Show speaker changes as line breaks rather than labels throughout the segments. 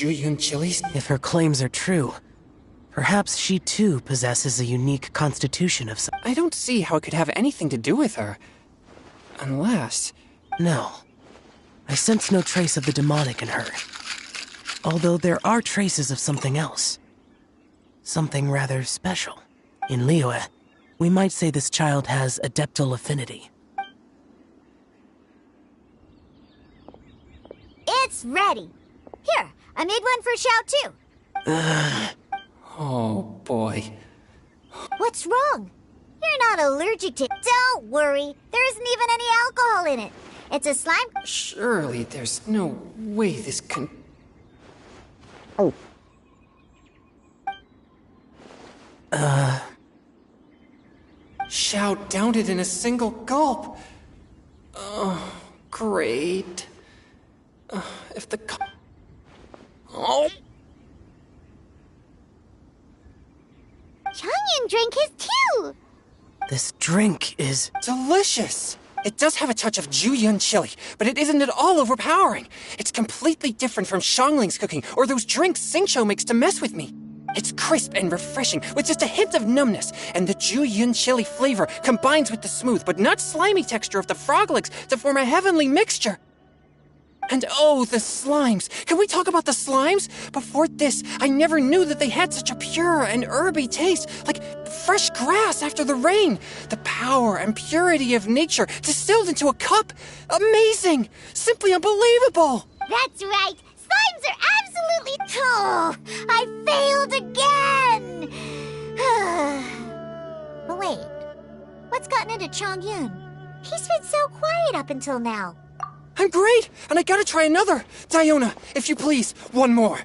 Julian chilies?
If her claims are true, perhaps she too possesses a unique constitution of some...
I don't see how it could have anything to do with her. Unless...
No. I sense no trace of the demonic in her. Although there are traces of something else. Something rather special. In Liyue, we might say this child has adeptal affinity.
It's ready. Here, I made one for Xiao too.
Oh, boy.
What's wrong? You're not allergic to... Don't worry, there isn't even any alcohol in it. It's a slime...
Surely there's no way this can... Xiao downed it in a single gulp. Oh, great. If the... Oh!
Changyan drank his too!
This drink is...
delicious! It does have a touch of Julian chili, but it isn't at all overpowering. It's completely different from Xiangling's cooking or those drinks Xingqiu makes to mess with me. It's crisp and refreshing, with just a hint of numbness, and the Julian chili flavor combines with the smooth but not slimy texture of the frog legs to form a heavenly mixture. And oh, the slimes! Can we talk about the slimes? Before this, I never knew that they had such a pure and herby taste, like fresh grass after the rain. The power and purity of nature distilled into a cup. Amazing! Simply unbelievable!
That's right! Slimes are absolutely... Oh, I failed again! But wait, what's gotten into Chongyun? He's been so quiet up until now.
I'm great, and I gotta try another. Diona, if you please, one more.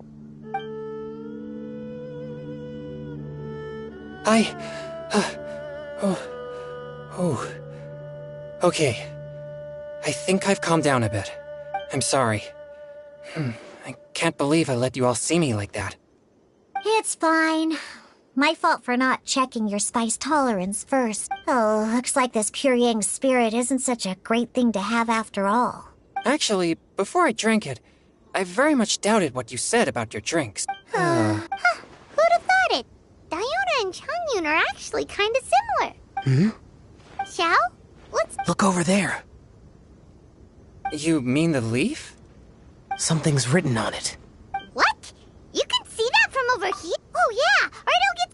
Okay. I think I've calmed down a bit. I'm sorry. I can't believe I let you all see me like that.
It's fine. My fault for not checking your spice tolerance first. Oh, looks like this pure yang spirit isn't such a great thing to have after all.
Actually, before I drank it, I very much doubted what you said about your drinks.
Who'd have thought it? Diona and Chongyun are actually kinda similar. Xiao? Let's...
Look over there.
You mean the leaf?
Something's written on it.
What? You can see that from over here? Oh yeah! Alright, I'll get...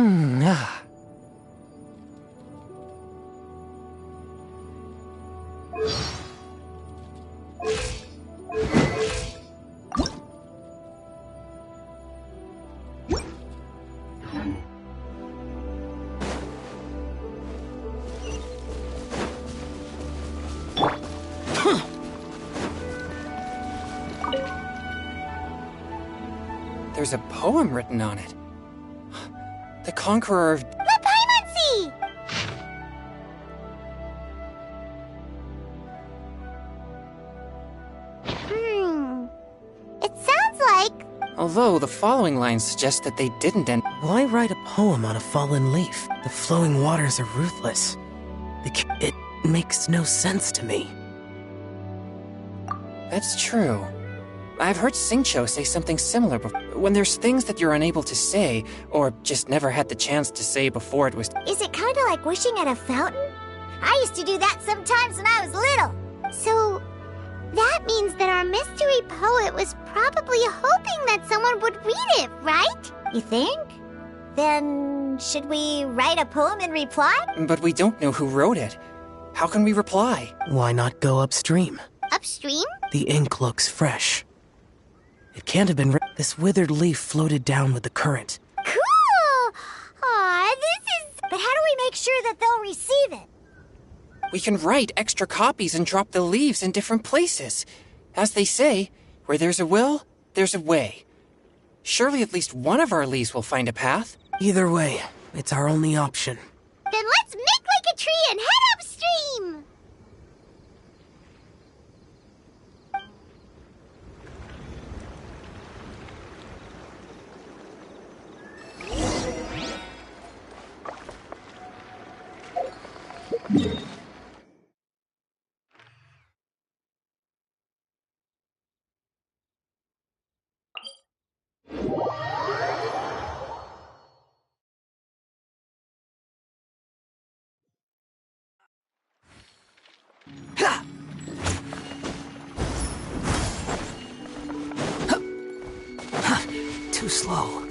Ah. There's a poem written on it. The Conqueror of...
The Paimon! It sounds like...
Although the following lines suggest that they didn't end...
Why write a poem on a fallen leaf? The flowing waters are ruthless. It makes no sense to me.
That's true. I've heard Xingqiu say something similar before. When there's things that you're unable to say, or just never had the chance to say before it was...
Is it kind of like wishing at a fountain? I used to do that sometimes when I was little. So, that means that our mystery poet was probably hoping that someone would read it, right? You think? Then, should we write a poem in reply?
But we don't know who wrote it. How can we reply?
Why not go upstream?
Upstream?
The ink looks fresh. It can't have been This withered leaf floated down with the current.
Cool! Aw, this is... But how do we make sure that they'll receive it?
We can write extra copies and drop the leaves in different places. As they say, where there's a will, there's a way. Surely at least one of our leaves will find a path.
Either way, it's our only option.
Then let's make like a tree and head upstream!
Too slow.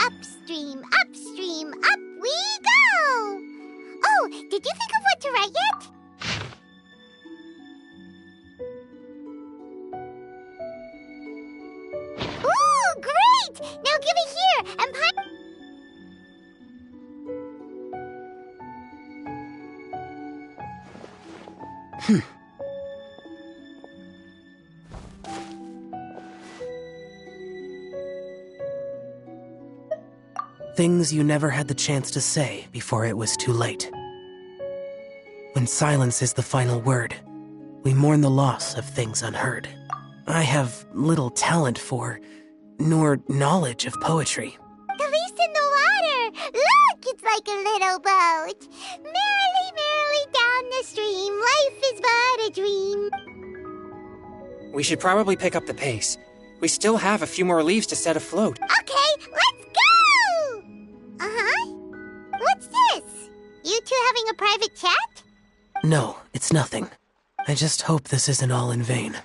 Upstream, upstream, up we go! Oh, did you think of what to write yet? Ooh, great! Now give it here, and
Things you never had the chance to say before it was too late. When silence is the final word, we mourn the loss of things unheard. I have little talent for, nor knowledge of poetry.
the least in the water! Look, it's like a little boat! Merrily, merrily down the stream, life is but a dream.
We should probably pick up the pace. We still have a few more leaves to set afloat.
Okay, let's go! Uh-huh. What's this? You two having a private chat?
No, it's nothing. I just hope this isn't all in vain.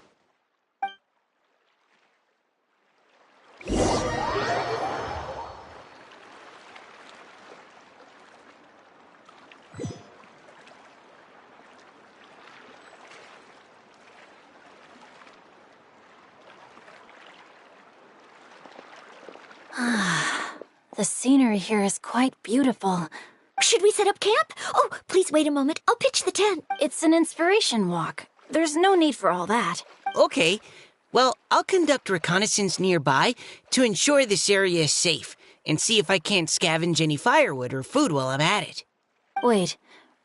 The scenery here is quite beautiful.
Should we set up camp? Oh, please wait a moment. I'll pitch the tent.
It's an inspiration walk. There's no need for all that.
Okay. Well, I'll conduct reconnaissance nearby to ensure this area is safe and see if I can't scavenge any firewood or food while I'm at it.
Wait,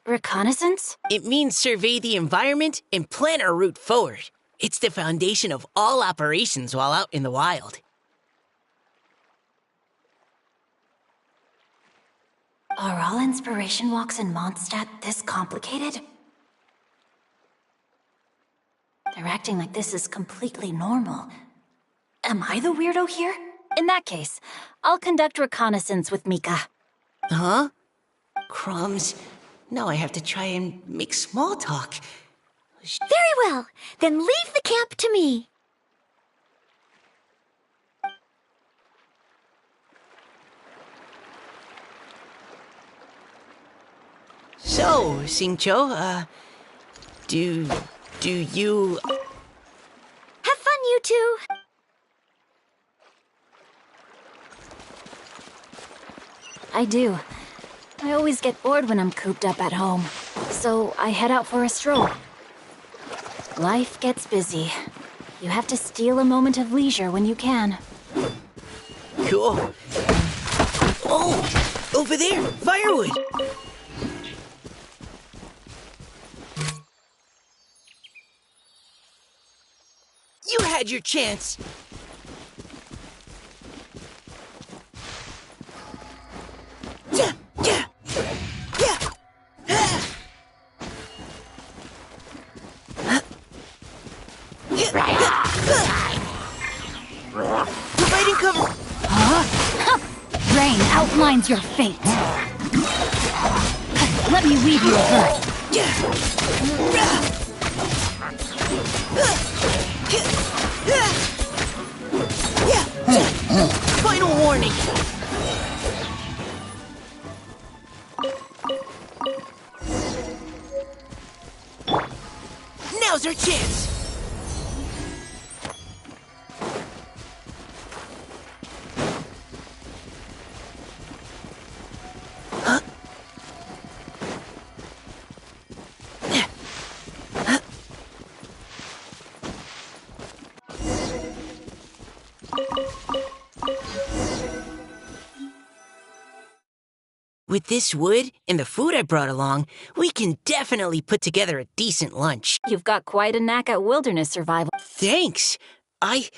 reconnaissance?
It means survey the environment and plan our route forward. It's the foundation of all operations while out in the wild.
Are all inspiration walks in Mondstadt this complicated? They're acting like this is completely normal. Am I the weirdo here? In that case, I'll conduct reconnaissance with Mika.
Huh? Crumbs. Now I have to try and make small talk.
Very well. Then leave the camp to me.
So, Xingqiu, do you...
Have fun, you two.
I do. I always get bored when I'm cooped up at home, so I head out for a stroll. Life gets busy. You have to steal a moment of leisure when you can.
Cool. Oh, over there, firewood. You had your chance. Yeah, yeah, yeah. Providing cover.
Rain outlines your fate. Let me weave you a verse.
Final warning. Now's our chance. With this wood and the food I brought along, we can definitely put together a decent lunch.
You've got quite a knack at wilderness survival.
Thanks. I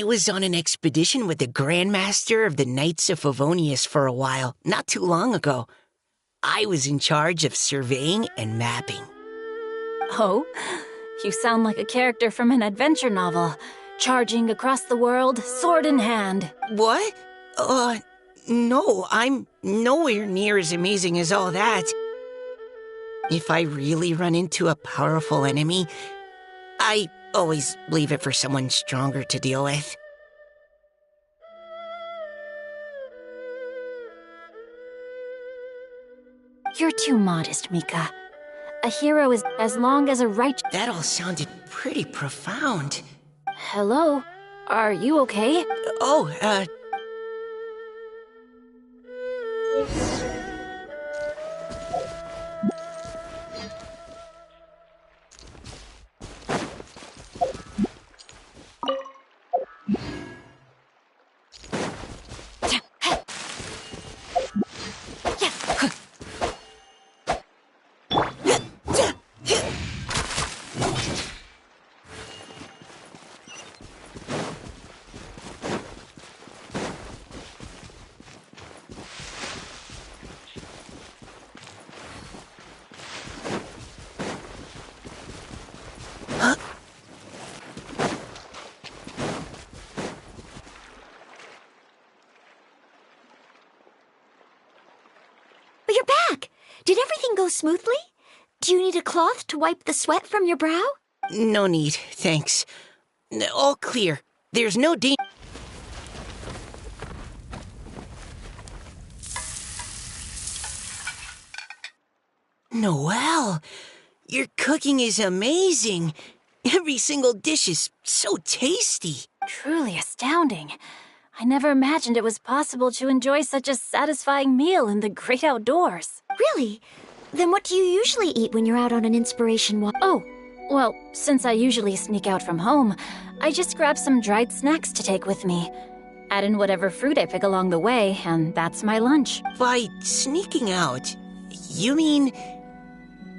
was on an expedition with the Grandmaster of the Knights of Favonius for a while, not too long ago. I was in charge of surveying and mapping.
Oh, you sound like a character from an adventure novel, charging across the world, sword in hand.
What? No, I'm nowhere near as amazing as all that. If I really run into a powerful enemy, I always leave it for someone stronger to deal with.
You're too modest, Mika. A hero is as long as a righteous...
That all sounded pretty profound.
Hello? Are you okay?
Oh,
You're back. Did everything go smoothly? Do you need a cloth to wipe the sweat from your brow?
no need, thanks. All clear. There's no danger. Noelle, your cooking is amazing. Every single dish is so tasty.
Truly astounding. I never imagined it was possible to enjoy such a satisfying meal in the great outdoors.
Really? Then what do you usually eat when you're out on an inspiration walk?
Oh, well, since I usually sneak out from home, I just grab some dried snacks to take with me. Add in whatever fruit I pick along the way, and that's my lunch.
By sneaking out, you mean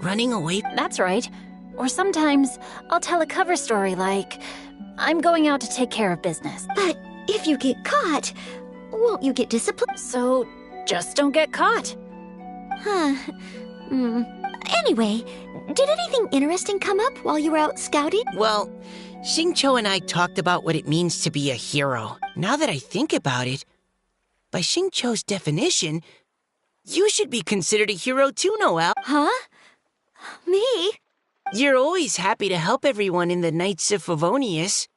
running away?
That's right. Or sometimes I'll tell a cover story like, I'm going out to take care of business.
But if you get caught, won't you get disciplined?
So just don't get caught.
Huh. Anyway, did anything interesting come up while you were out scouting?
Well, Xingqiu and I talked about what it means to be a hero. Now that I think about it, by Xingqiu's definition, you should be considered a hero too, Noelle.
Huh? Me?
You're always happy to help everyone in the Knights of Favonius.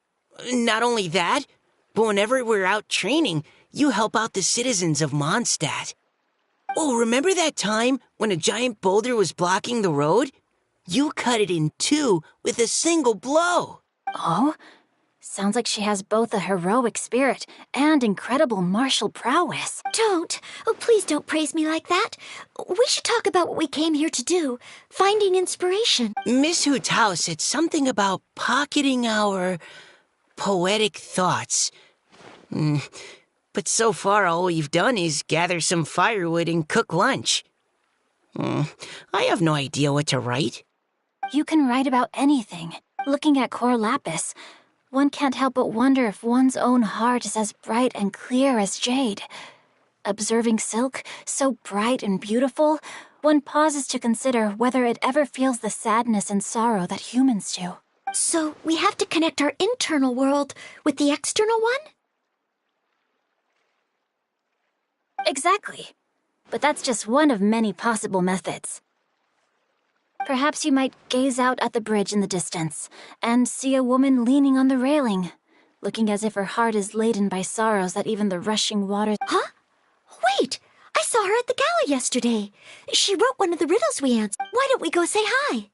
Not only that, but whenever we're out training, you help out the citizens of Mondstadt. Oh, remember that time when a giant boulder was blocking the road? You cut it in two with a single blow.
Oh? Sounds like she has both a heroic spirit and incredible martial prowess.
Don't. Oh, please don't praise me like that. We should talk about what we came here to do. Finding inspiration.
Miss Hu Tao said something about pocketing our poetic thoughts. But so far, all we've done is gather some firewood and cook lunch. I have no idea what to write.
You can write about anything. Looking at Cor Lapis, one can't help but wonder if one's own heart is as bright and clear as jade. Observing silk, so bright and beautiful, one pauses to consider whether it ever feels the sadness and sorrow that humans do.
So we have to connect our internal world with the external one?
Exactly. But that's just one of many possible methods. Perhaps you might gaze out at the bridge in the distance and see a woman leaning on the railing, looking as if her heart is laden by sorrows that even the rushing waters...
Huh? Wait! I saw her at the gala yesterday. She wrote one of the riddles we answered. Why don't we go say hi?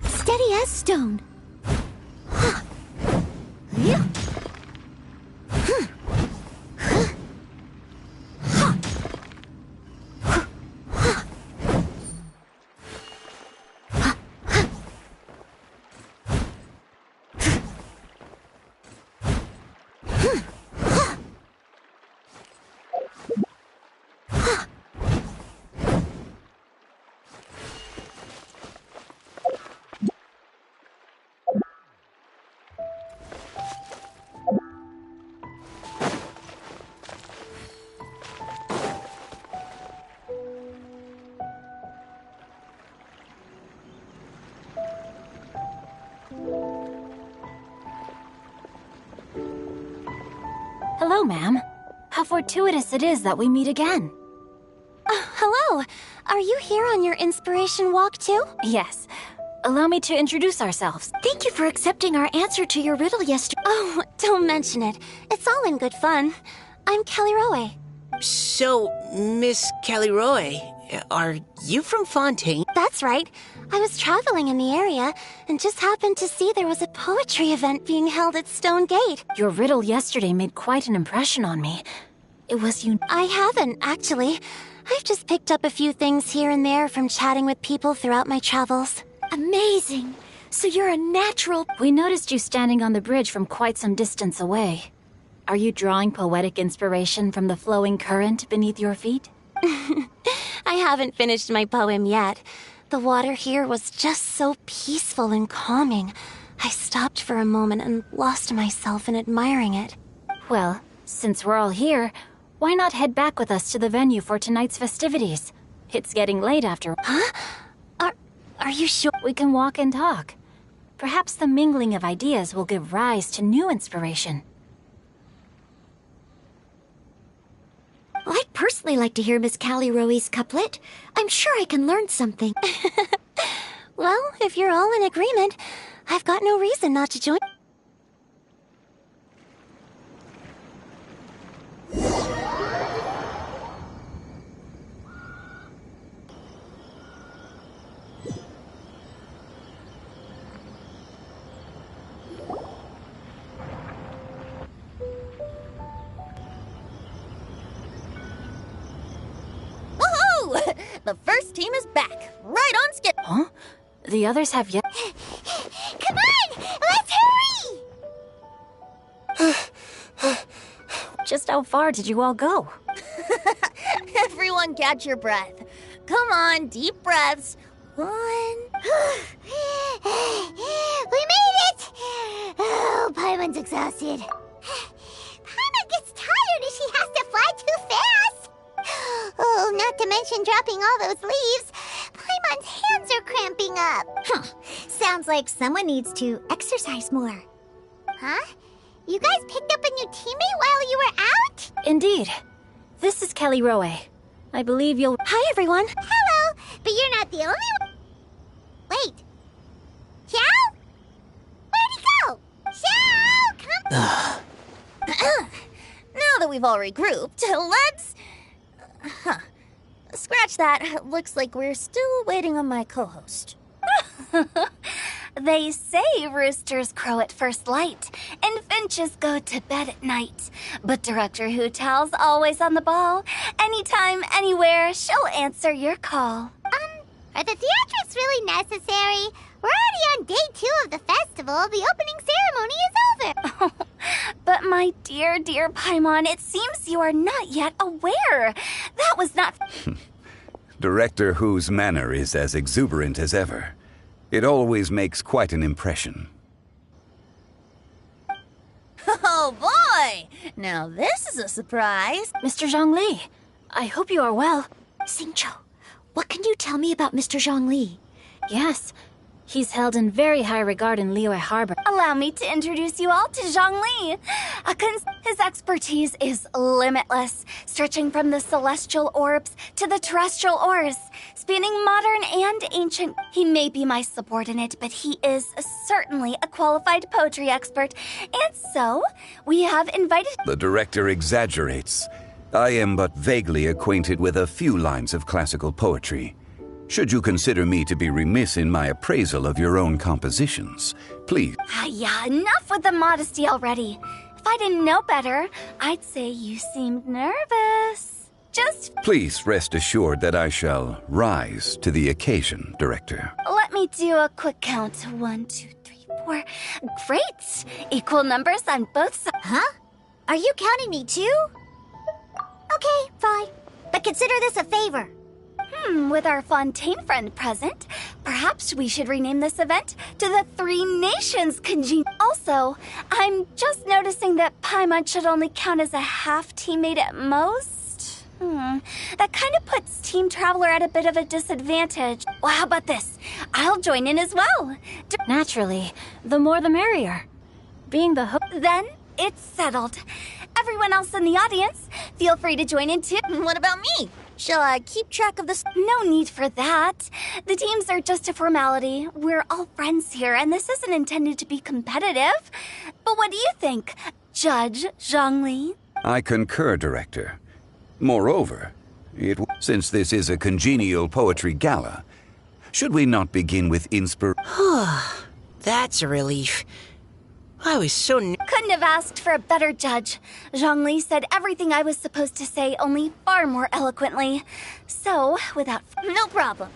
Steady as stone. Huh. Yeah.
Hello, ma'am. How fortuitous it is that we meet again.
Hello. Are you here on your inspiration walk too?
Yes. Allow me to introduce ourselves.
Thank you for accepting our answer to your riddle yesterday.
Oh, don't mention it. It's all in good fun. I'm Kelly Rowe.
So, Miss Kelly Roy, are you from Fontaine?
That's right. I was traveling in the area and just happened to see there was a poetry event being held at Stone Gate.
Your riddle yesterday made quite an impression on me. It was
I haven't, actually. I've just picked up a few things here and there from chatting with people throughout my travels.
Amazing. So you're a natural...
We noticed you standing on the bridge from quite some distance away. Are you drawing poetic inspiration from the flowing current beneath your feet?
I haven't finished my poem yet. The water here was just so peaceful and calming. I stopped for a moment and lost myself in admiring it.
Well, since we're all here, why not head back with us to the venue for tonight's festivities? It's getting late after...
Huh? Are you sure?
We can walk and talk. Perhaps the mingling of ideas will give rise to new inspiration.
I'd personally like to hear Miss Callie Rowe's couplet. I'm sure I can learn something.
Well, if you're all in agreement, I've got no reason not to join.
The first team is back, right on schedule.
Huh? The others have yet...
Come on! Let's hurry!
Just how far did you all go?
Everyone catch your breath. Come on, deep breaths. 1.
We made it! Oh, Paimon's exhausted. Paimon gets tired if she has to fly too fast. Oh, not to mention dropping all those leaves. Paimon's hands are cramping up. Sounds like someone needs to exercise more. Huh? You guys picked up a new teammate while you were out?
Indeed. This is Kelly Rowe. I believe you'll...
Hi, everyone. Hello. But you're not the only one. Wait. Xiao? Where'd he go? Xiao, come.
Now that we've all regrouped, let's... Scratch that. Looks like we're still waiting on my co-host.
They say roosters crow at first light, and finches go to bed at night. But Director Hootal's always on the ball. Anytime, anywhere, she'll answer your call.
Are the theatrics really necessary? We're already on day 2 of the festival. The opening ceremony is over.
But my dear, dear Paimon, it seems you are not yet aware. That was not...
Director Who's manner is as exuberant as ever. It always makes quite an impression.
Oh boy! Now this is a surprise.
Mr. Zhongli, I hope you are well.
Xingqiu, what can you tell me about Mr. Zhongli?
Yes, he's held in very high regard in Liyue Harbor. Allow me to introduce you all to Zhongli. His expertise is limitless, stretching from the celestial orbs to the terrestrial ores, spanning modern and ancient. He may be my subordinate, but he is certainly a qualified poetry expert. And so, we have invited...
The director exaggerates. I am but vaguely acquainted with a few lines of classical poetry. Should you consider me to be remiss in my appraisal of your own compositions, please...
Yeah, enough with the modesty already. If I didn't know better, I'd say you seemed nervous. Just...
Please rest assured that I shall rise to the occasion, Director.
Let me do a quick count. 1, 2, 3, 4. Great! Equal numbers on both sides.
Huh? Are you counting me too? Okay, fine. But consider this a favor.
With our Fontaine friend present, perhaps we should rename this event to the Three Nations Congen... Also, I'm just noticing that Paimon should only count as a half teammate at most. That kind of puts Team Traveler at a bit of a disadvantage. Well, how about this? I'll join in as well. Naturally, the more the merrier. Being the host... Then, it's settled. Everyone else in the audience, feel free to join in too.
What about me? Shall I keep track of this?
No need for that. The teams are just a formality. We're all friends here, and this isn't intended to be competitive. But what do you think, Judge Zhongli?
I concur, Director. Moreover, since this is a congenial poetry gala, should we not begin with
That's a relief. I was so...
Couldn't have asked for a better judge. Zhongli said everything I was supposed to say, only far more eloquently. So, without...
No problem.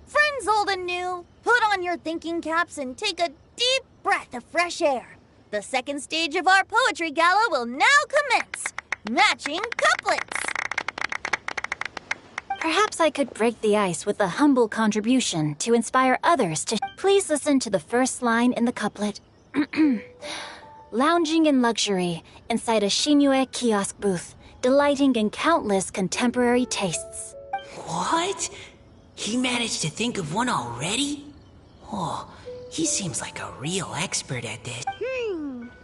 Friends old and new, put on your thinking caps and take a deep breath of fresh air. The second stage of our poetry gala will now commence. Matching couplets.
Perhaps I could break the ice with a humble contribution to inspire others to... Please listen to the first line in the couplet. Lounging in luxury inside a Shinue kiosk booth, delighting in countless contemporary tastes.
What? He managed to think of one already? Oh, he seems like a real expert at this.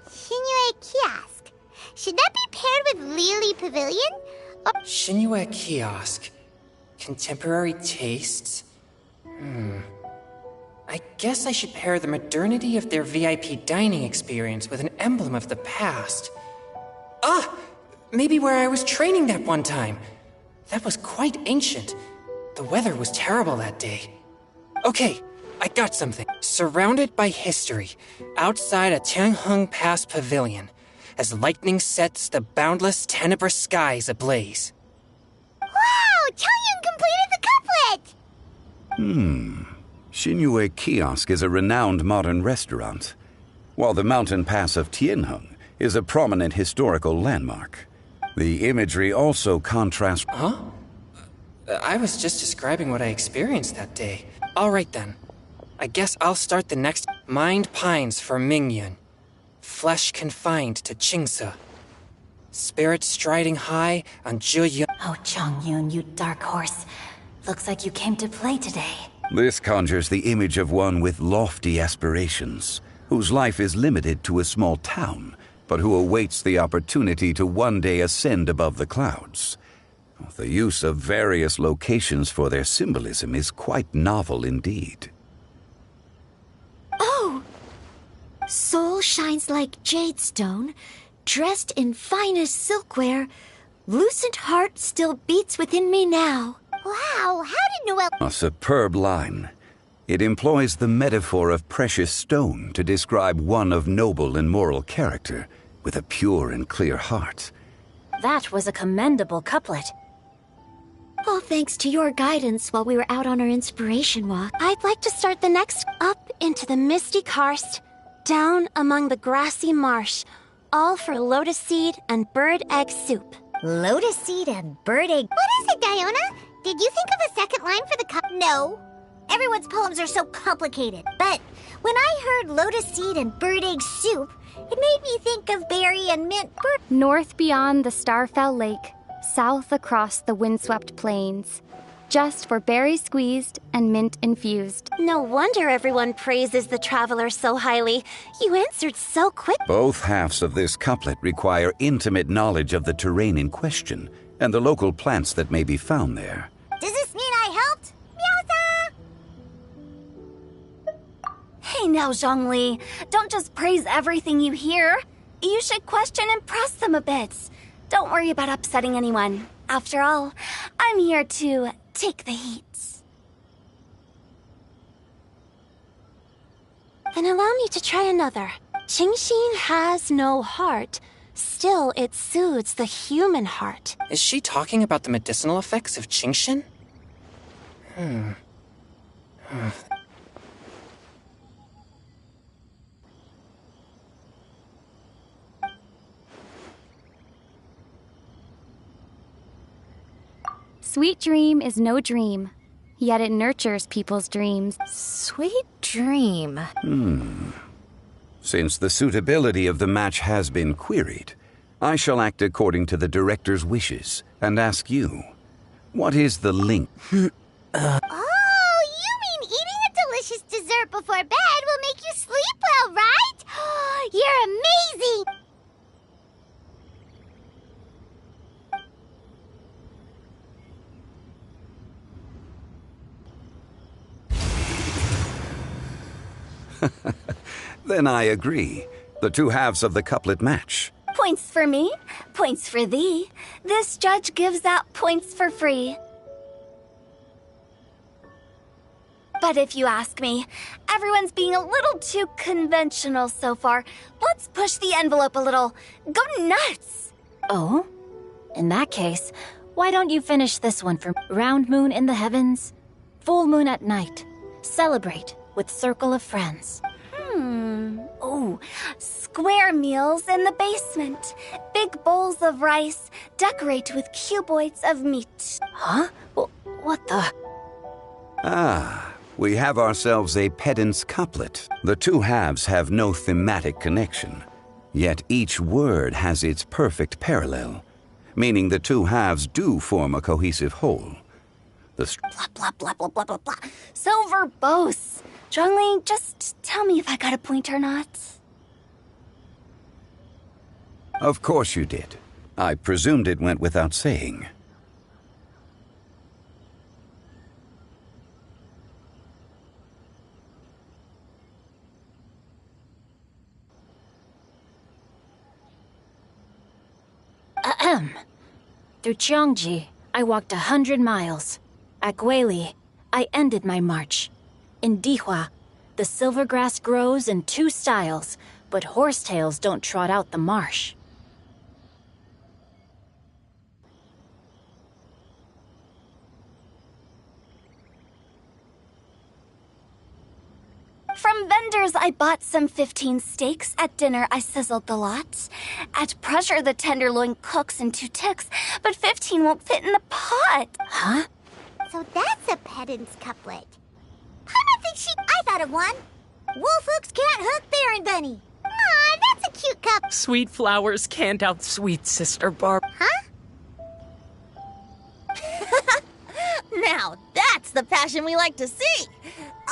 Shinue Kiosk. Should that be paired with Lily Pavilion? Or...
Shinue Kiosk. Contemporary tastes? I guess I should pair the modernity of their VIP dining experience with an emblem of the past. Ah! Maybe where I was training that one time. That was quite ancient. The weather was terrible that day. Okay, I got something. Surrounded by history, outside a Tianheng Pass pavilion, as lightning sets the boundless tenebrous skies ablaze.
Wow! Changyun completed the couplet!
Shinue Kiosk is a renowned modern restaurant, while the mountain pass of Tianheng is a prominent historical landmark. The imagery also contrasts...
Huh? I was just describing what I experienced that day. All right then. I guess I'll start the next... Mind pines for Mingyun. Flesh confined to Qingse. Spirit striding high on Zhiyun.
Oh, Changyun, you dark horse. Looks like you came to play today.
This conjures the image of one with lofty aspirations, whose life is limited to a small town, but who awaits the opportunity to one day ascend above the clouds. The use of various locations for their symbolism is quite novel indeed.
Oh! Soul shines like jade stone, dressed in finest silkware. Lucent heart still beats within me now.
Wow, how did Noelle...
A superb line. It employs the metaphor of precious stone to describe one of noble and moral character, with a pure and clear heart.
That was a commendable couplet.
All thanks to your guidance while we were out on our inspiration walk. I'd like to start the next up into the misty karst, down among the grassy marsh, all for lotus seed and bird egg soup.
Lotus seed and bird egg. What is it, Diona? Did you think of a second line for the No. Everyone's poems are so complicated. But when I heard lotus seed and bird egg soup, it made me think of berry and mint bird.
North beyond the Starfell Lake, south across the windswept plains. Just for berry squeezed and mint infused.
No wonder everyone praises the traveler so highly. You answered so quick.
Both halves of this couplet require intimate knowledge of the terrain in question and the local plants that may be found there.
Does this mean I helped? Meowza!
Hey now, Zhongli. Don't just praise everything you hear. You should question and press them a bit. Don't worry about upsetting anyone. After all, I'm here to take the heat.
Then allow me to try another. Qingxin has no heart. Still, it soothes the human heart.
Is she talking about the medicinal effects of Qingshin?
Sweet dream is no dream, yet it nurtures people's dreams.
Sweet dream.
Since the suitability of the match has been queried, I shall act according to the director's wishes and ask you, what is the link?
Oh, you mean eating a delicious dessert before bed will make you sleep well, right? You're amazing!
Then I agree. The two halves of the couplet match.
Points for me, points for thee. This judge gives out points for free. But if you ask me, everyone's being a little too conventional so far. Let's push the envelope a little. Go nuts! Oh? In that case, why don't you finish this one for round moon in the heavens, full moon at night. Celebrate with circle of friends. Oh, square meals in the basement. Big bowls of rice. Decorate with cuboids of meat. Huh? What the?
Ah, we have ourselves a pedant's couplet. The two halves have no thematic connection, yet each word has its perfect parallel, meaning the two halves do form a cohesive whole. The
Blah, blah, blah, blah, blah, blah, blah. So verbose. Zhongli, just tell me if I got a point or not.
Of course you did. I presumed it went without saying.
Ahem. Through Cheongji, I walked 100 miles. At Guili, I ended my march. In Dihua, the silver grass grows in two styles, but horsetails don't trot out the marsh. From vendors, I bought some 15 steaks. At dinner, I sizzled the lot. At pressure, the tenderloin cooks in 2 ticks, but 15 won't fit in the pot. Huh?
So that's a pedant's couplet. I thought of one. Wolf hooks can't hook Baron Bunny. Aw, that's a cute cup.
Sweet flowers can't outsweet Sister Barb.
Huh?
Now, that's the passion we like to see.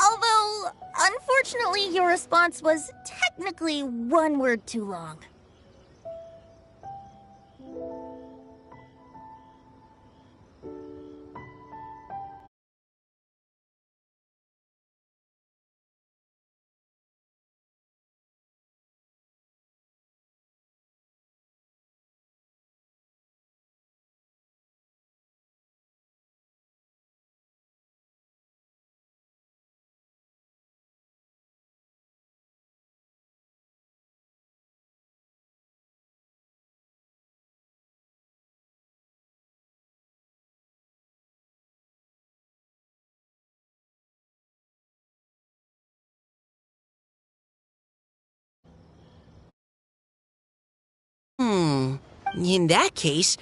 Although, unfortunately, your response was technically one word too long.
In that case,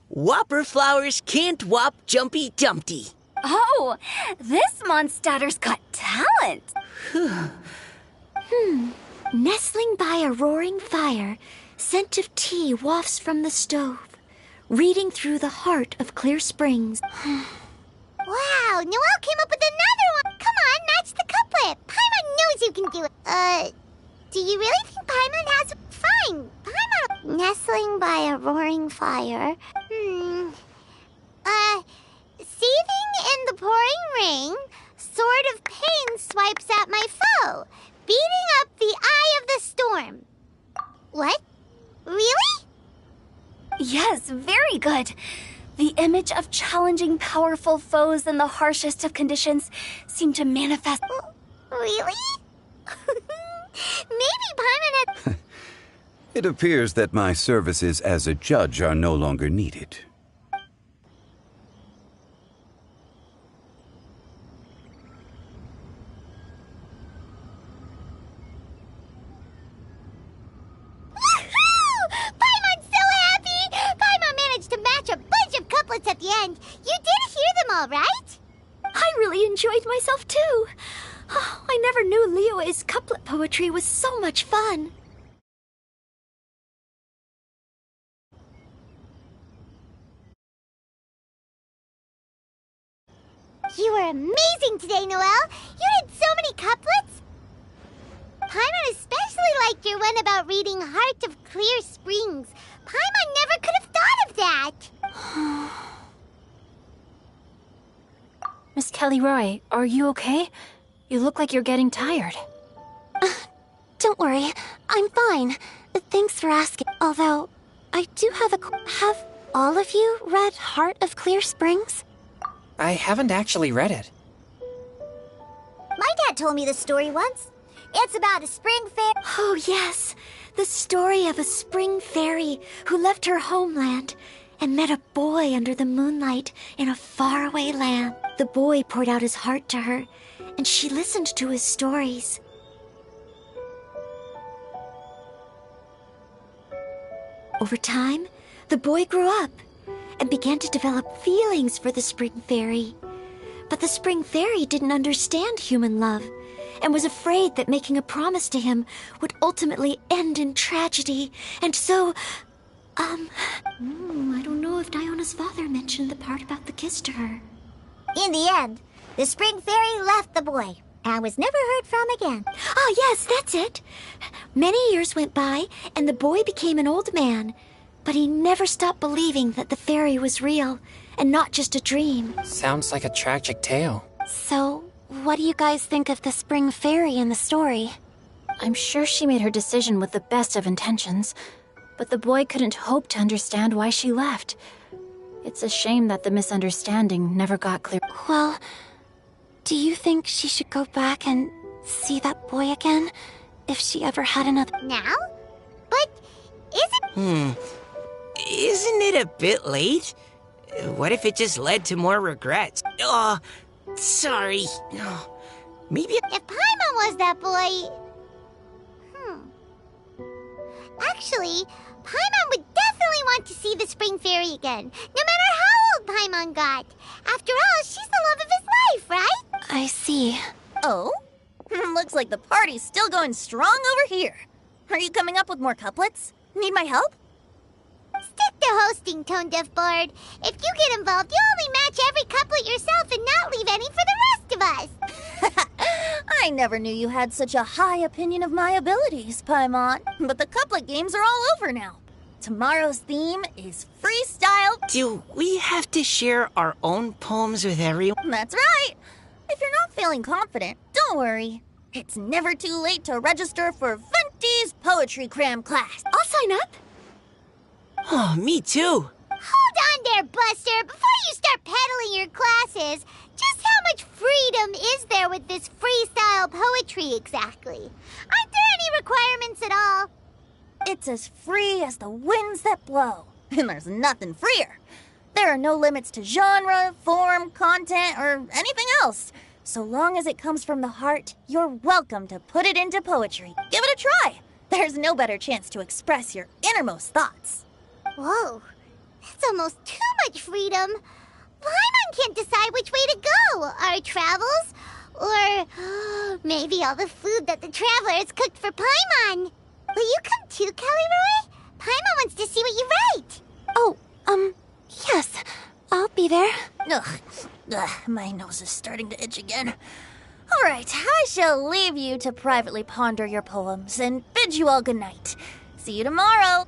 Whopper flowers can't whop Jumpy Dumpty.
Oh, this monster's got talent. Nestling by a roaring fire, scent of tea wafts from the stove, reading through the heart of Clear Springs.
Wow, Noelle came up with another one. Come on, match the couplet. Paimon knows you can do it. Do you really think Paimon has... Fine, Paimon... Nestling by a roaring fire. Seething in the pouring rain, sword of pain swipes at my foe, beating up the eye of the storm. What? Really?
Yes, very good. The image of challenging powerful foes in the harshest of conditions seemed to manifest...
Really? Maybe Paimon had...
It appears that my services as a judge are no longer needed.
Paimon's so happy! Paimon managed to match a bunch of couplets at the end. You did hear them all, right?
I really enjoyed myself too. Oh, I never knew Liyue's couplet poetry was so much fun.
You were amazing today, Noelle. You did so many couplets. Paimon especially liked your one about reading Heart of Clear Springs. Paimon never could have thought of that.
Miss Kelly Roy, are you okay? You look like you're getting tired.
Don't worry, I'm fine. Thanks for asking. Although, I do have a... Have all of you read Heart of Clear Springs?
I haven't actually read it.
My dad told me the story once. It's about a spring fair.
Oh, yes. The story of a spring fairy who left her homeland and met a boy under the moonlight in a faraway land. The boy poured out his heart to her, and she listened to his stories. Over time, the boy grew up and began to develop feelings for the spring fairy. But the spring fairy didn't understand human love and was afraid that making a promise to him would ultimately end in tragedy. And so, I don't know if Diona's father mentioned the part about the kiss to her.
In the end, the spring fairy left the boy and was never heard from again.
Oh, yes, that's it. Many years went by, and the boy became an old man. But he never stopped believing that the fairy was real and not just a dream.
Sounds like a tragic tale.
So, what do you guys think of the spring fairy in the story?
I'm sure she made her decision with the best of intentions, but the boy couldn't hope to understand why she left. It's a shame that the misunderstanding never got clear.
Well, do you think she should go back and see that boy again if she ever had another...
Now? But isn't...
Isn't it a bit late? What if it just led to more regrets? Oh, sorry. Maybe...
If Paimon was that boy... Actually, Paimon would definitely want to see the spring fairy again, no matter how old Paimon got. After all, she's the love of his life, right?
I see.
Oh? Looks like the party's still going strong over here. Are you coming up with more couplets? Need my help?
Stick to hosting, Tone Deaf Bard. If you get involved, you'll only match every couplet yourself and not leave any for the rest of us.
I never knew you had such a high opinion of my abilities, Paimon. But the couplet games are all over now. Tomorrow's theme is freestyle.
Do we have to share our own poems with everyone?
That's right. If you're not feeling confident, don't worry. It's never too late to register for Venti's Poetry Cram class.
I'll sign up.
Oh, me too.
Hold on there, Buster. Before you start peddling your classes, just how much freedom is there with this freestyle poetry exactly? Aren't there any requirements at all?
It's as free as the winds that blow. And there's nothing freer. There are no limits to genre, form, content, or anything else. So long as it comes from the heart, you're welcome to put it into poetry. Give it a try. There's no better chance to express your innermost thoughts.
Whoa, that's almost too much freedom. Paimon can't decide which way to go. Our travels, or maybe all the food that the travelers cooked for Paimon. Will you come too, Kelly Roy? Paimon wants to see what you write.
Oh, yes. I'll be there.
Ugh, my nose is starting to itch again. All right, I shall leave you to privately ponder your poems and bid you all good night. See you tomorrow.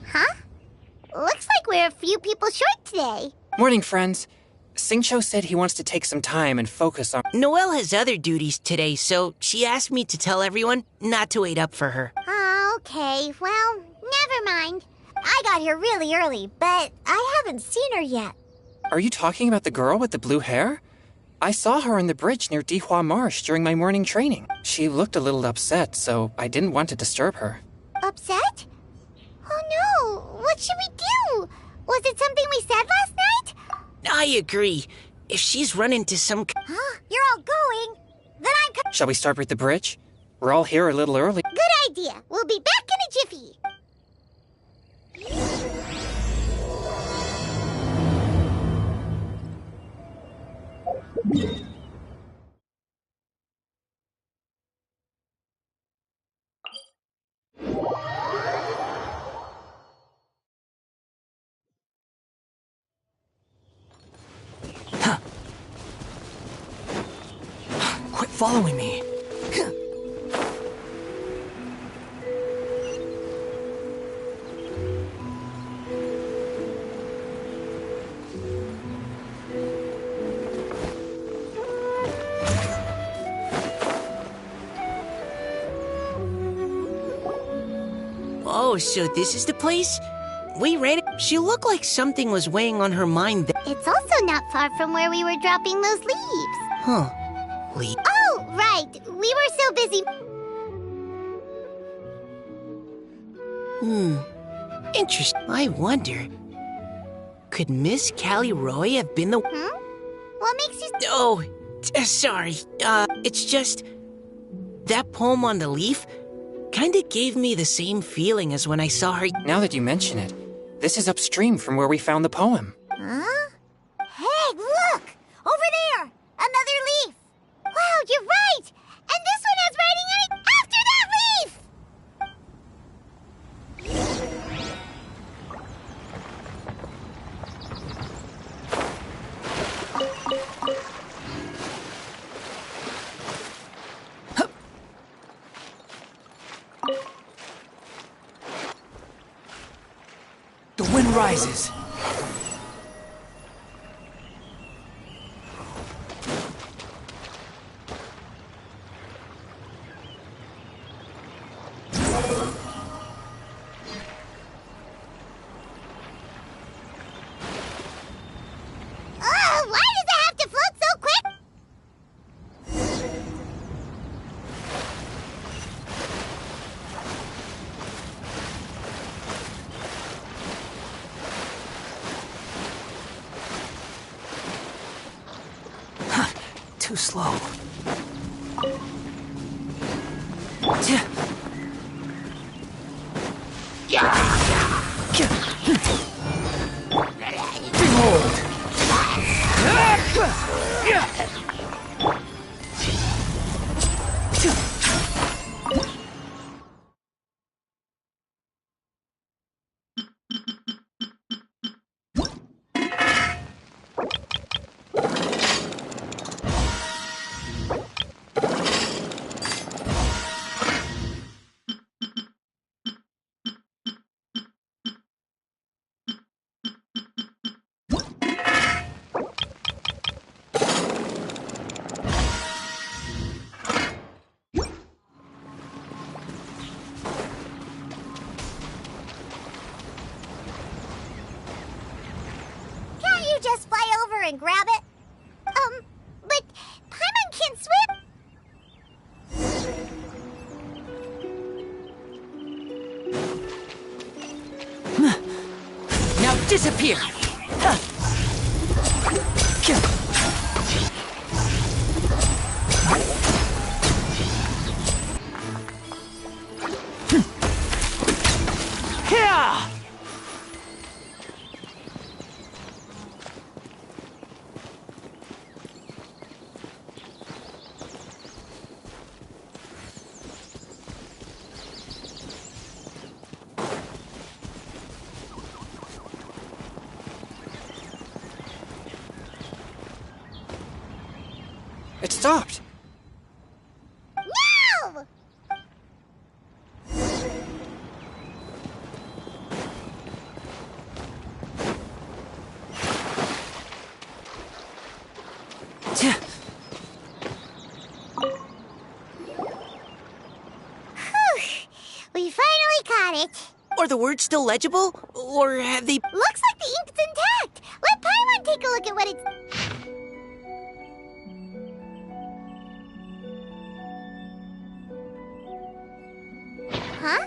Huh? Looks like we're a few people short today.
Morning, friends. Singcho said he wants to take some time and focus on...
Noelle has other duties today, so she asked me to tell everyone not to wait up for her.
Oh, okay. Well, never mind. I got here really early, but I haven't seen her yet.
Are you talking about the girl with the blue hair? I saw her on the bridge near Dihua Marsh during my morning training. She looked a little upset, so I didn't want to disturb her.
Upset? Oh no, what should we do? Was it something we said last night?
I agree. If she's run into some...
Huh? You're all going? Then I'm...
Shall we start with the bridge? We're all here a little early.
Good idea. We'll be back in a jiffy.
Quit following me.
Oh, so this is the place? We ran it. She looked like something was weighing on her mind.
It's also not far from where we were dropping those leaves.
Huh. Lee.
Oh, right. We were so busy.
Interesting. I wonder, could Miss Callie Roy have been the...
What makes you...
Oh, sorry. It's just... That poem on the leaf kinda gave me the same feeling as when I saw her...
Now that you mention it, this is upstream from where we found the poem.
Huh? Hey, look! Over there! Another leaf! Wow, you're right! And this one has writing on it after that leaf!
The wind rises.
Why does it have to float so quick?
too slow. Behold!
Can't you just fly over and grab it? But Paimon can't swim.
Now disappear!
It stopped.
No! We finally caught it.
Are the words still legible? Or have they...
Looks like the ink's intact. Let Paimon take a look at what it's... Huh?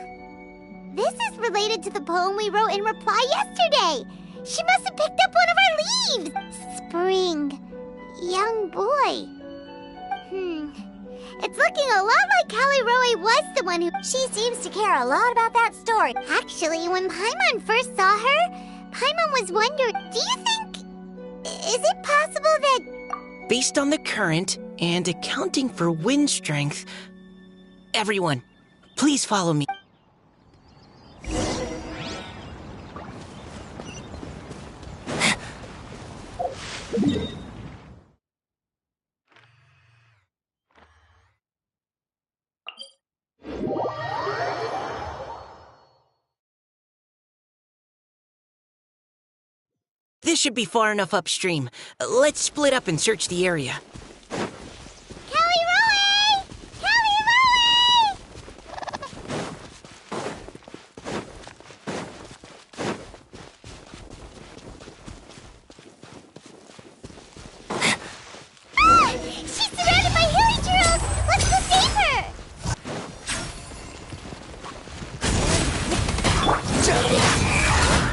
This is related to the poem we wrote in reply yesterday. She must have picked up one of our leaves. Spring. Young boy. It's looking a lot like Callie Roe was the one who... She seems to care a lot about that story. Actually, when Paimon first saw her, Paimon was wondering, do you think... Is it possible that...
Based on the current and accounting for wind strength... Everyone, please follow me. This should be far enough upstream. Let's split up and search the area.
Callie Roe! Callie Roe! She's surrounded by hilly churros! Let's go save her!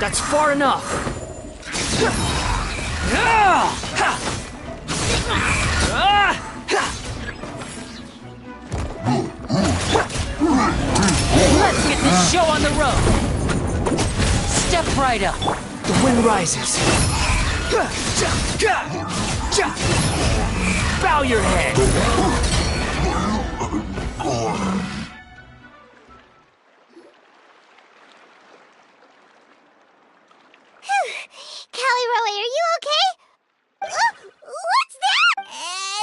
That's far enough.
Let's get this show on the road! Step right up!
The wind rises. Bow your head.
Callie Roe, are you okay? What's that?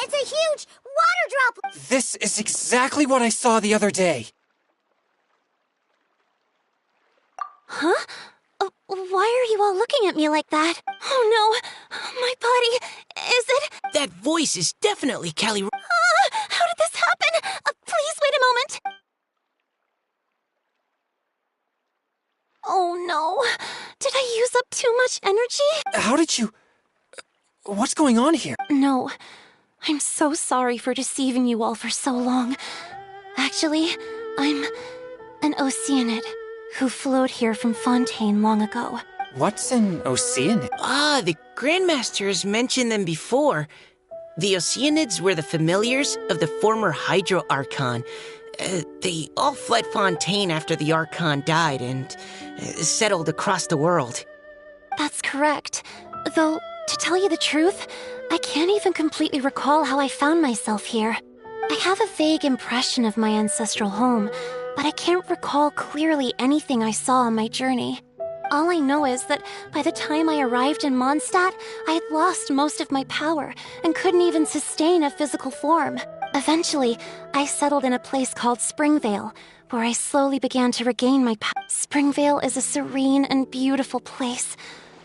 It's a huge water drop!
This is exactly what I saw the other day.
Huh? Why are you all looking at me like that? Oh no, my body, is it?
That voice is definitely Callie.
How did this happen? Please wait a moment. Oh no, did I use up too much energy?
How did you... What's going on here?
No, I'm so sorry for deceiving you all for so long. Actually, I'm an Oceanid who flowed here from Fontaine long ago.
What's an Oceanid?
Ah, the Grandmaster has mentioned them before. The Oceanids were the familiars of the former Hydro Archon. They all fled Fontaine after the Archon died and settled across the world.
That's correct. Though, to tell you the truth, I can't even completely recall how I found myself here. I have a vague impression of my ancestral home, but I can't recall clearly anything I saw on my journey. All I know is that by the time I arrived in Mondstadt, I had lost most of my power and couldn't even sustain a physical form. Eventually, I settled in a place called Springvale, where I slowly began to regain my power. Springvale is a serene and beautiful place.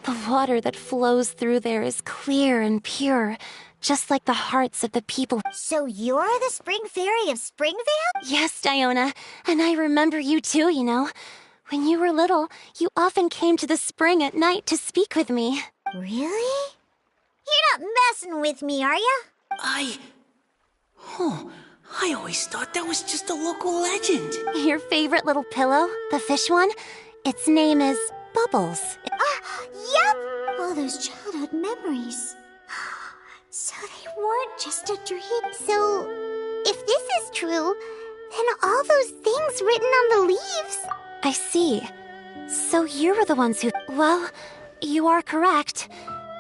The water that flows through there is clear and pure, just like the hearts of the people.
So you're the Spring Fairy of Springvale?
Yes, Diona, and I remember you too, you know. When you were little, you often came to the spring at night to speak with me.
Really? You're not messing with me, are ya?
I always thought that was just a local legend.
Your favorite little pillow, the fish one? Its name is Bubbles.
Yep! All those childhood memories. So they weren't just a dream. So, if this is true, then all those things written on the leaves...
I see. So you were the ones who... Well, you are correct.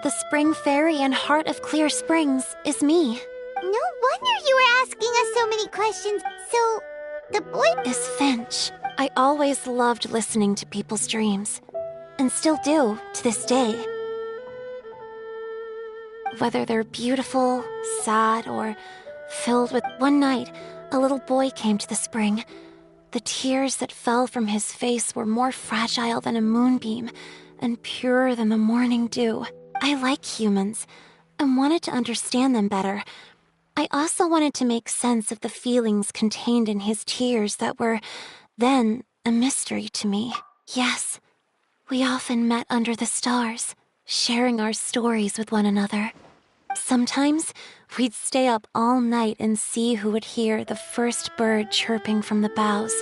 The Spring Fairy and Heart of Clear Springs is me.
No wonder you were asking us so many questions. So, the boy...
Is Finch. I always loved listening to people's dreams. And still do, to this day. Whether they're beautiful, sad, or filled with... One night, a little boy came to the spring. The tears that fell from his face were more fragile than a moonbeam and purer than the morning dew. I like humans and wanted to understand them better. I also wanted to make sense of the feelings contained in his tears that were, then, a mystery to me. Yes, we often met under the stars, sharing our stories with one another. Sometimes, we'd stay up all night and see who would hear the first bird chirping from the boughs,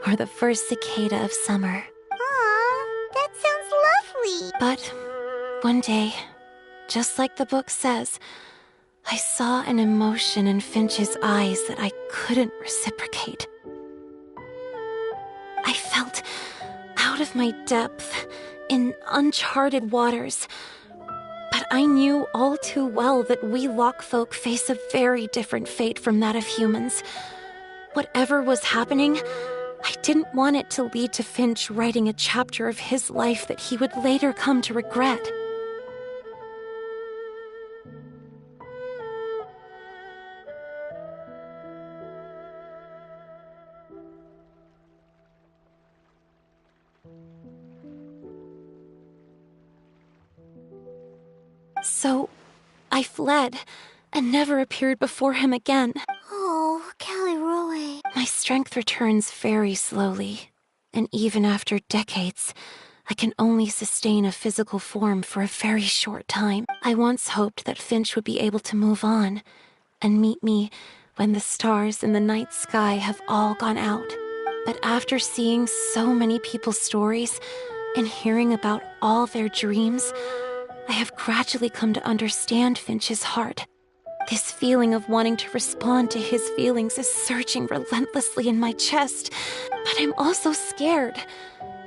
or the first cicada of summer.
Aw, that sounds lovely.
But one day, just like the book says, I saw an emotion in Finch's eyes that I couldn't reciprocate. I felt out of my depth, in uncharted waters. But I knew all too well that we Lockfolk face a very different fate from that of humans. Whatever was happening, I didn't want it to lead to Finch writing a chapter of his life that he would later come to regret. So, I fled, and never appeared before him again.
Oh, Callie Roy.
My strength returns very slowly, and even after decades, I can only sustain a physical form for a very short time. I once hoped that Finch would be able to move on, and meet me when the stars in the night sky have all gone out. But after seeing so many people's stories, and hearing about all their dreams, I have gradually come to understand Finch's heart. This feeling of wanting to respond to his feelings is surging relentlessly in my chest. But I'm also scared.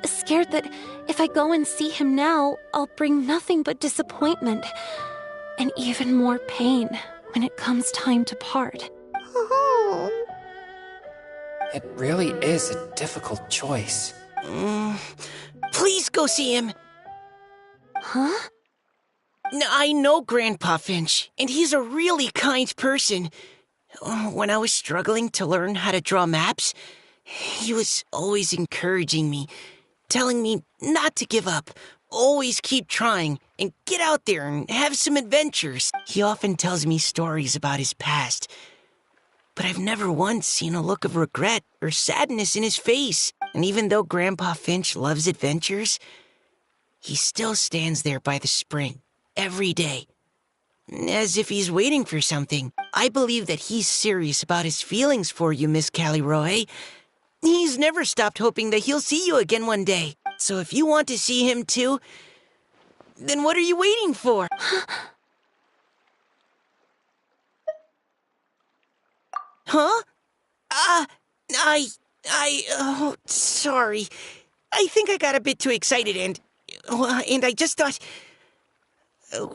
Scared that if I go and see him now, I'll bring nothing but disappointment. And even more pain when it comes time to part.
Oh.
It really is a difficult choice.
Please go see him.
Huh?
I know Grandpa Finch, and he's a really kind person. When I was struggling to learn how to draw maps, he was always encouraging me, telling me not to give up, always keep trying, and get out there and have some adventures. He often tells me stories about his past, but I've never once seen a look of regret or sadness in his face. And even though Grandpa Finch loves adventures, he still stands there by the spring every day, as if he's waiting for something. I believe that he's serious about his feelings for you, Miss Callie Roy. He's never stopped hoping that he'll see you again one day. So if you want to see him too, then what are you waiting for? Huh? Oh, sorry. I think I got a bit too excited and I just thought,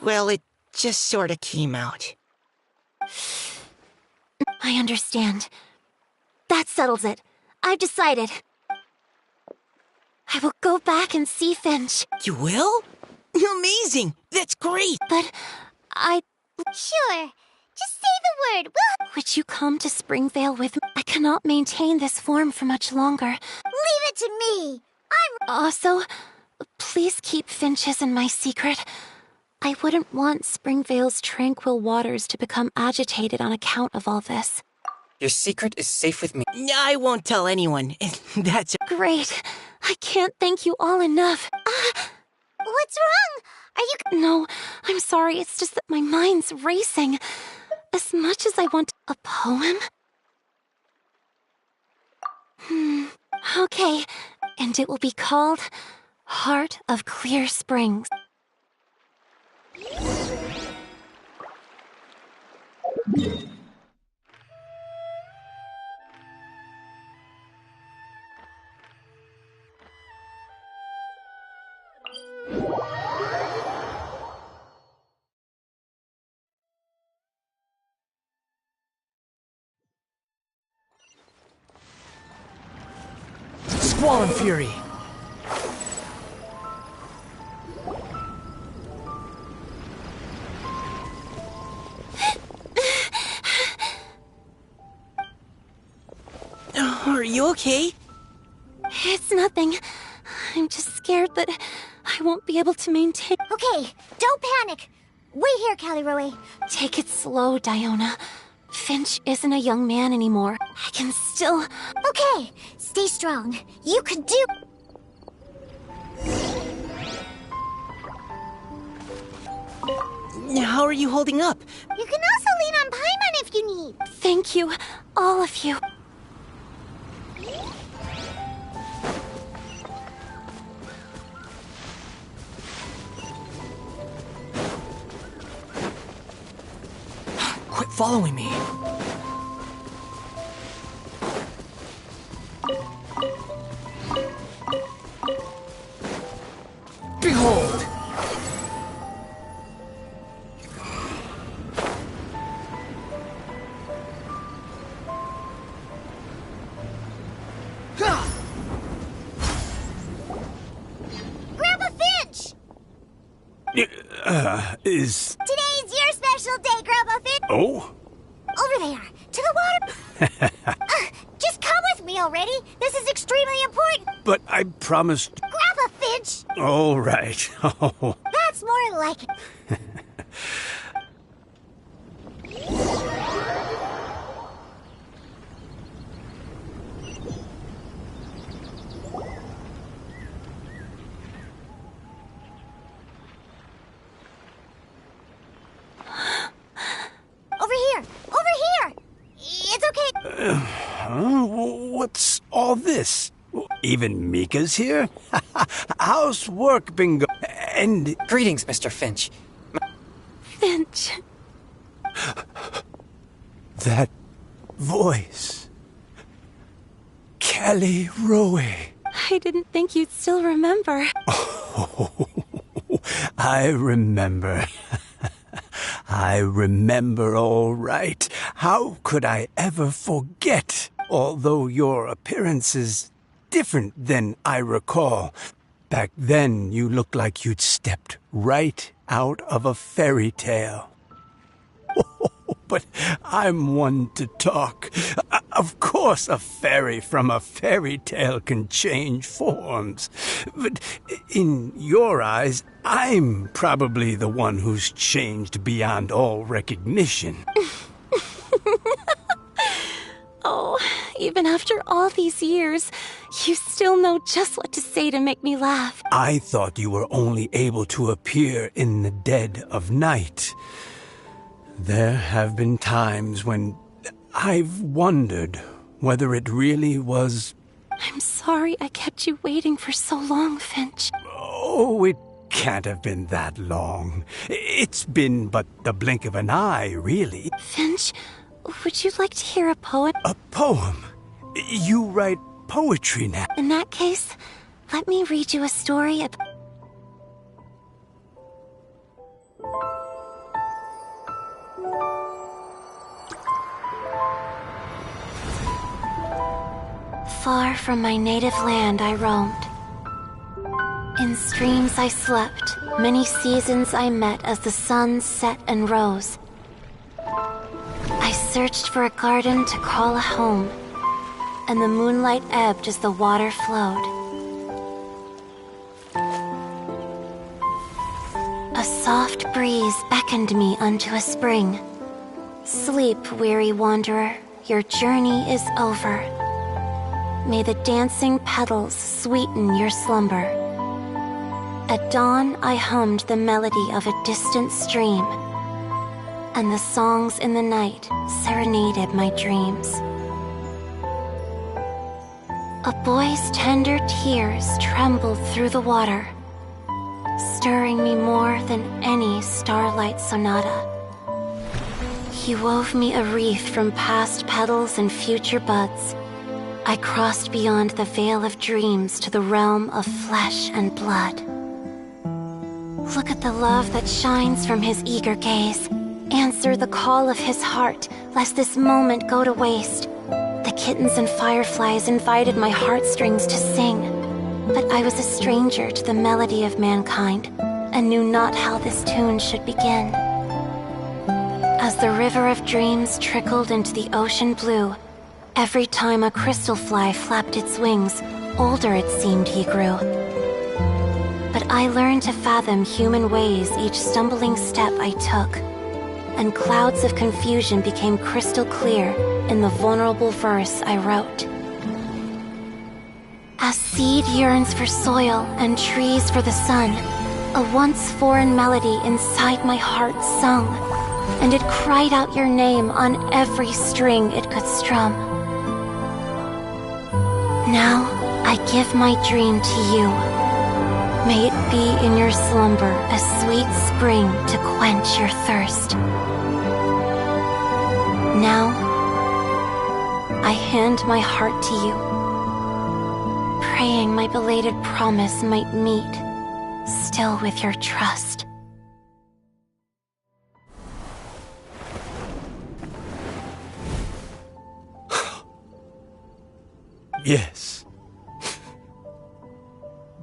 well, it just sort of came out.
I understand. That settles it. I've decided. I will go back and see Finch.
You will? Amazing! That's great!
But
Sure. Just say the word.
would you come to Springvale with me? I cannot maintain this form for much longer.
Leave it to me.
Also, please keep Finch's in my secret. I wouldn't want Springvale's tranquil waters to become agitated on account of all this.
Your secret is safe with me.
I won't tell anyone. That's...
Great. I can't thank you all enough.
What's wrong? Are you...
No, I'm sorry. It's just that my mind's racing. As much as I want a poem... Okay, and it will be called Heart of Clear Springs.
Squall and Fury.
Are you okay?
It's nothing. I'm just scared that I won't be able to maintain...
Okay, don't panic. Wait here, Caliroe.
Take it slow, Diona. Finch isn't a young man anymore. I can still...
Okay, stay strong. You can do...
How are you holding up?
You can also lean on Paimon if you need.
Thank you, all of you.
Quit following me. Behold!
Grandpa Finch!
Is...
Today's your special day, Grandpa Finch.
Oh?
Over there, to the water. Just come with me already. This is extremely important.
But I promised...
Grandpa Finch!
All right. Oh.
That's more like it. Over here! Over here! It's okay.
What's all this? Even Mika's here? How's work been going? And...
Greetings, Mr. Finch.
Finch.
That voice. Caliroe.
I didn't think you'd still remember.
Oh, I remember. I remember all right. How could I ever forget? Although your appearance is different than I recall. Back then, you looked like you'd stepped right out of a fairy tale. Oh, but I'm one to talk. Of course, a fairy from a fairy tale can change forms. But in your eyes, I'm probably the one who's changed beyond all recognition.
Oh, even after all these years, you still know just what to say to make me laugh.
I thought you were only able to appear in the dead of night. There have been times when I've wondered whether it really was...
I'm sorry I kept you waiting for so long, Finch.
Oh, it can't have been that long. It's been but the blink of an eye, really.
Finch, would you like to hear a poem?
A poem? You write poetry now?
In that case, let me read you a story of... Far from my native land I roamed. In streams I slept, many seasons I met as the sun set and rose. I searched for a garden to call a home, and the moonlight ebbed as the water flowed. A soft breeze beckoned me unto a spring. Sleep, weary wanderer, your journey is over. May the dancing petals sweeten your slumber. At dawn, I hummed the melody of a distant stream, and the songs in the night serenaded my dreams. A boy's tender tears trembled through the water, stirring me more than any starlight sonata. He wove me a wreath from past petals and future buds. I crossed beyond the veil of dreams to the realm of flesh and blood. Look at the love that shines from his eager gaze. Answer the call of his heart, lest this moment go to waste. The kittens and fireflies invited my heartstrings to sing, but I was a stranger to the melody of mankind, and knew not how this tune should begin. As the river of dreams trickled into the ocean blue, every time a crystal fly flapped its wings, older it seemed he grew. But I learned to fathom human ways each stumbling step I took, and clouds of confusion became crystal clear in the vulnerable verse I wrote. As seed yearns for soil and trees for the sun, a once foreign melody inside my heart sung, and it cried out your name on every string it could strum. Now I give my dream to you. May it be in your slumber a sweet spring to quench your thirst. Now I hand my heart to you, praying my belated promise might meet, still with your trust.
Yes.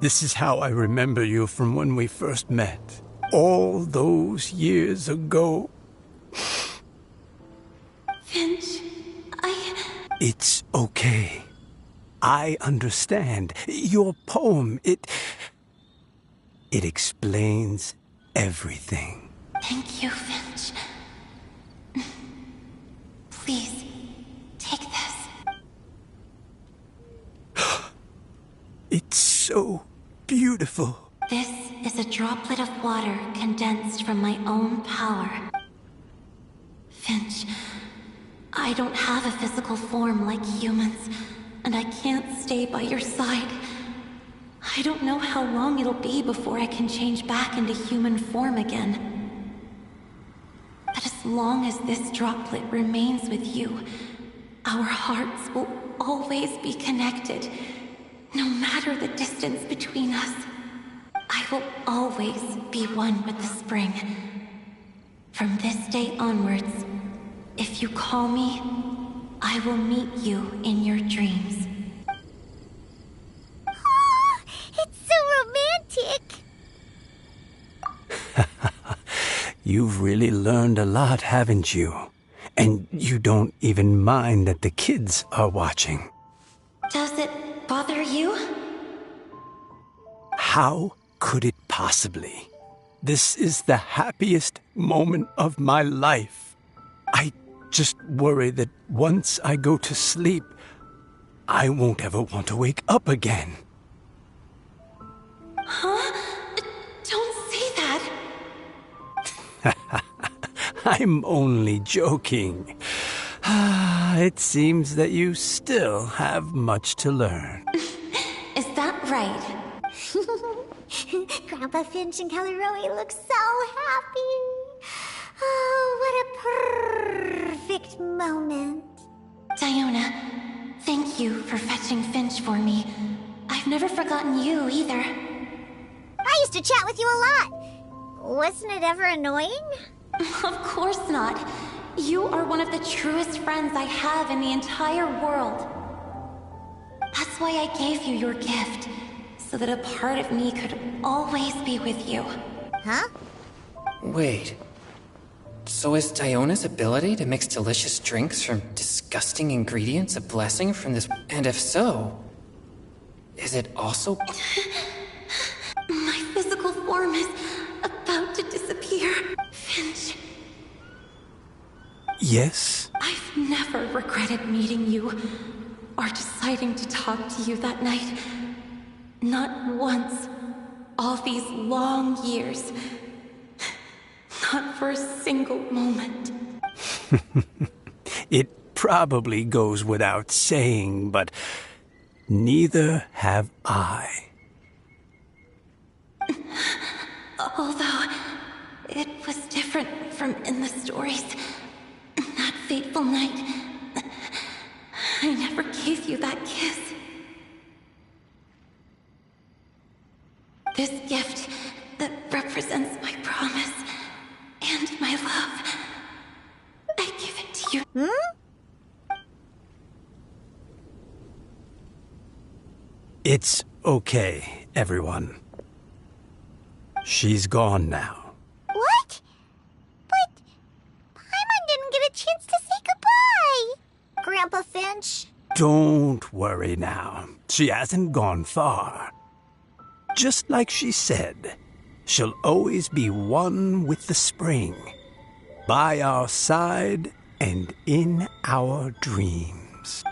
This is how I remember you from when we first met. All those years ago.
Finch,
It's okay. I understand. Your poem, it explains everything.
Thank you, Finch. Please, take this.
It's so beautiful.
This is a droplet of water condensed from my own power. Finch, I don't have a physical form like humans, and I can't stay by your side. I don't know how long it'll be before I can change back into human form again. But as long as this droplet remains with you, our hearts will always be connected. No matter the distance between us, I will always be one with the spring. From this day onwards, if you call me, I will meet you in your dreams.
Oh, it's so romantic!
You've really learned a lot, haven't you? And you don't even mind that the kids are watching.
Does it bother you?
How could it possibly? This is the happiest moment of my life. I just worry that once I go to sleep, I won't ever want to wake up again.
Huh? Don't say that.
I'm only joking. It seems that you still have much to learn.
Is that right?
Grandpa Finch and Kelly Rowie look so happy. Oh, what a perfect moment.
Diona, thank you for fetching Finch for me. I've never forgotten you either.
I used to chat with you a lot. Wasn't it ever annoying?
Of course not. You are one of the truest friends I have in the entire world. That's why I gave you your gift, so that a part of me could always be with you.
Huh?
Wait. So is Diona's ability to mix delicious drinks from disgusting ingredients a blessing from this? And if so, is it also...
My physical form is about to disappear. Finch.
Yes?
I've never regretted meeting you, or deciding to talk to you that night. Not once. All these long years. Not for a single moment.
It probably goes without saying, but neither have I.
Although, it was different from in the stories. That fateful night, I never gave you that kiss. This gift that represents my promise and my love, I give it to you.
It's okay, everyone. She's gone now.
What? But Paimon didn't get a chance to say goodbye. Grandpa Finch.
Don't worry now. She hasn't gone far. Just like she said, she'll always be one with the spring, by our side and in our dreams.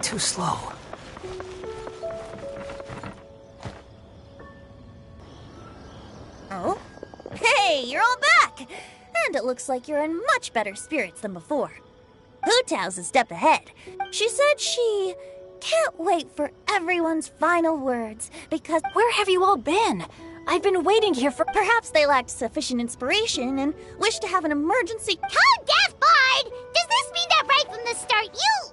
Too slow.
Oh? Hey, you're all back! And it looks like you're in much better spirits than before. Hootow's a step ahead. She said she can't wait for everyone's final words because
Where have you all been? I've been waiting here for...
perhaps they lacked sufficient inspiration and wish to have an emergency.
How deaf, Bard! Does this mean that right from the start you...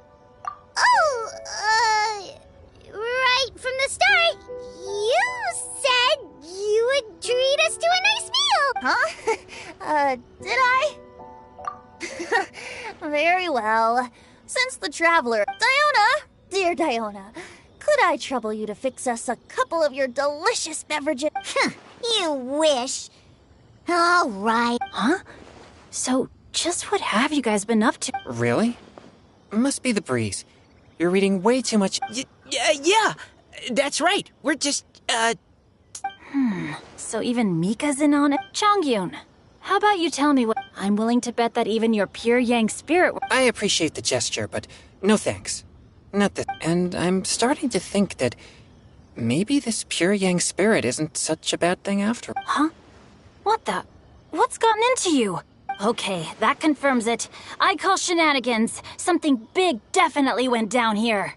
right from the start, you said you would treat us to a nice meal!
Huh? Did I? Very well. Since the traveler... Diona! Dear Diona, could I trouble you to fix us a couple of your delicious beverages?
You wish. All right.
Huh? So, just what have you guys been up to?
Really? Must be the breeze. You're reading way too much.
Yeah, that's right. We're just,
So even Mika's in on it? Chongyun, how about you tell me what... I'm willing to bet that even your pure yang spirit...
I appreciate the gesture, but no thanks. Not that. And I'm starting to think that maybe this pure yang spirit isn't such a bad thing after all.
Huh? What the... What's gotten into you? Okay, that confirms it. I call shenanigans. Something big definitely went down here.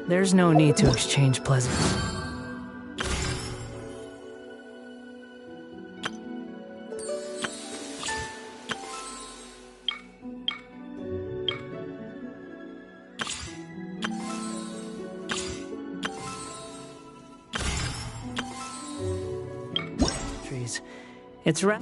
There's no need to exchange pleasant. Trees. It's ra-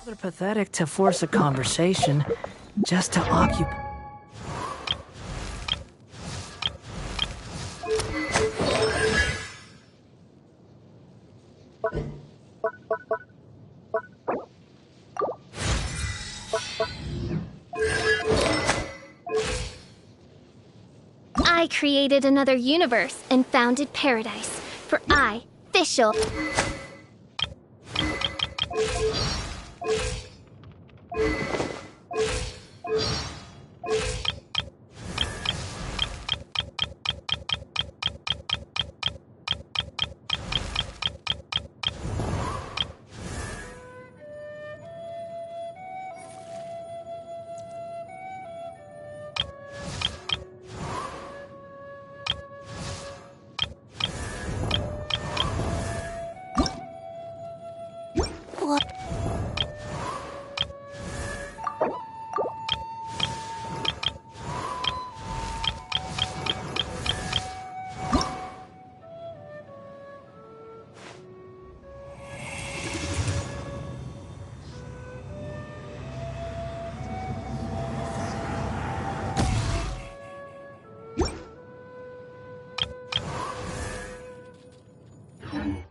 rather pathetic to force a conversation just to occupy.
I created another universe and founded paradise, for I, Fischl.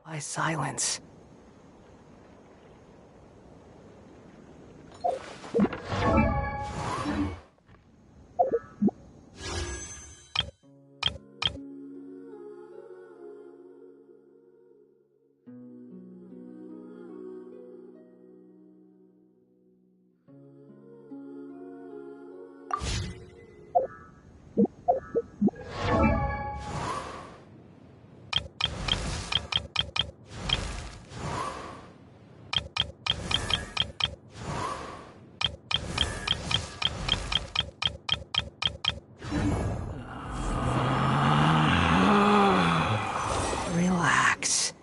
By silence.
Relax.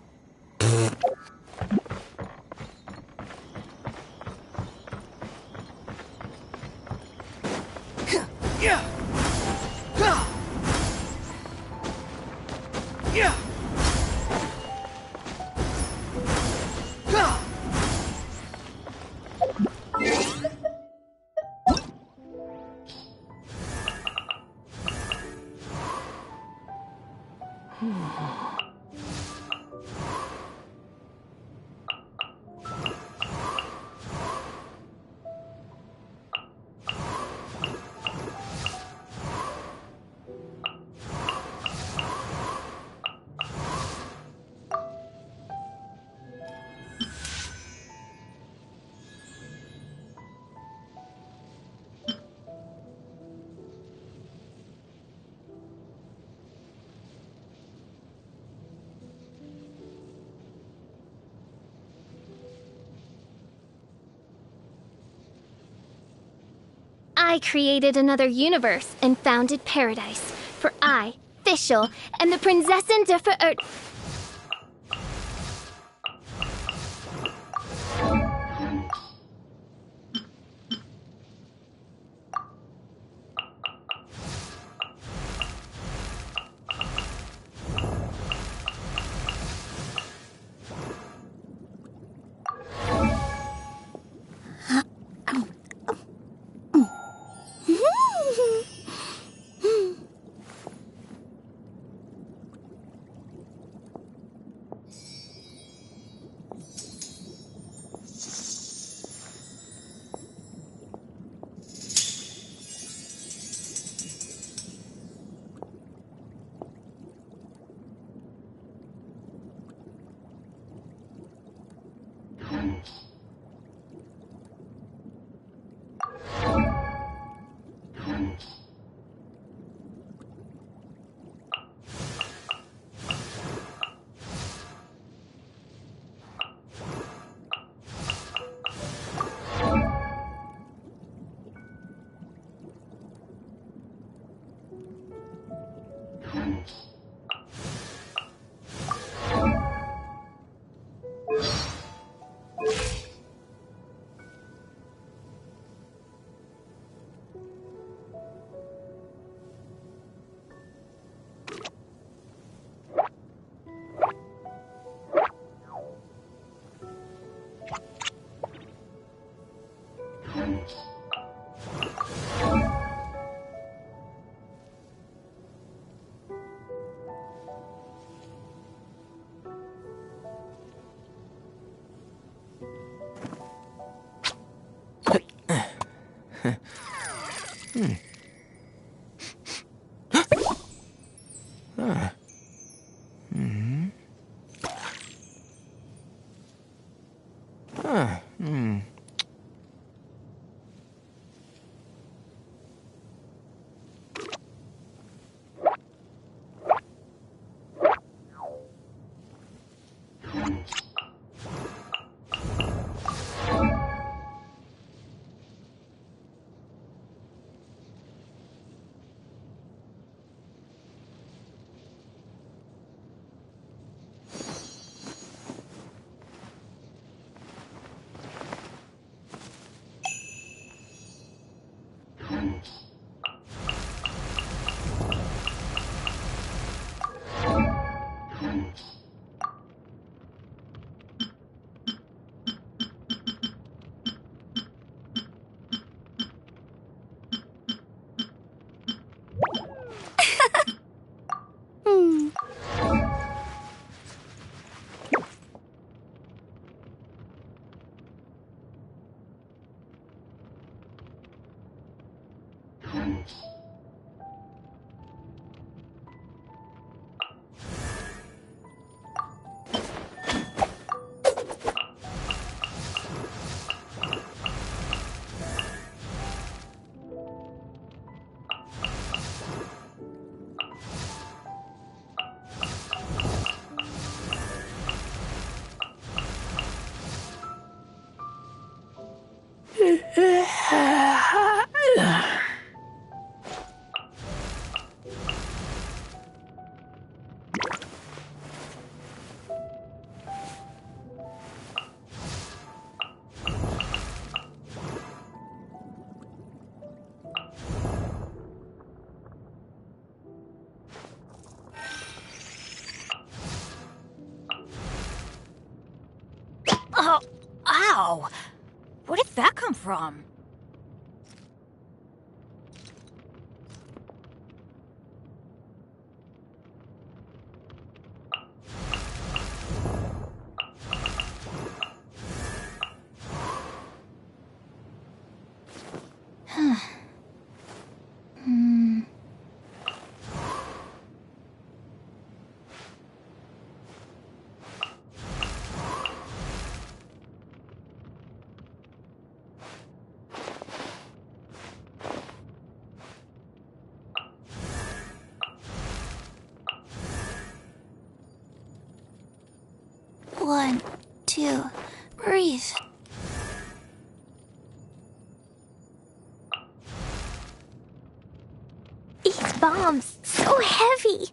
I created another universe and founded paradise. For I, Fischl, am the Prinzessin der Verirrt.
Wow! Where did that come from?
One, two, breathe. These bombs, so heavy.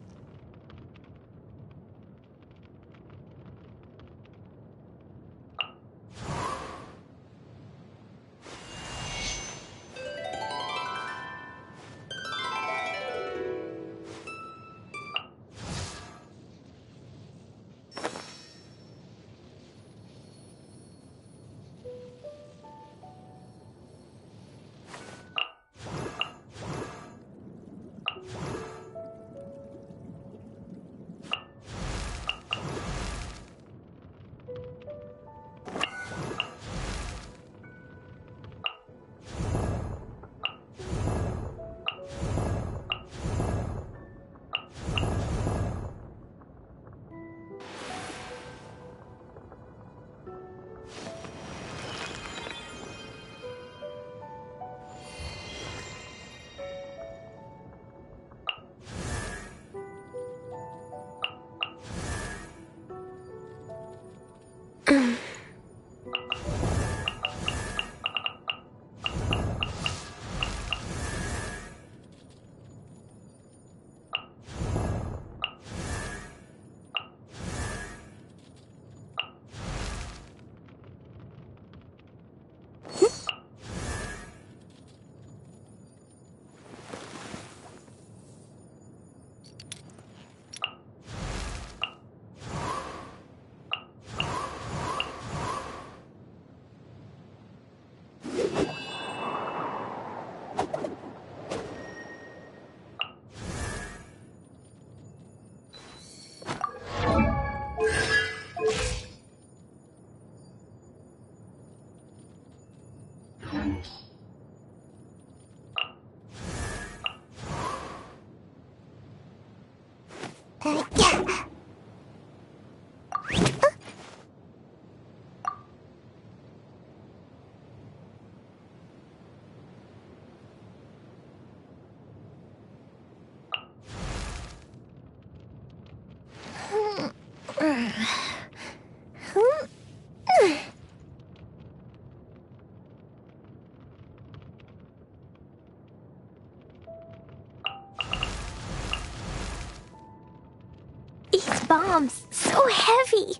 These bombs, so heavy.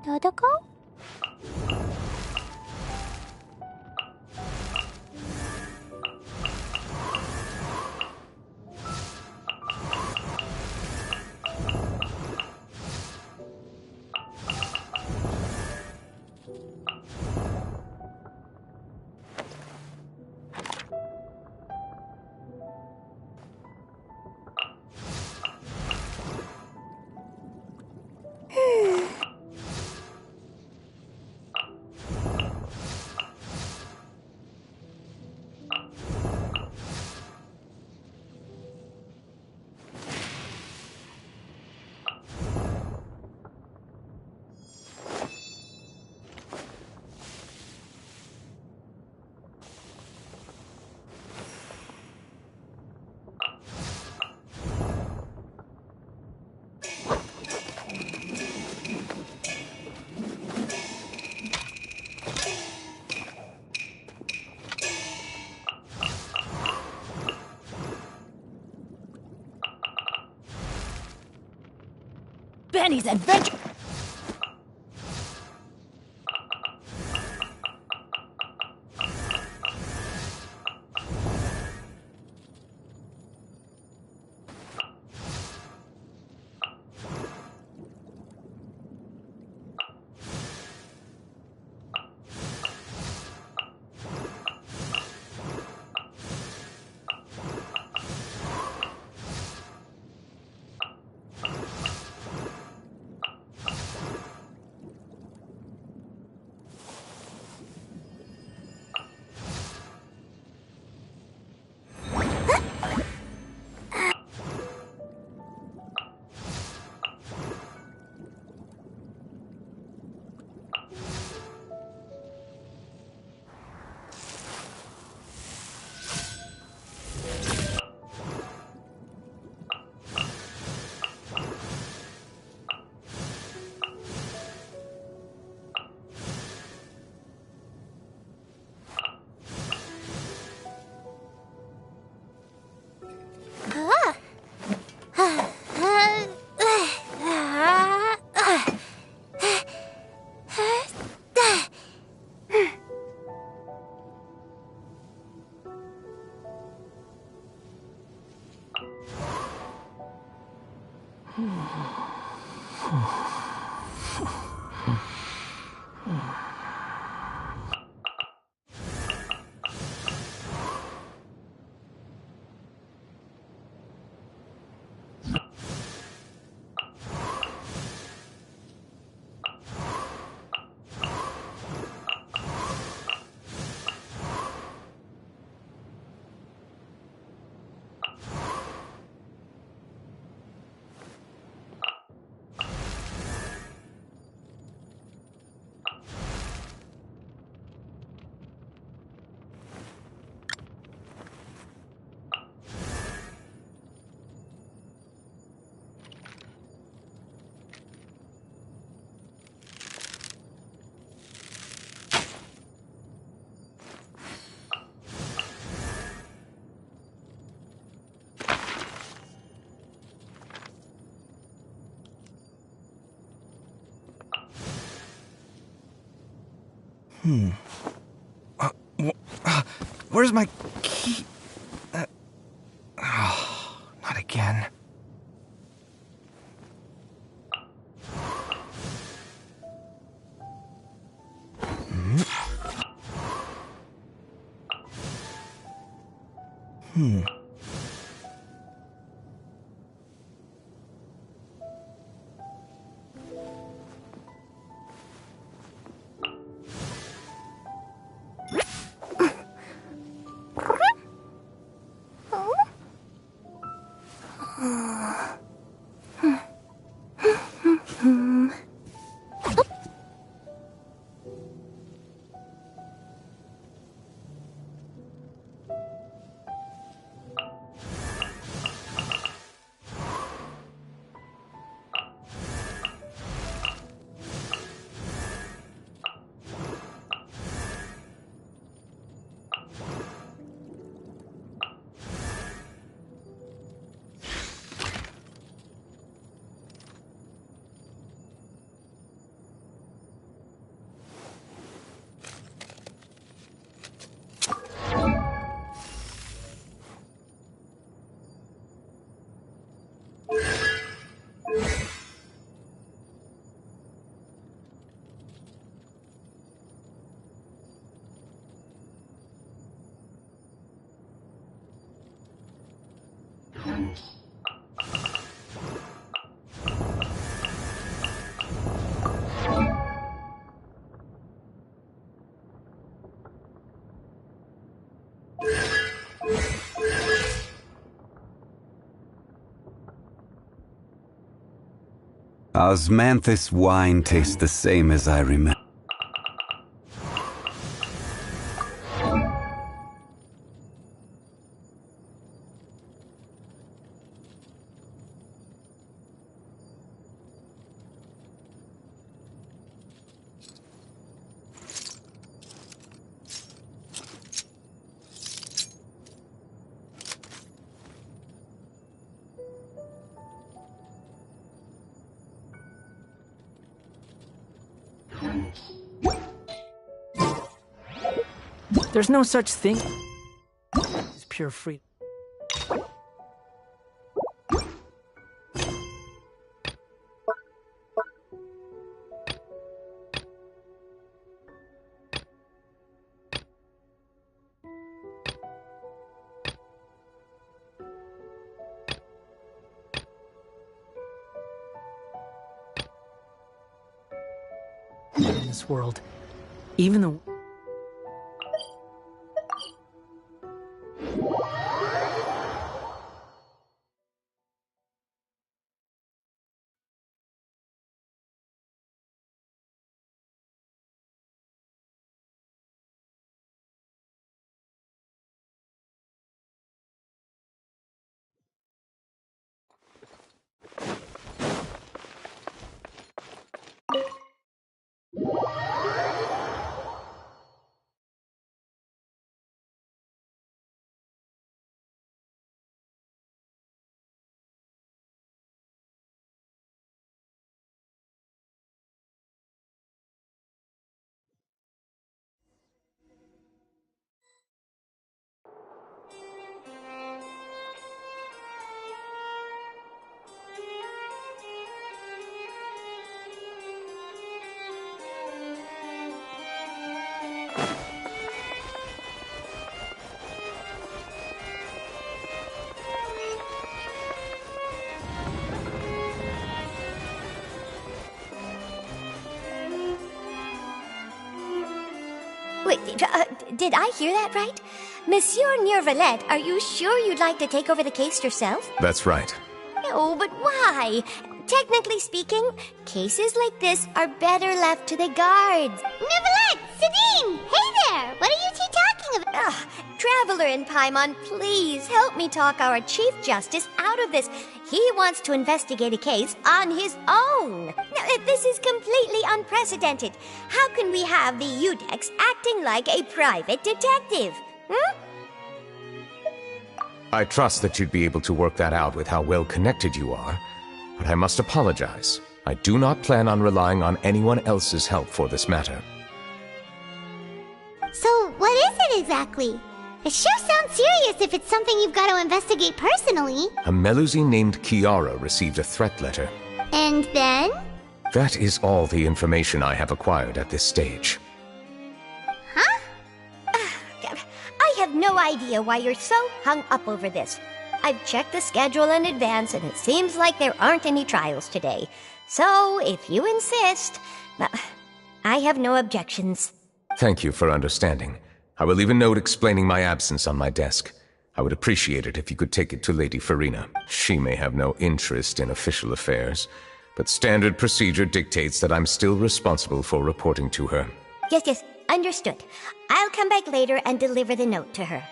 Dodoko?
Benny's adventure.
Where's my key? Not again.
Osmanthus wine tastes the same as I remember.
There's no such thing as pure freedom. In this world, even the
Wait, did I hear that right? Monsieur Neurvalette, are you sure you'd like to take over the case yourself?
That's right.
No, but why? Technically speaking, cases like this are better left to the guards. Neurvalette! Sidine! Hey there! What are you two talking about? Traveler in Paimon, please help me talk our Chief Justice out of this. He wants to investigate a case on his own. Now, this is completely unprecedented. How can we have the Udex acting like a private detective?
I trust that you'd be able to work that out with how well connected you are, but I must apologize. I do not plan on relying on anyone else's help for this matter.
exactly? It sure sounds serious if it's something you've got to investigate personally.
A Melusine named Kiara received a threat letter.
And then?
That is all the information I have acquired at this stage.
Huh?
I have no idea why you're so hung up over this. I've checked the schedule in advance, and it seems like there aren't any trials today. So, if you insist, I have no objections.
Thank you for understanding. I will leave a note explaining my absence on my desk. I would appreciate it if you could take it to Lady Farina. She may have no interest in official affairs, but standard procedure dictates that I'm still responsible for reporting to her.
Yes, understood. I'll come back later and deliver the note to her.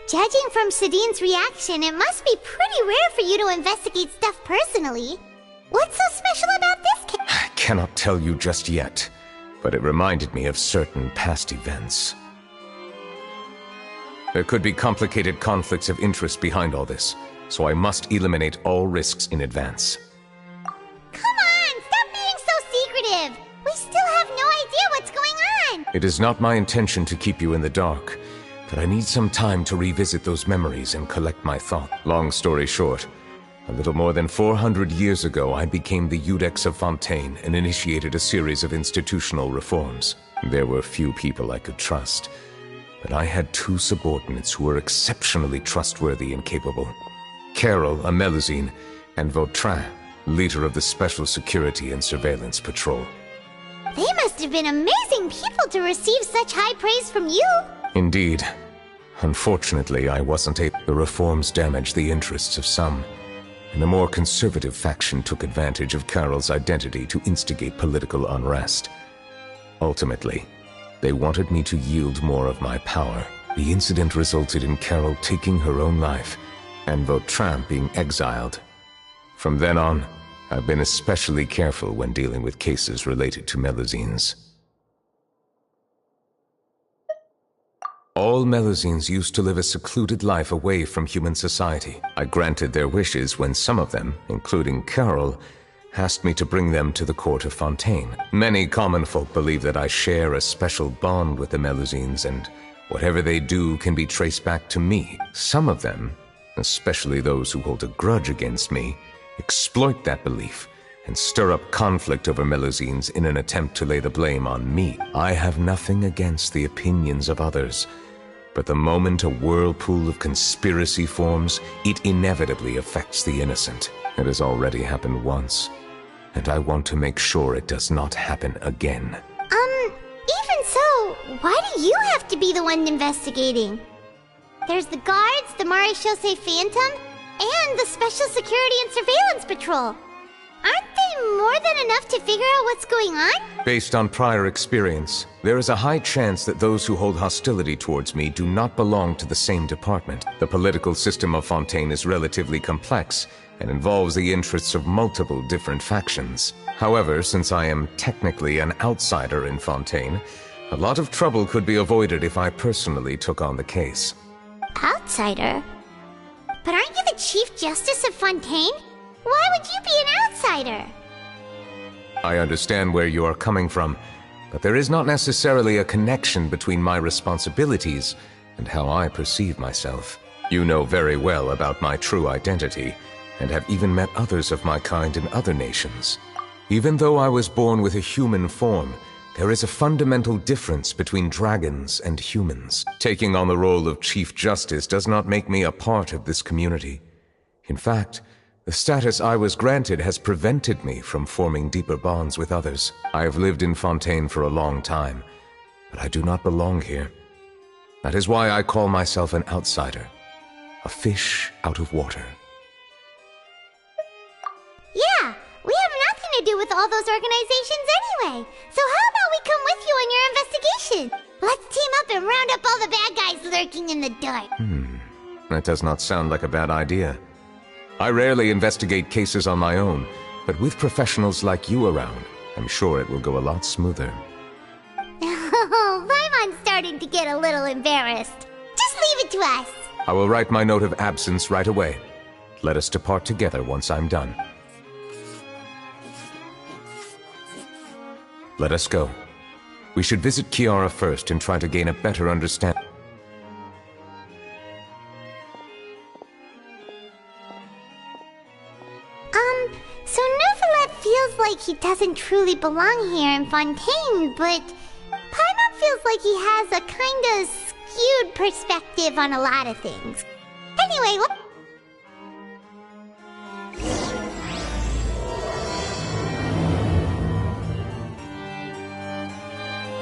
Judging from Sadine's reaction, it must be pretty rare for you to investigate stuff personally. What's so special about this case?
I cannot tell you just yet, but it reminded me of certain past events. There could be complicated conflicts of interest behind all this, so I must eliminate all risks in advance.
Come on, stop being so secretive! We still have no idea what's going on!
It is not my intention to keep you in the dark, but I need some time to revisit those memories and collect my thought. Long story short, a little more than 400 years ago, I became the Iudex of Fontaine and initiated a series of institutional reforms. There were few people I could trust, but I had two subordinates who were exceptionally trustworthy and capable. Carol, a Melusine, and Vautrin, leader of the Special Security and Surveillance Patrol.
They must have been amazing people to receive such high praise from you!
Indeed. Unfortunately, I wasn't able. The reforms damaged the interests of some, and the more conservative faction took advantage of Carol's identity to instigate political unrest. Ultimately, they wanted me to yield more of my power. The incident resulted in Carol taking her own life, and Vautrin being exiled. From then on, I've been especially careful when dealing with cases related to Melusines. All Melusines used to live a secluded life away from human society. I granted their wishes when some of them, including Carol, asked me to bring them to the court of Fontaine. Many common folk believe that I share a special bond with the Melusines, and whatever they do can be traced back to me. Some of them, especially those who hold a grudge against me, exploit that belief and stir up conflict over Melusines in an attempt to lay the blame on me. I have nothing against the opinions of others, but the moment a whirlpool of conspiracy forms, it inevitably affects the innocent. It has already happened once, and I want to make sure it does not happen again.
Even so, why do you have to be the one investigating? There's the guards, the Marechaussee Phantom, and the Special Security and Surveillance Patrol. Aren't they more than enough to figure out what's going on?
Based on prior experience, there is a high chance that those who hold hostility towards me do not belong to the same department. The political system of Fontaine is relatively complex and involves the interests of multiple different factions. However, since I am technically an outsider in Fontaine, a lot of trouble could be avoided if I personally took on the case.
Outsider? But aren't you the Chief Justice of Fontaine? Why would you be an outsider?
I understand where you are coming from, but there is not necessarily a connection between my responsibilities and how I perceive myself. You know very well about my true identity, and have even met others of my kind in other nations. Even though I was born with a human form, there is a fundamental difference between dragons and humans. Taking on the role of Chief Justice does not make me a part of this community. In fact, the status I was granted has prevented me from forming deeper bonds with others. I have lived in Fontaine for a long time, but I do not belong here. That is why I call myself an outsider, a fish out of water.
Yeah, we have nothing to do with all those organizations anyway. So how about we come with you on your investigation? Let's team up and round up all the bad guys lurking in the dark.
That does not sound like a bad idea. I rarely investigate cases on my own, but with professionals like you around, I'm sure it will go a lot smoother.
Oh, Paimon's starting to get a little embarrassed. Just leave it to us.
I will write my note of absence right away. Let us depart together once I'm done. Let us go. We should visit Kiara first and try to gain a better understanding.
So Neuvillette feels like he doesn't truly belong here in Fontaine, but Paimon feels like he has a kinda skewed perspective on a lot of things. Anyway,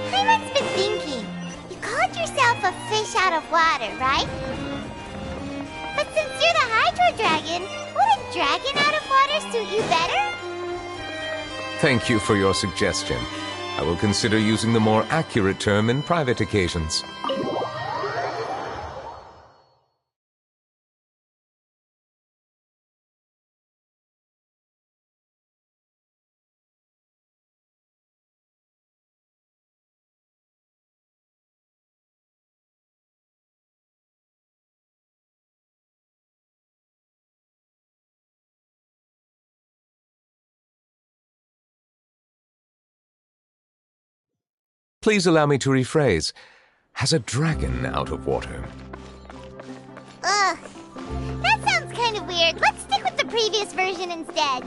Paimon's been thinking. You called yourself a fish out of water, right? But since you're the Hydro Dragon, would a dragon out of water suit you better?
Thank you for your suggestion. I will consider using the more accurate term in private occasions. Please allow me to rephrase. Has a dragon out of water?
Ugh. That sounds kind of weird. Let's stick with the previous version instead.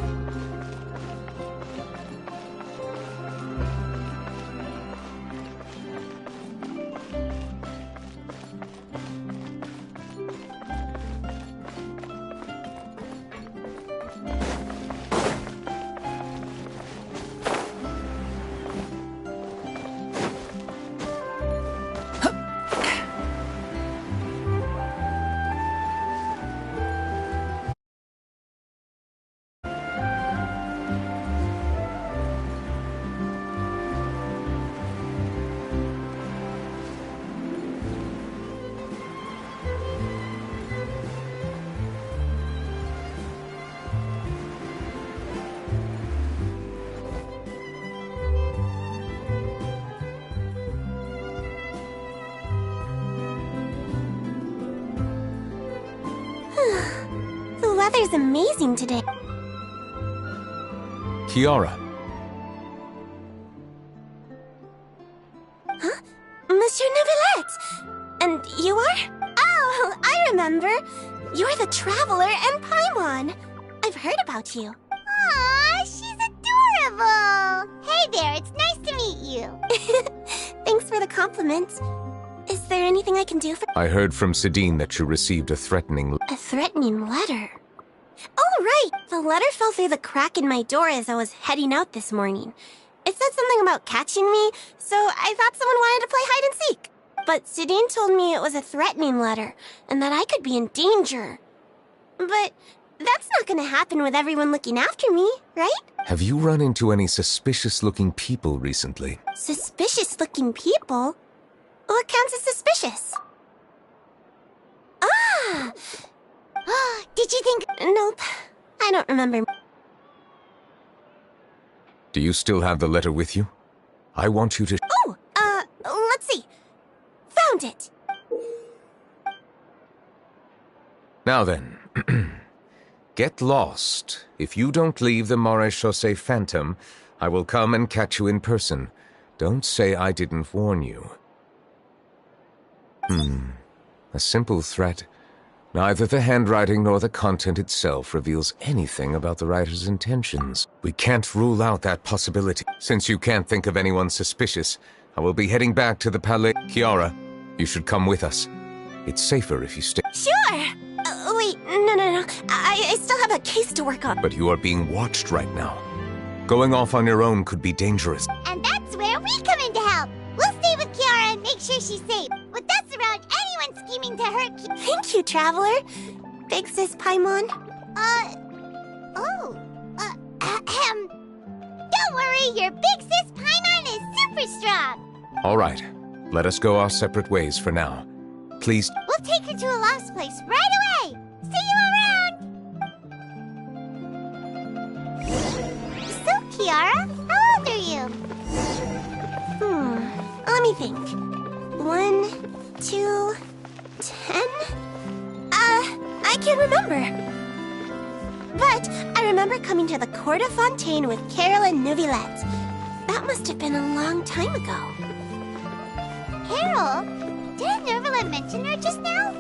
The weather's amazing today.
Kiara.
Huh? Monsieur Neuvillette! And you are? Oh, I remember. You're the Traveler and Paimon. I've heard about you.
Aw, she's adorable! Hey there, it's nice to meet you.
Thanks for the compliment. Is there anything I can do for—
I heard from Sidine that you received a threatening—
A threatening letter? Oh, right! The letter fell through the crack in my door as I was heading out this morning. It said something about catching me, so I thought someone wanted to play hide and seek. But Sidine told me it was a threatening letter, and that I could be in danger. But that's not gonna happen with everyone looking after me, right?
Have you run into any suspicious-looking people recently?
Suspicious-looking people? What counts as suspicious? Ah! Did you think— Nope. I don't remember.
Do you still have the letter with you? I want you to—
Oh! Let's see. Found it!
Now then. Get lost. If you don't leave the Maréchaussée Phantom, I will come and catch you in person. Don't say I didn't warn you. A simple threat. Neither the handwriting nor the content itself reveals anything about the writer's intentions. We can't rule out that possibility. Since you can't think of anyone suspicious, I will be heading back to the Palais. Kiara, you should come with us. It's safer if you stay.
Sure! Wait, no. I still have a case to work on.
But you are being watched right now. Going off on your own could be dangerous.
And that's where we come in to help. We'll stay with Kiara and make sure she's safe. With us around, anyone scheming to hurt Kiara.
Thank you, Traveler. Big Sis Paimon.
Don't worry, your Big Sis Paimon is super strong.
All right. Let us go our separate ways for now. Please—
We'll take her to a lost place right away. See you around. So, Kiara, how old are you?
Let me think. 1, 2, 10? I can't remember. But I remember coming to the Court of Fontaine with Carol and Neuvillette. That must have been a long time ago.
Carol, didn't Nervala mention her just now?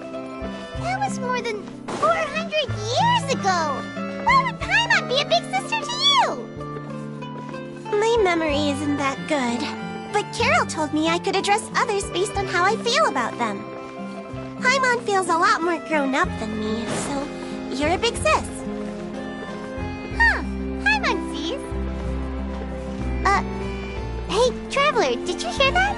That was more than 400 years ago. Why would Paimon be a big sister to you?
My memory isn't that good, but Carol told me I could address others based on how I feel about them. Paimon feels a lot more grown up than me, so you're a big sis.
Huh, Paimon sees. Hey, Traveler, did you hear that?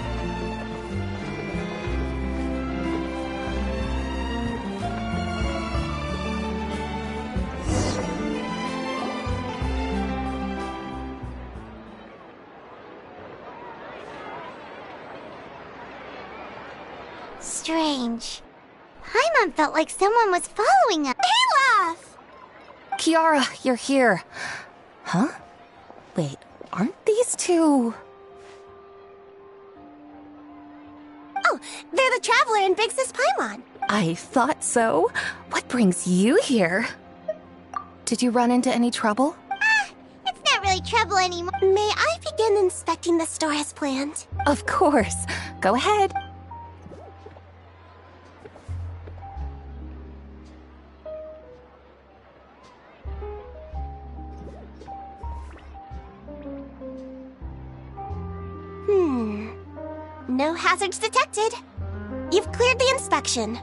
Strange. Paimon felt like someone was following us.
Olaf!
Kiara, you're here. Huh? Wait, aren't these two...
Oh, they're the Traveler and Big Sis Paimon.
I thought so. What brings you here? Did you run into any trouble?
It's not really trouble anymore.
May I begin inspecting the store as planned?
Of course. Go ahead.
No hazards detected. You've cleared the inspection.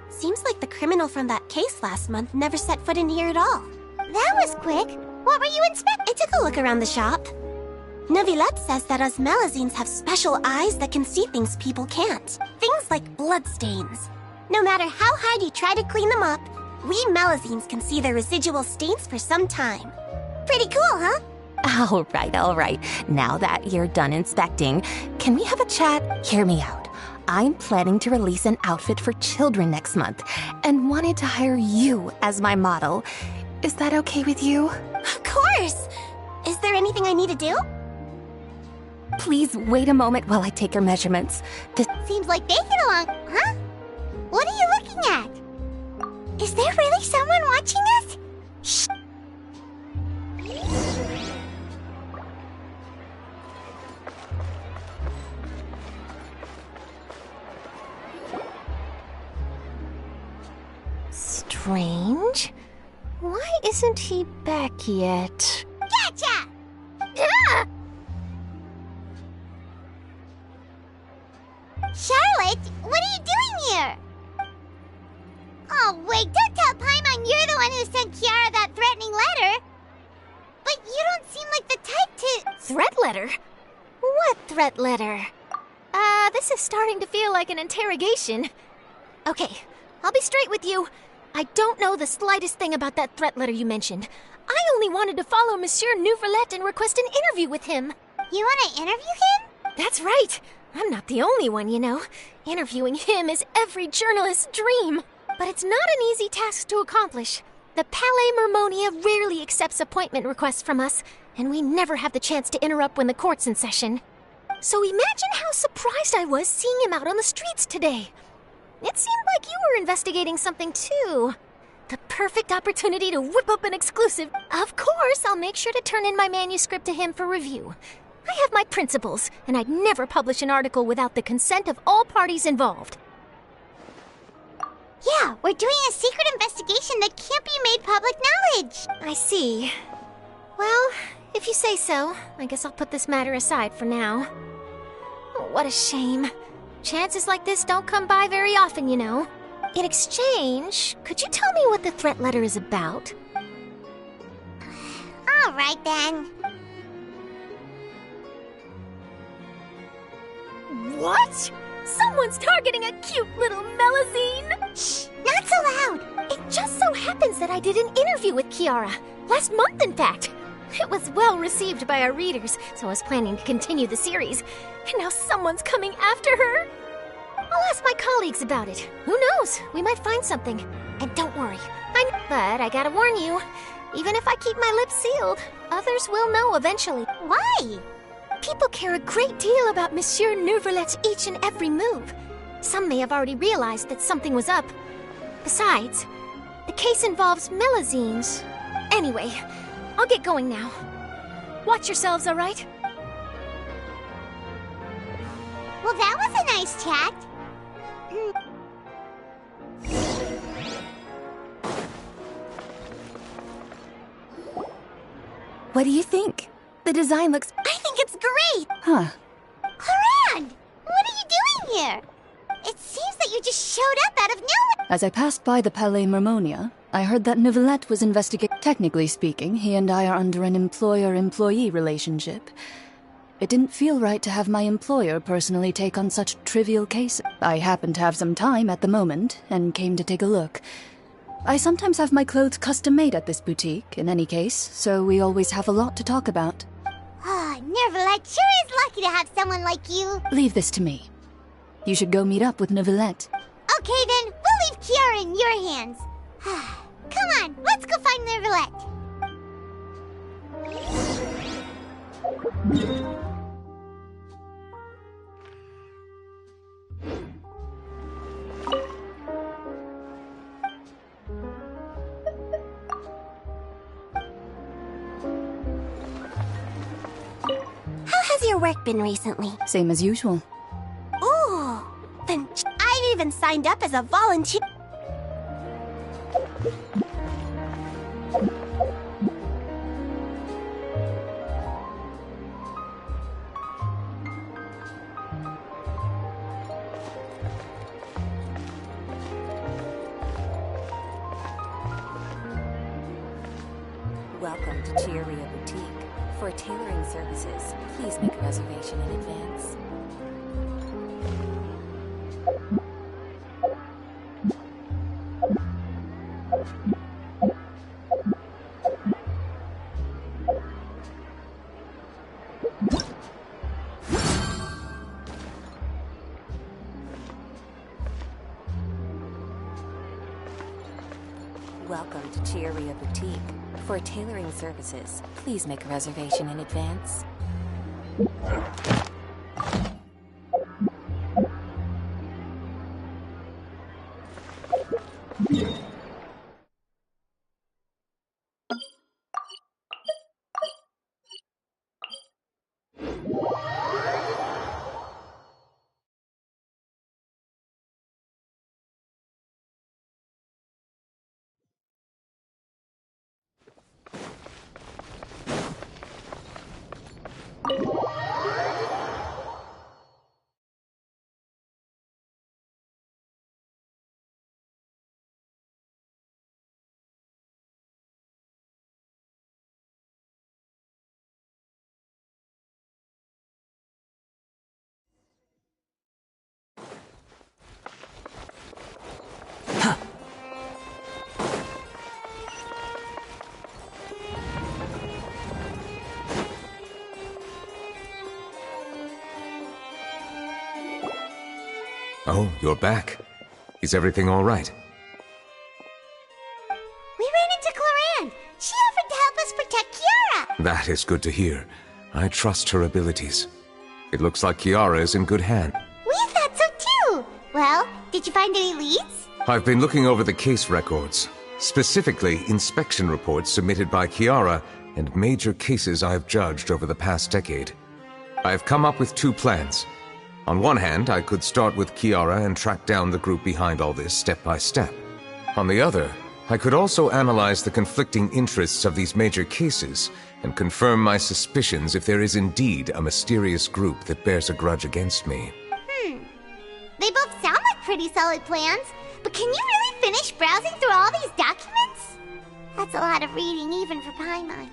Seems like the criminal from that case last month never set foot in here at all.
That was quick. What were you inspecting?
I took a look around the shop. Neuvillette says that us Melazines have special eyes that can see things people can't. Things like bloodstains. No matter how hard you try to clean them up, we Melazines can see the residual stains for some time. Pretty cool, huh?
All right. Now that you're done inspecting, can we have a chat? Hear me out. I'm planning to release an outfit for children next month and wanted to hire you as my model. Is that okay with you?
Of course! Is there anything I need to do?
Please wait a moment while I take your measurements.
Seems like they get along, huh? What are you looking at? Is there really someone watching us? Shh.
Strange. Why isn't he back yet?
Gotcha! Ah! Charlotte, what are you doing here? Oh, wait, don't tell Paimon you're the one who sent Kiara that threatening letter. But you don't seem like the type to...
Threat letter? What threat letter? This is starting to feel like an interrogation. Okay, I'll be straight with you. I don't know the slightest thing about that threat letter you mentioned. I only wanted to follow Monsieur Neuvillette and request an interview with him.
You want to interview him?
That's right. I'm not the only one, you know. Interviewing him is every journalist's dream. But it's not an easy task to accomplish. The Palais Mermonia rarely accepts appointment requests from us, and we never have the chance to interrupt when the court's in session. So imagine how surprised I was seeing him out on the streets today. It seemed like you were investigating something too. The perfect opportunity to whip up an exclusive. Of course, I'll make sure to turn in my manuscript to him for review. I have my principles, and I'd never publish an article without the consent of all parties involved.
Yeah, we're doing a secret investigation that can't be made public knowledge.
I see. Well, if you say so, I guess I'll put this matter aside for now. Oh, what a shame. Chances like this don't come by very often, you know. In exchange, could you tell me what the threat letter is about?
All right, then.
What? Someone's targeting a cute little Melazine?
Shh, not so loud.
It just so happens that I did an interview with Kiara. Last month, in fact. It was well received by our readers, so I was planning to continue the series. And now someone's coming after her. I'll ask my colleagues about it. Who knows? We might find something. And don't worry. But I gotta warn you, even if I keep my lips sealed, others will know eventually.
Why?
People care a great deal about Monsieur Neuvillette's each and every move. Some may have already realized that something was up. Besides, the case involves Melazines. Anyway, I'll get going now. Watch yourselves, all right?
Well, that was a nice chat.
What do you think? The design looks...
I think it's great!
Huh.
Clorinde! What are you doing here? It seems that you just showed up out of nowhere!
As I passed by the Palais Mermonia, I heard that Neuvillette was investigating. Technically speaking, he and I are under an employer-employee relationship. It didn't feel right to have my employer personally take on such trivial cases. I happened to have some time at the moment, and came to take a look. I sometimes have my clothes custom-made at this boutique, in any case, so we always have a lot to talk about.
Ah, Neuvillette sure is lucky to have someone like you.
Leave this to me. You should go meet up with Neuvillette.
Okay then, we'll leave Kiara in your hands. Come on, let's go find Neuvillette.
How has your work been recently?
Same as usual.
Ooh, then I've even signed up as a volunteer.
Welcome to Chiaria Boutique. For tailoring services, please make a reservation in advance. Welcome to Chiaria Boutique. For tailoring services, please make a reservation in advance.
Oh, you're back. Is everything all right?
We ran into Clorinde. She offered to help us protect Kiara.
That is good to hear. I trust her abilities. It looks like Kiara is in good hand.
We thought so too. Well, did you find any leads?
I've been looking over the case records, specifically inspection reports submitted by Kiara and major cases I've judged over the past decade. I've come up with two plans. On one hand, I could start with Kiara and track down the group behind all this step by step. On the other, I could also analyze the conflicting interests of these major cases and confirm my suspicions if there is indeed a mysterious group that bears a grudge against me.
They both sound like pretty solid plans, but can you really finish browsing through all these documents? That's a lot of reading even for Paimon.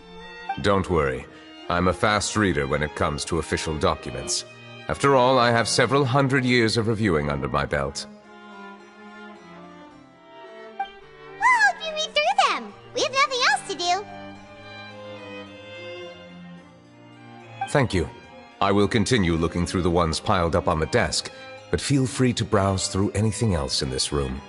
Don't worry. I'm a fast reader when it comes to official documents. After all, I have several hundred years of reviewing under my belt.
We'll help you read through them. We have nothing else to do.
Thank you. I will continue looking through the ones piled up on the desk, but feel free to browse through anything else in this room.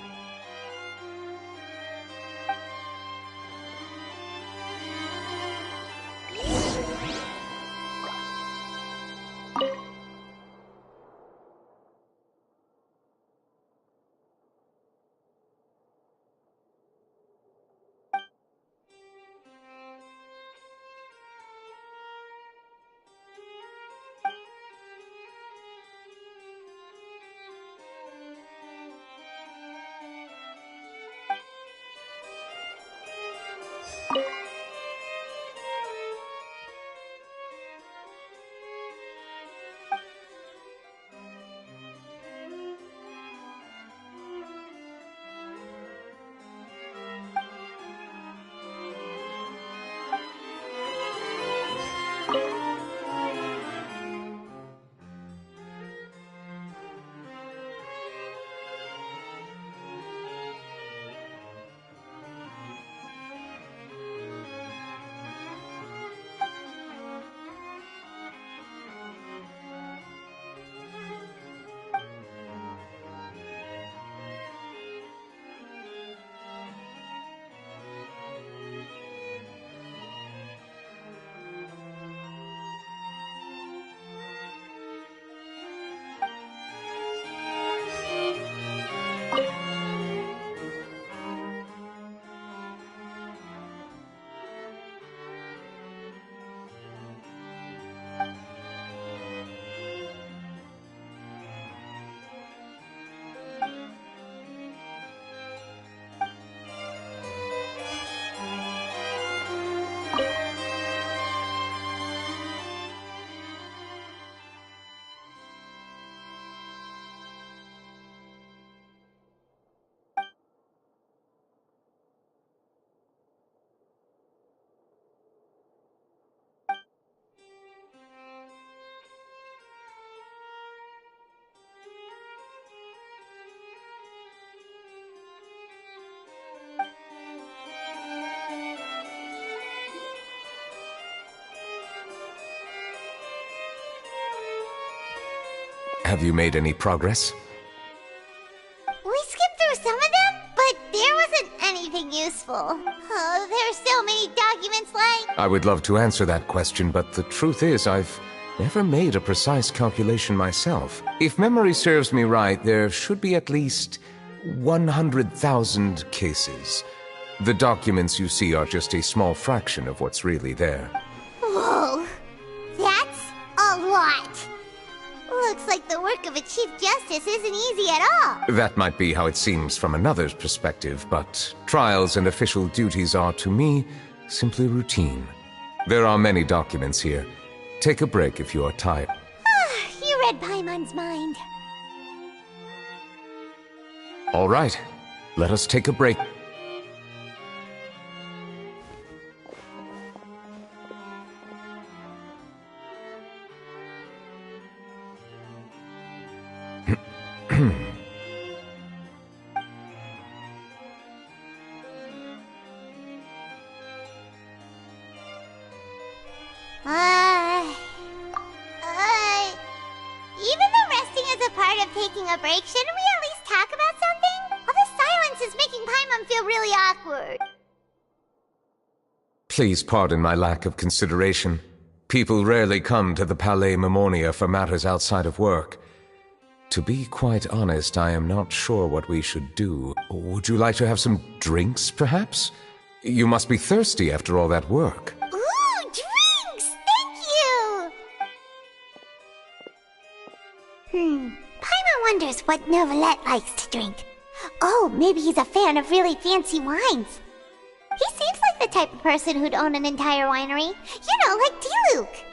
Have you made any progress?
We skipped through some of them, but there wasn't anything useful. Oh, there's so many documents like...
I would love to answer that question, but the truth is I've never made a precise calculation myself. If memory serves me right, there should be at least 100,000 cases. The documents you see are just a small fraction of what's really there.
Whoa, that's a lot. Looks like the work of a Chief Justice isn't easy at all.
That might be how it seems from another's perspective, but trials and official duties are, to me, simply routine. There are many documents here. Take a break if you are tired.
You read Paimon's mind.
All right, let us take a break.
Even though resting is a part of taking a break, shouldn't we at least talk about something? All this silence is making Paimon feel really awkward.
Please pardon my lack of consideration. People rarely come to the Palais Mermonia for matters outside of work. To be quite honest, I am not sure what we should do. Would you like to have some drinks, perhaps? You must be thirsty after all that work.
Ooh, drinks! Thank you! Paimon wonders what Novelette likes to drink. Oh, maybe he's a fan of really fancy wines. He seems like the type of person who'd own an entire winery. You know, like Diluc.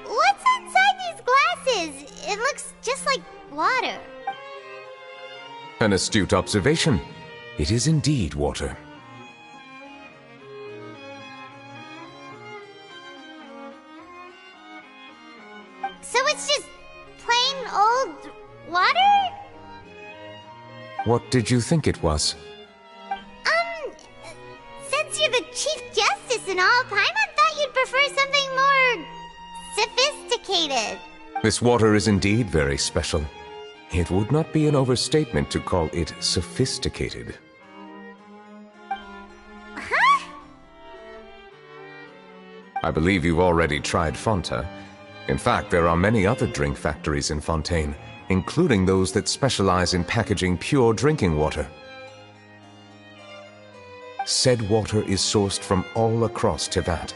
What's inside these glasses? It looks just like water.
An astute observation. It is indeed water.
So it's just plain old water?
What did you think it was?
Since you're the Chief Justice and all, Paimon thought you'd prefer something more sophisticated.
This water is indeed very special. It would not be an overstatement to call it sophisticated.
Huh?
I believe you've already tried Fonta. In fact, there are many other drink factories in Fontaine, including those that specialize in packaging pure drinking water. Said water is sourced from all across Tevat,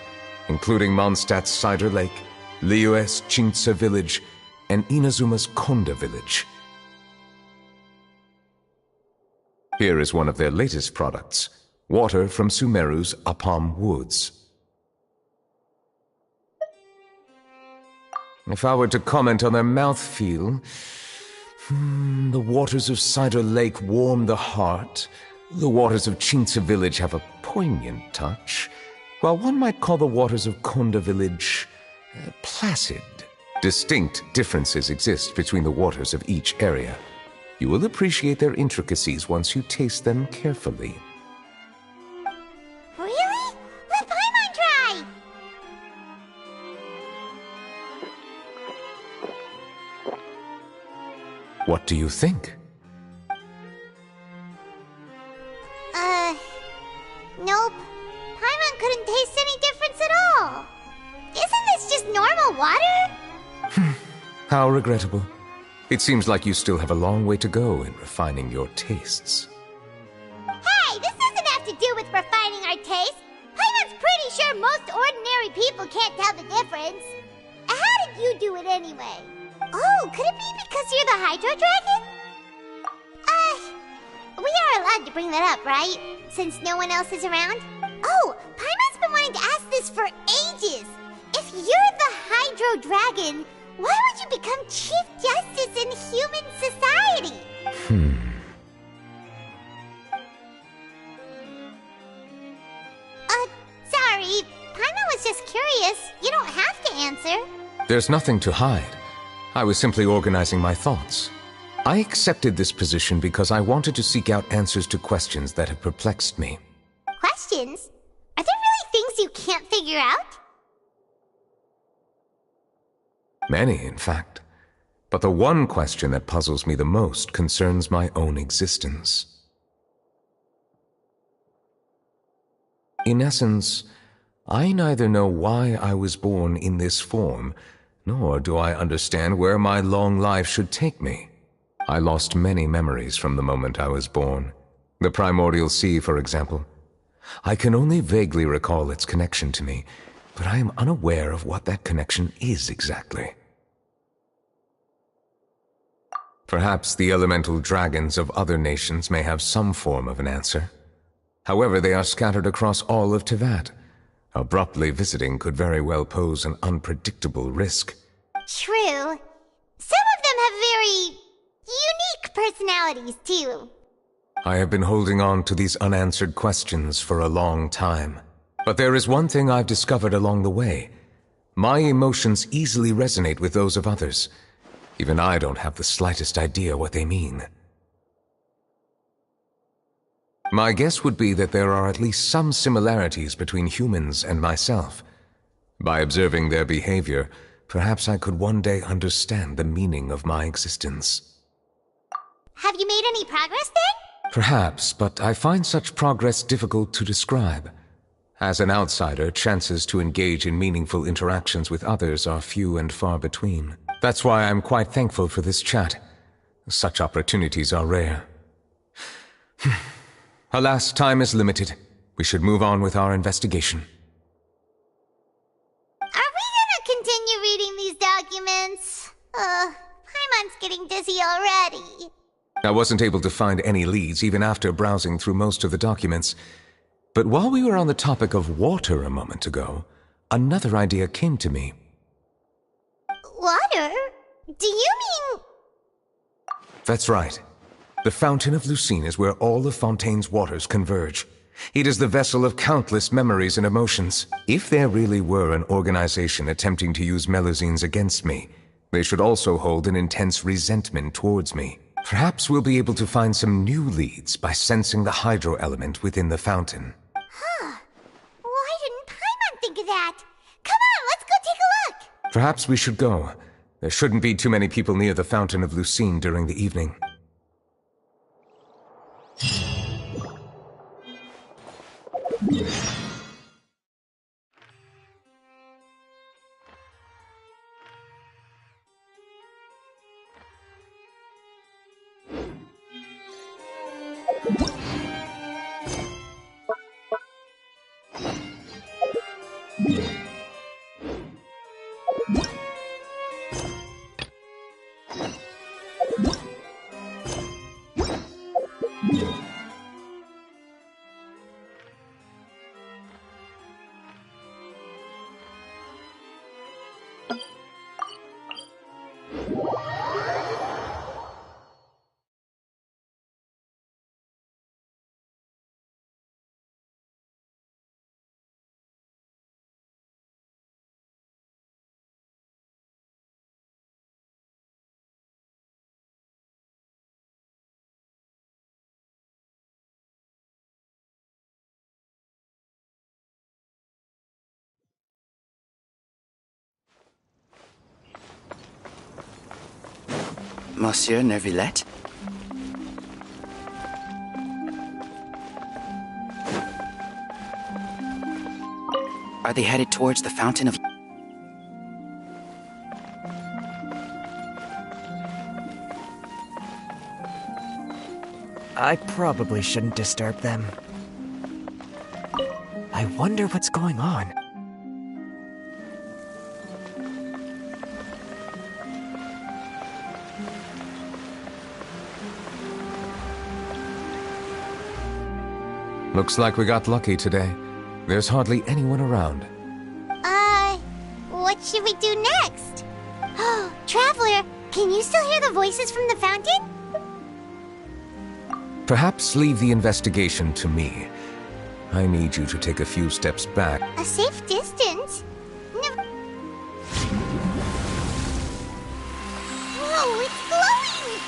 including Mondstadt's Cider Lake, Liyue's Chintsa village, and Inazuma's Konda village. Here is one of their latest products, water from Sumeru's Apam Woods. If I were to comment on their mouthfeel, the waters of Cider Lake warm the heart, the waters of Chintsa village have a poignant touch, while one might call the waters of Konda village placid. Distinct differences exist between the waters of each area. You will appreciate their intricacies once you taste them carefully.
Really? Let Paimon try!
What do you think?
Nope. Paimon couldn't taste any difference at all. Isn't this just normal water?
How regrettable. It seems like you still have a long way to go in refining your tastes.
Hey, this doesn't have to do with refining our taste. Paimon's pretty sure most ordinary people can't tell the difference. How did you do it anyway? Oh, could it be because you're the Hydro Dragon? We are allowed to bring that up, right? Since no one else is around? Oh, Paimon's been wanting to ask this for ages. If you're the Hydro Dragon, why would you become Chief Justice in human society? Sorry. Paimon was just curious. You don't have to answer.
There's nothing to hide. I was simply organizing my thoughts. I accepted this position because I wanted to seek out answers to questions that have perplexed me.
Questions? Are there really things you can't figure out?
Many, in fact. But the one question that puzzles me the most concerns my own existence. In essence, I neither know why I was born in this form, nor do I understand where my long life should take me. I lost many memories from the moment I was born. The primordial sea, for example. I can only vaguely recall its connection to me, but I am unaware of what that connection is exactly. Perhaps the elemental dragons of other nations may have some form of an answer. However, they are scattered across all of Teyvat. Abruptly visiting could very well pose an unpredictable risk.
True. Some of them have very unique personalities, too.
I have been holding on to these unanswered questions for a long time. But there is one thing I've discovered along the way. My emotions easily resonate with those of others. Even I don't have the slightest idea what they mean. My guess would be that there are at least some similarities between humans and myself. By observing their behavior, perhaps I could one day understand the meaning of my existence.
Have you made any progress then?
Perhaps, but I find such progress difficult to describe. As an outsider, chances to engage in meaningful interactions with others are few and far between. That's why I'm quite thankful for this chat. Such opportunities are rare. Alas, time is limited. We should move on with our investigation.
Are we gonna continue reading these documents? Paimon's getting dizzy already.
I wasn't able to find any leads even after browsing through most of the documents. But while we were on the topic of water a moment ago, another idea came to me.
Water? Do you mean...
That's right. The Fountain of Lucine is where all of Fontaine's waters converge. It is the vessel of countless memories and emotions. If there really were an organization attempting to use Melusines against me, they should also hold an intense resentment towards me. Perhaps we'll be able to find some new leads by sensing the hydro element within the fountain.
Huh. Why didn't Paimon think of that? Come on, let's go take a look!
Perhaps we should go. There shouldn't be too many people near the Fountain of Lucine during the evening.
Monsieur Neuvillette? Are they headed towards the Fountain of...
I probably shouldn't disturb them. I wonder what's going on.
Looks like we got lucky today. There's hardly anyone around.
What should we do next? Oh, Traveler, can you still hear the voices from the fountain?
Perhaps leave the investigation to me. I need you to take a few steps back.
A safe distance? No. Whoa, it's glowing!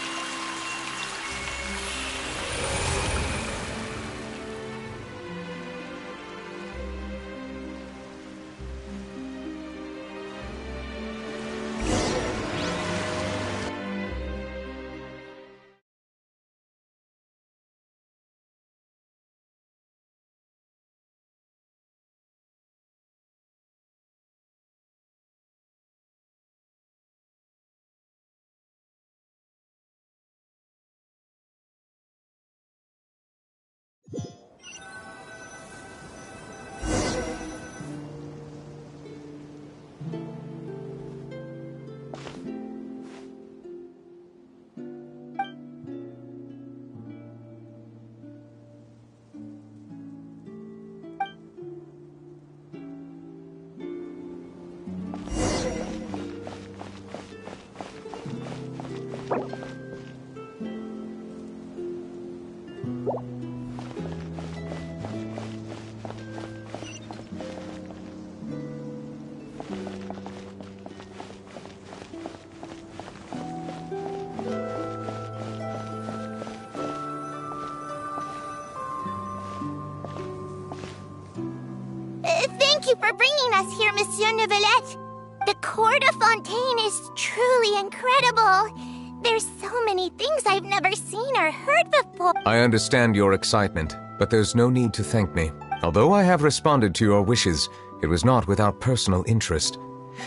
Thank you for bringing us here, Monsieur Neuvillette. The Cour de Fontaine is truly incredible. There's so many things I've never seen or heard before.
I understand your excitement, but there's no need to thank me. Although I have responded to your wishes, it was not without personal interest.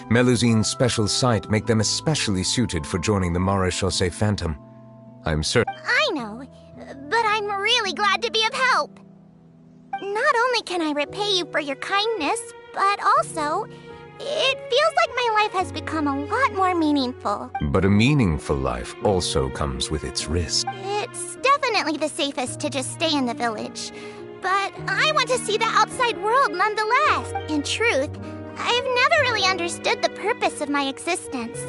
Melusine's special sight make them especially suited for joining the Maréchaussée Phantom. I'm certain...
I know, but I'm really glad to be of help. Not only can I repay you for your kindness, but also, it feels like my life has become a lot more meaningful.
But a meaningful life also comes with its risk.
It's definitely the safest to just stay in the village. But I want to see the outside world nonetheless. In truth, I've never really understood the purpose of my existence,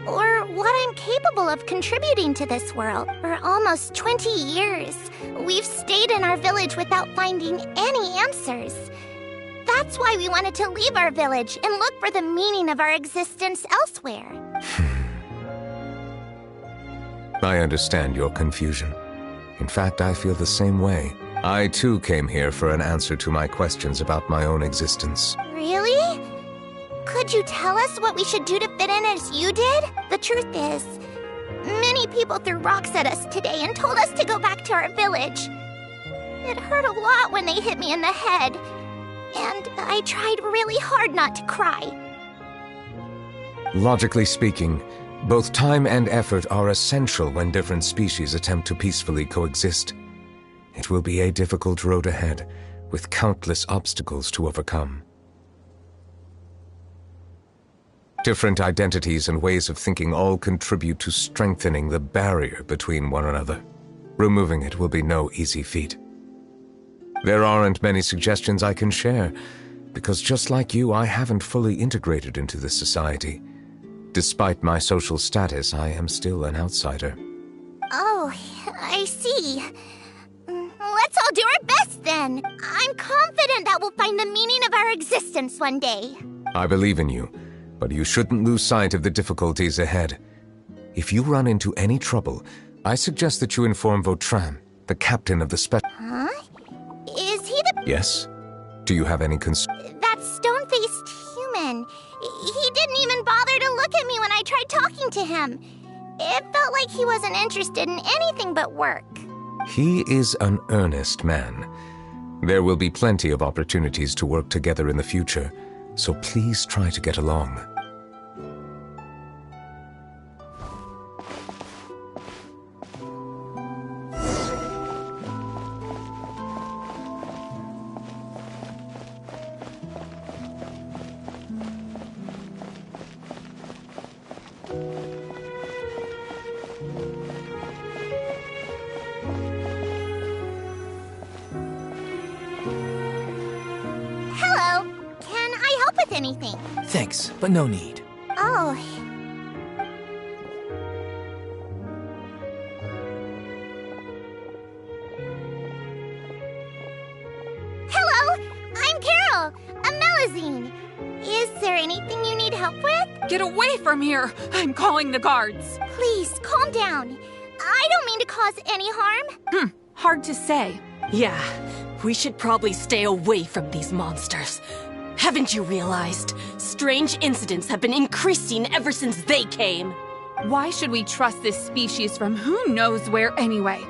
or what I'm capable of contributing to this world. For almost 20 years, we've stayed in our village without finding any answers. That's why we wanted to leave our village and look for the meaning of our existence elsewhere.
I understand your confusion. In fact, I feel the same way. I too came here for an answer to my questions about my own existence.
Really? Could you tell us what we should do to fit in as you did? The truth is, many people threw rocks at us today and told us to go back to our village. It hurt a lot when they hit me in the head, and I tried really hard not to cry.
Logically speaking, both time and effort are essential when different species attempt to peacefully coexist. It will be a difficult road ahead, with countless obstacles to overcome. Different identities and ways of thinking all contribute to strengthening the barrier between one another. Removing it will be no easy feat. There aren't many suggestions I can share, because just like you, I haven't fully integrated into this society. Despite my social status, I am still an outsider.
Oh, I see. Let's all do our best then. I'm confident that we'll find the meaning of our existence one day.
I believe in you, but you shouldn't lose sight of the difficulties ahead. If you run into any trouble, I suggest that you inform Vautrin, the captain of the special...
Huh? Is he the...
Yes? Do you have any concern?
That stone-faced human. He didn't even bother to look at me when I tried talking to him. It felt like he wasn't interested in anything but work.
He is an earnest man. There will be plenty of opportunities to work together in the future, so please try to get along.
Hello. Can I help with anything?
Thanks, but no need.
Oh. Hello, I'm Carol, a Melazine. Is there anything you need help with?
Get away from here! I'm calling the guards.
Please, calm down. I don't mean to cause any harm.
Hard to say.
Yeah, we should probably stay away from these monsters. Haven't you realized? Strange incidents have been increasing ever since they came.
Why should we trust this species from who knows where anyway?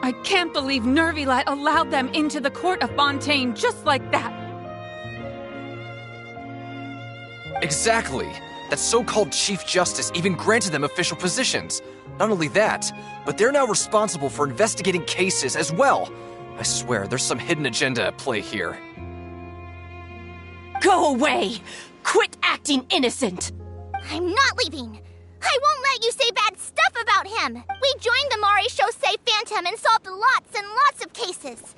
I can't believe Nervilet allowed them into the court of Fontaine just like that.
Exactly. That so-called Chief Justice even granted them official positions. Not only that, but they're now responsible for investigating cases as well. I swear, there's some hidden agenda at play here.
Go away! Quit acting innocent!
I'm not leaving. I won't let you say bad stuff about him. We joined the Mare Chaussee Phantom and solved lots and lots of cases.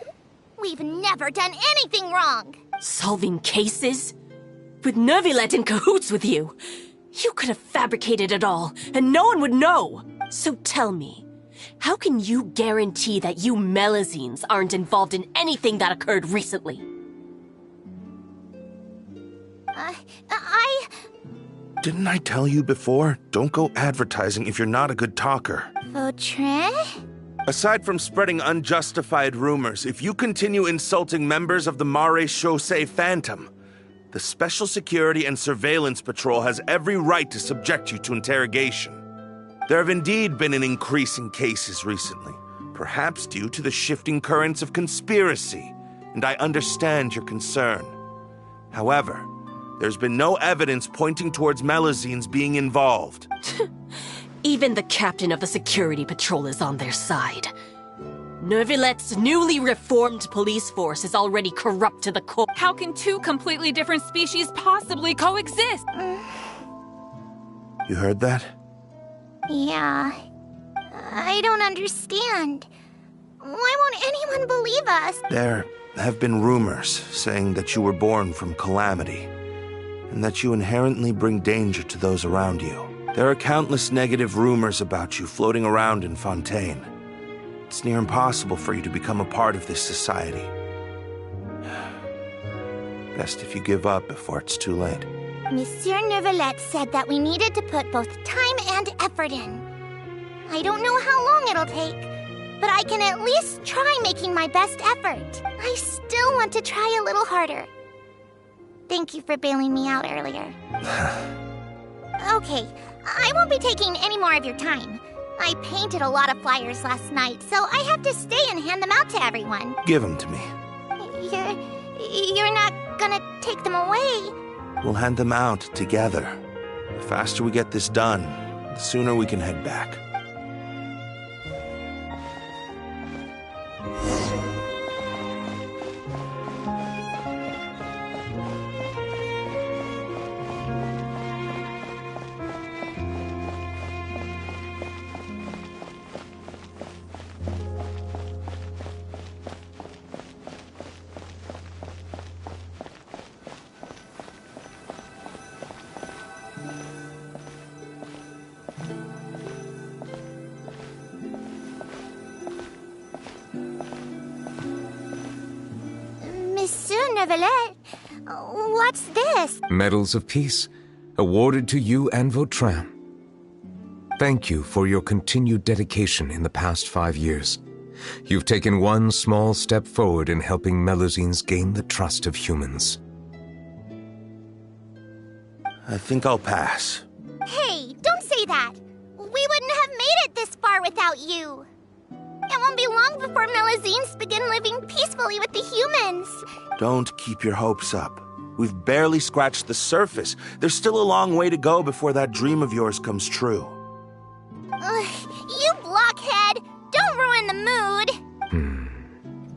We've never done anything wrong.
Solving cases? With Nervilet in cahoots with you? You could have fabricated it all, and no one would know. So tell me, how can you guarantee that you Melazines aren't involved in anything that occurred recently?
Didn't I tell you before? Don't go advertising if you're not a good talker.
Vautrin?
Aside from spreading unjustified rumors, if you continue insulting members of the Mare Chaussee Phantom, the Special Security and Surveillance Patrol has every right to subject you to interrogation. There have indeed been an increase in cases recently, perhaps due to the shifting currents of conspiracy, and I understand your concern. However, there's been no evidence pointing towards Melazines being involved.
Even the captain of the security patrol is on their side. Nervilet's newly reformed police force is already corrupt to the core.
How can two completely different species possibly coexist?
You heard that?
Yeah. I don't understand. Why won't anyone believe us?
There have been rumors saying that you were born from calamity, and that you inherently bring danger to those around you. There are countless negative rumors about you floating around in Fontaine. It's near impossible for you to become a part of this society. Best if you give up before it's too late.
Monsieur Nervilet said that we needed to put both time and effort in. I don't know how long it'll take, but I can at least try making my best effort. I still want to try a little harder. Thank you for bailing me out earlier. Okay, I won't be taking any more of your time. I painted a lot of flyers last night, so I have to stay and hand them out to everyone.
Give them to me.
You're not gonna take them away?
We'll hand them out together. The faster we get this done, the sooner we can head back.
Monsieur Nervilet, what's this?
Medals of Peace, awarded to you and Vautrin. Thank you for your continued dedication in the past 5 years. You've taken one small step forward in helping Melazines gain the trust of humans.
I think I'll pass.
Hey, don't say that. We wouldn't have without you. It won't be long before Melazines begin living peacefully with the humans.
Don't keep your hopes up. We've barely scratched the surface. There's still a long way to go before that dream of yours comes true.
You blockhead! Don't ruin the mood!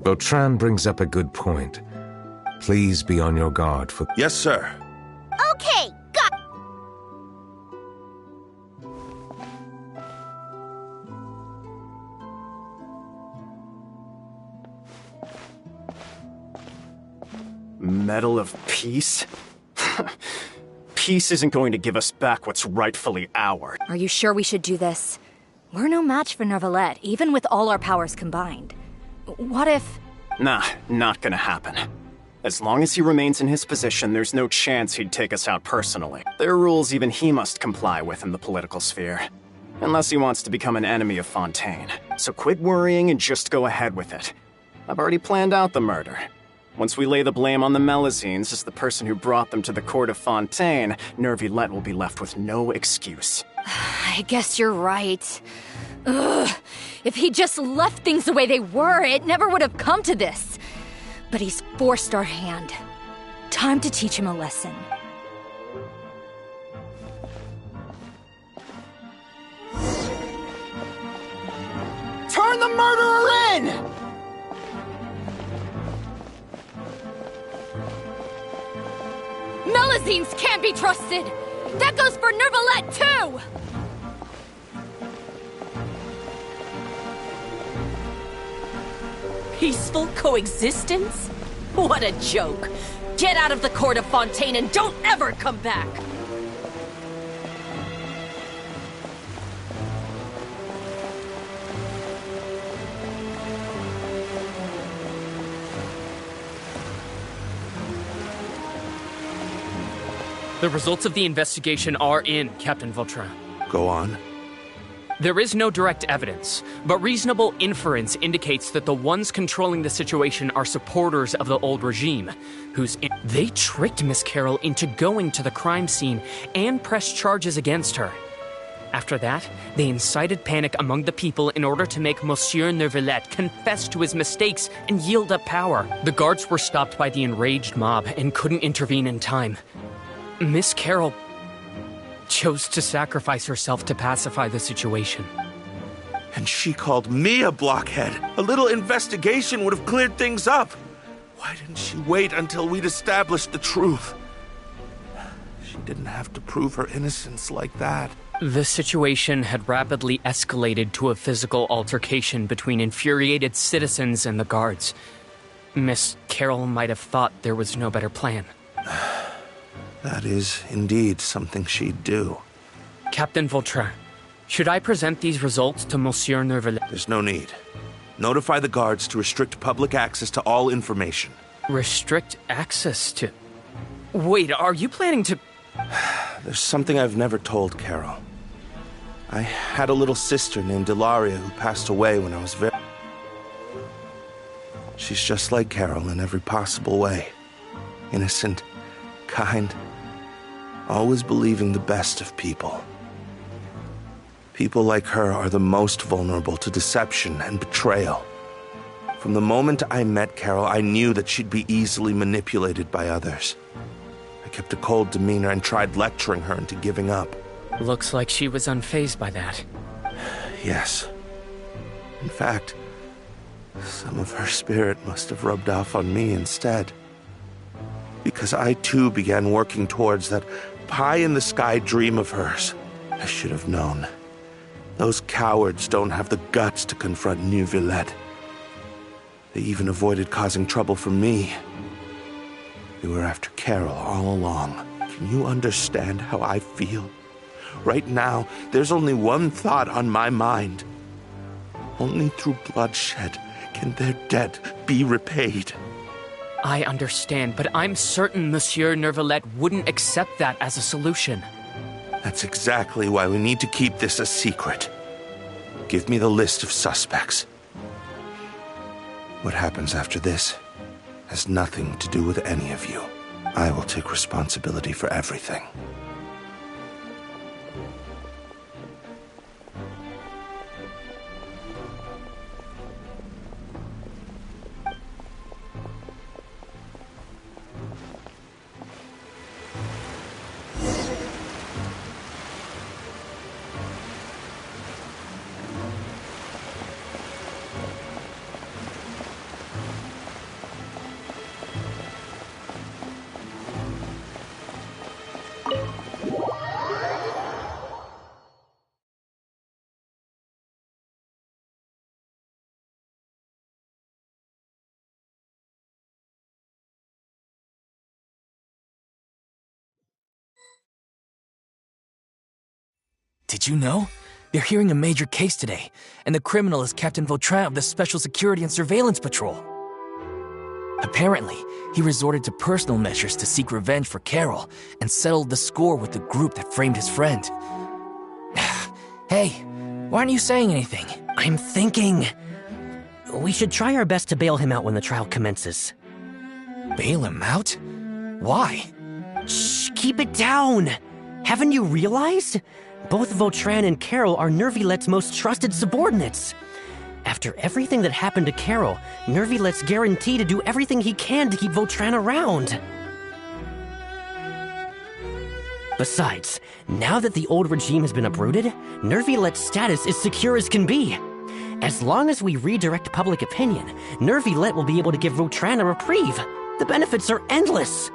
Vautrin brings up a good point. Please be on your guard for...
Yes, sir.
Okay, got...
Medal of Peace? Peace isn't going to give us back what's rightfully ours.
Are you sure we should do this? We're no match for Neuvillette, even with all our powers combined. What if...
Nah, not gonna happen. As long as he remains in his position, there's no chance he'd take us out personally. There are rules even he must comply with in the political sphere. Unless he wants to become an enemy of Fontaine. So quit worrying and just go ahead with it. I've already planned out the murder. Once we lay the blame on the Melazines as the person who brought them to the court of Fontaine, Neuvillette will be left with no excuse.
I guess you're right. Ugh. If he just left things the way they were, it never would have come to this. But he's forced our hand. Time to teach him a lesson.
Turn the murderer in!
Melazines can't be trusted! That goes for Neuvillette, too!
Peaceful coexistence? What a joke! Get out of the court of Fontaine and don't ever come back!
The results of the investigation are in, Captain Vautrin.
Go on.
There is no direct evidence, but reasonable inference indicates that the ones controlling the situation are supporters of the old regime, they tricked Miss Carroll into going to the crime scene and pressed charges against her. After that, they incited panic among the people in order to make Monsieur Neuvillette confess to his mistakes and yield up power. The guards were stopped by the enraged mob and couldn't intervene in time. Miss Carroll chose to sacrifice herself to pacify the situation.
And she called me a blockhead. A little investigation would have cleared things up. Why didn't she wait until we'd established the truth? She didn't have to prove her innocence like that.
The situation had rapidly escalated to a physical altercation between infuriated citizens and the guards. Miss Carroll might have thought there was no better plan.
That is indeed something she'd do.
Captain Vautrin, should I present these results to Monsieur Neuvillette?
There's no need. Notify the guards to restrict public access to all information.
Restrict access to... Wait, are you planning to...
There's something I've never told Carol. I had a little sister named Ilaria who passed away when I was very... She's just like Carol in every possible way. Innocent, kind, always believing the best of people. People like her are the most vulnerable to deception and betrayal. From the moment I met Carol, I knew that she'd be easily manipulated by others. I kept a cold demeanor and tried lecturing her into giving up.
Looks like she was unfazed by that.
Yes. In fact, some of her spirit must have rubbed off on me instead. Because I too began working towards that pie-in-the-sky dream of hers. I should have known. Those cowards don't have the guts to confront Neuvillette. They even avoided causing trouble for me. They were after Carol all along. Can you understand how I feel? Right now, there's only one thought on my mind. Only through bloodshed can their debt be repaid.
I understand, but I'm certain Monsieur Neuvillette wouldn't accept that as a solution.
That's exactly why we need to keep this a secret. Give me the list of suspects. What happens after this has nothing to do with any of you. I will take responsibility for everything.
Did you know? They're hearing a major case today, and the criminal is Captain Vautrin of the Special Security and Surveillance Patrol. Apparently, he resorted to personal measures to seek revenge for Carol and settled the score with the group that framed his friend. Hey, why aren't you saying anything?
I'm thinking... we should try our best to bail him out when the trial commences.
Bail him out? Why?
Shh, keep it down! Haven't you realized? Both Vautrin and Carol are Nervilette's most trusted subordinates. After everything that happened to Carol, Nervilette's guaranteed to do everything he can to keep Vautrin around. Besides, now that the old regime has been uprooted, Nervilette's status is secure as can be. As long as we redirect public opinion, Nervilette will be able to give Vautrin a reprieve. The benefits are endless.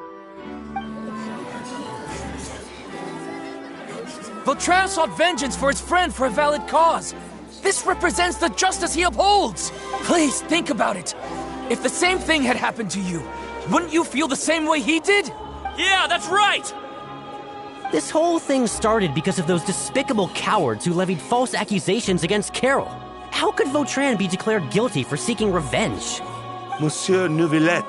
Vautrin sought vengeance for his friend for a valid cause. This represents the justice he upholds. Please think about it. If the same thing had happened to you, wouldn't you feel the same way he did?
Yeah, that's right!
This whole thing started because of those despicable cowards who levied false accusations against Carol. How could Vautrin be declared guilty for seeking revenge?
Monsieur Neuvillette.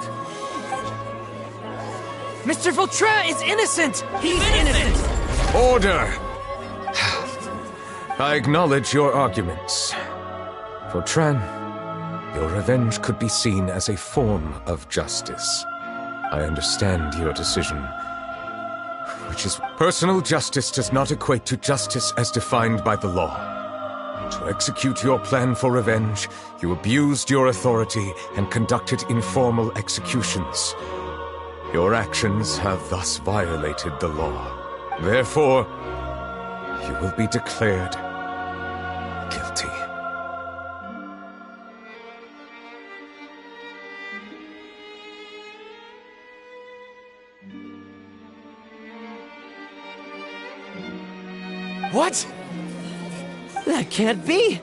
Mr. Vautrin is innocent!
He's innocent!
Order! I acknowledge your arguments. Vautrin, your revenge could be seen as a form of justice. I understand your decision, which is personal justice does not equate to justice as defined by the law. To execute your plan for revenge, you abused your authority and conducted informal executions. Your actions have thus violated the law. Therefore, you will be declared guilty.
What?
That can't be!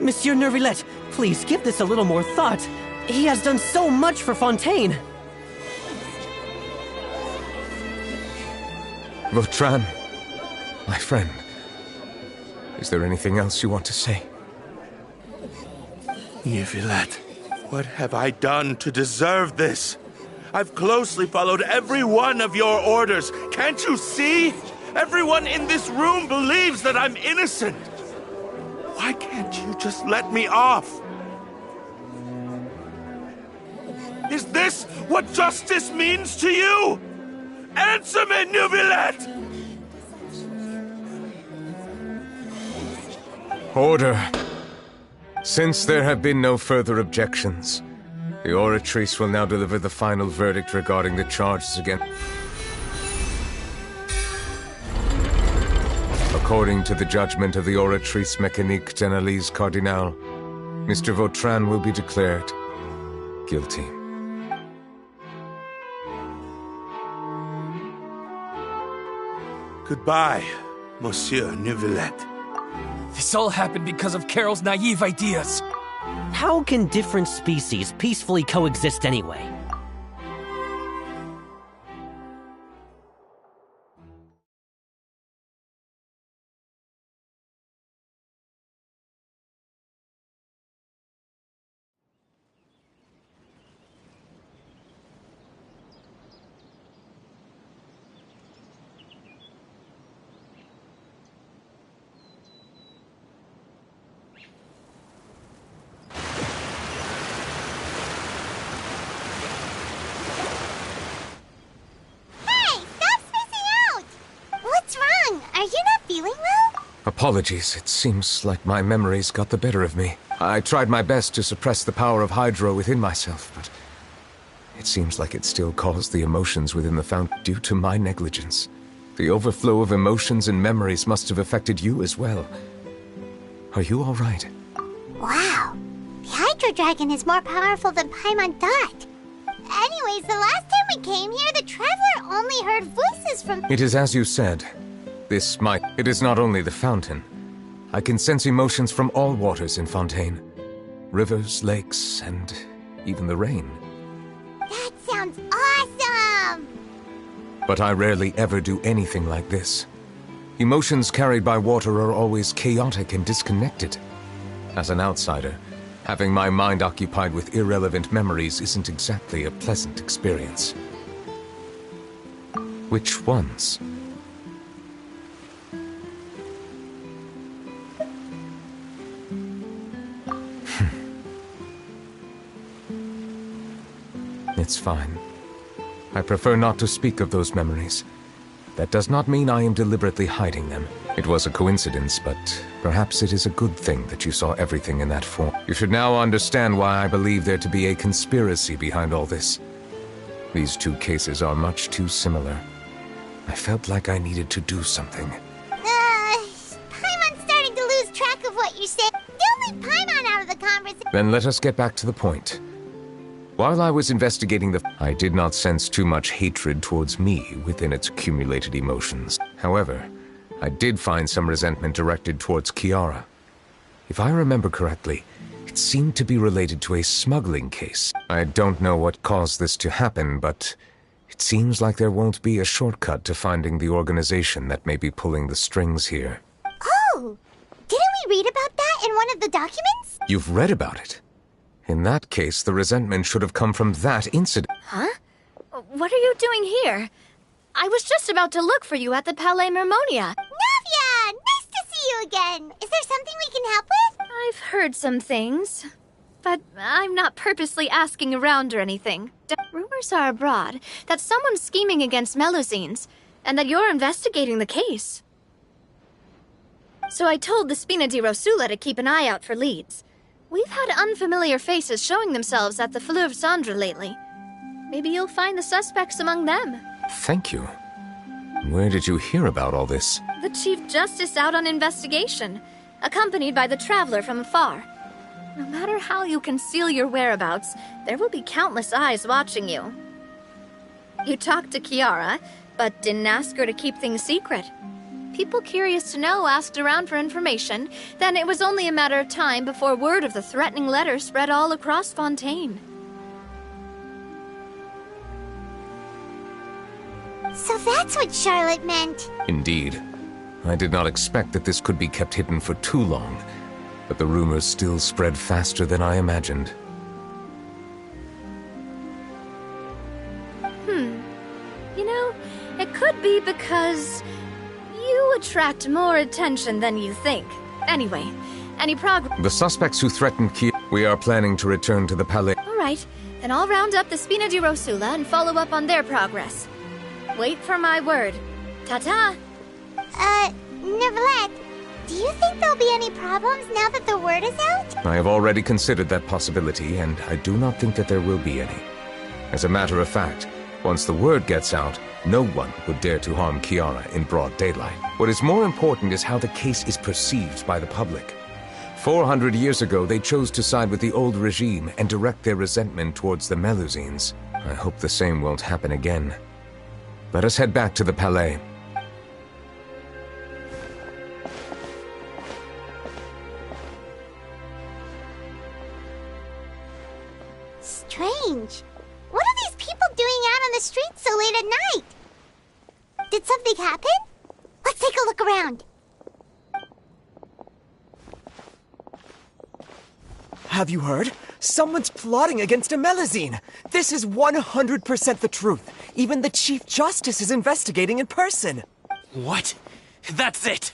Monsieur Nervillette, please give this a little more thought. He has done so much for Fontaine.
Vautrin, my friend, is there anything else you want to say?
Neuvillette, what have I done to deserve this? I've closely followed every one of your orders. Can't you see? Everyone in this room believes that I'm innocent. Why can't you just let me off? Is this what justice means to you? Answer me, Neuvillette!
Order. Since there have been no further objections, the Oratrice will now deliver the final verdict regarding the charges against... According to the judgment of the Oratrice Mécanique d'Analyse Cardinal, Mr. Vautrin will be declared guilty.
Goodbye, Monsieur Neuvillette.
This all happened because of Carol's naive ideas.
How can different species peacefully coexist anyway?
Apologies, it seems like my memories got the better of me. I tried my best to suppress the power of Hydro within myself, but it seems like it still caused the emotions within the fountain due to my negligence. The overflow of emotions and memories must have affected you as well. Are you all right?
Wow, the Hydro Dragon is more powerful than Paimon thought. Anyways, the last time we came here, the Traveler only heard voices from...
It is as you said. It is not only the fountain. I can sense emotions from all waters in Fontaine. Rivers, lakes, and even the rain.
That sounds awesome!
But I rarely ever do anything like this. Emotions carried by water are always chaotic and disconnected. As an outsider, having my mind occupied with irrelevant memories isn't exactly a pleasant experience. Which ones? It's fine. I prefer not to speak of those memories. That does not mean I am deliberately hiding them. It was a coincidence, but perhaps it is a good thing that you saw everything in that form. You should now understand why I believe there to be a conspiracy behind all this. These two cases are much too similar. I felt like I needed to do something.
Paimon's starting to lose track of what you're saying. Don't leave Paimon out of the conversation.
Then let us get back to the point. While I was investigating I did not sense too much hatred towards me within its accumulated emotions. However, I did find some resentment directed towards Kiara. If I remember correctly, it seemed to be related to a smuggling case. I don't know what caused this to happen, but it seems like there won't be a shortcut to finding the organization that may be pulling the strings here.
Oh! Didn't we read about that in one of the documents?
You've read about it? In that case, the resentment should have come from that incident.
Huh? What are you doing here? I was just about to look for you at the Palais Mermonia.
Navia! Nice to see you again! Is there something we can help with?
I've heard some things, but I'm not purposely asking around or anything. Rumors are abroad that someone's scheming against Melusines, and that you're investigating the case. So I told the Spina di Rosula to keep an eye out for leads. We've had unfamiliar faces showing themselves at the Fleuve Cendre lately. Maybe you'll find the suspects among them.
Thank you. Where did you hear about all this?
The Chief Justice out on investigation, accompanied by the Traveler from afar. No matter how you conceal your whereabouts, there will be countless eyes watching you. You talked to Kiara, but didn't ask her to keep things secret. People curious to know asked around for information, then it was only a matter of time before word of the threatening letter spread all across Fontaine.
So that's what Charlotte meant.
Indeed. I did not expect that this could be kept hidden for too long, but the rumors still spread faster than I imagined.
You know, it could be because you attract more attention than you think. Anyway, any progress?
The suspects who threatened we are planning to return to the Palais.
All right, then I'll round up the Spina di Rosula and follow up on their progress. Wait for my word. Ta-ta!
Neverlet, do you think there'll be any problems now that the word is out?
I have already considered that possibility, and I do not think that there will be any. As a matter of fact, once the word gets out, no one would dare to harm Kiara in broad daylight. What is more important is how the case is perceived by the public. 400 years ago, they chose to side with the old regime and direct their resentment towards the Melusines. I hope the same won't happen again. Let us head back to the Palais.
Strange. What are these people doing out on the streets so late at night? Did something happen? Let's take a look around.
Have you heard? Someone's plotting against a Melusine. This is 100% the truth. Even the Chief Justice is investigating in person.
What? That's it!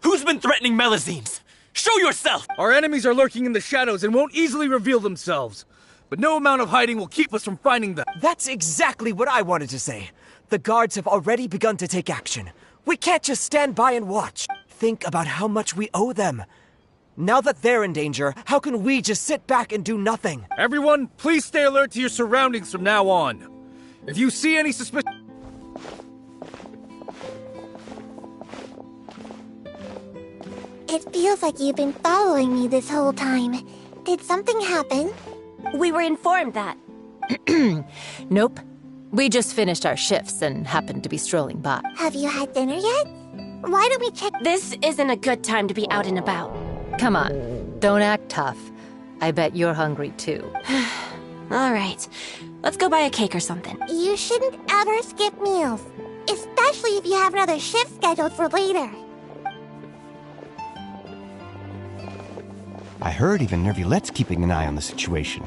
Who's been threatening Melusines? Show yourself!
Our enemies are lurking in the shadows and won't easily reveal themselves. But no amount of hiding will keep us from finding them.
That's exactly what I wanted to say. The guards have already begun to take action. We can't just stand by and watch. Think about how much we owe them. Now that they're in danger, how can we just sit back and do nothing?
Everyone, please stay alert to your surroundings from now on. If you see any suspicion...
It feels like you've been following me this whole time. Did something happen?
We were informed that.
Nope. We just finished our shifts and happened to be strolling by.
Have you had dinner yet? Why don't we check?
This isn't a good time to be out and about.
Come on, don't act tough. I bet you're hungry too.
All right, let's go buy a cake or something.
You shouldn't ever skip meals, especially if you have another shift scheduled for later.
I heard even Nervulette's keeping an eye on the situation.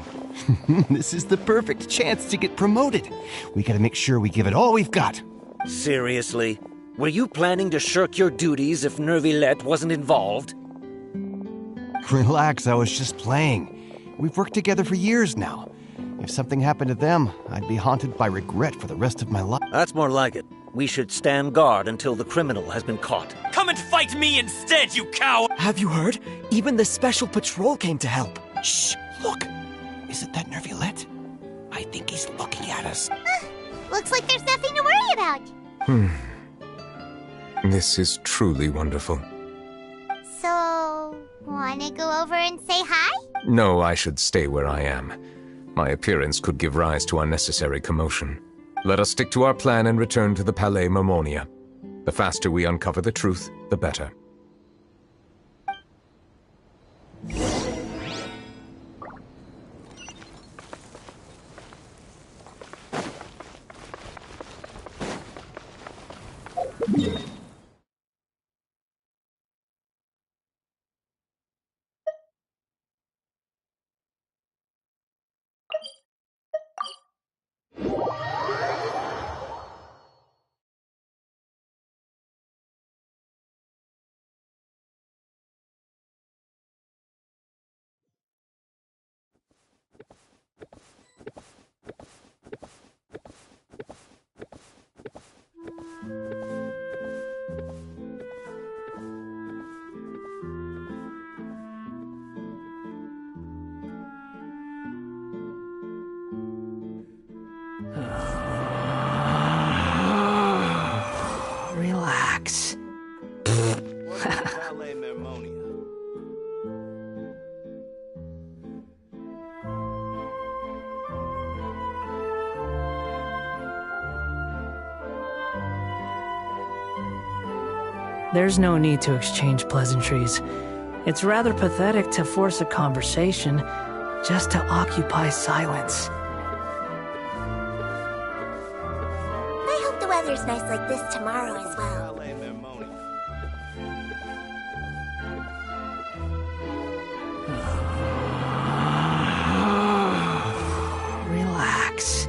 This is the perfect chance to get promoted. We gotta make sure we give it all we've got.
Seriously? Were you planning to shirk your duties if Nervulette wasn't involved?
Relax, I was just playing. We've worked together for years now. If something happened to them, I'd be haunted by regret for the rest of my life.
That's more like it. We should stand guard until the criminal has been caught.
Come and fight me instead, you coward!
Have you heard? Even the special patrol came to help.
Shh! Look! Isn't that Nervulette? I think he's looking at us.
Looks like there's nothing to worry about.
This is truly wonderful.
So, wanna go over and say hi?
No, I should stay where I am. My appearance could give rise to unnecessary commotion. Let us stick to our plan and return to the Palais Mermonia. The faster we uncover the truth, the better.
Relax.
There's no need to exchange pleasantries. It's rather pathetic to force a conversation just to occupy silence.
I hope the weather's nice like this tomorrow as well.
Relax.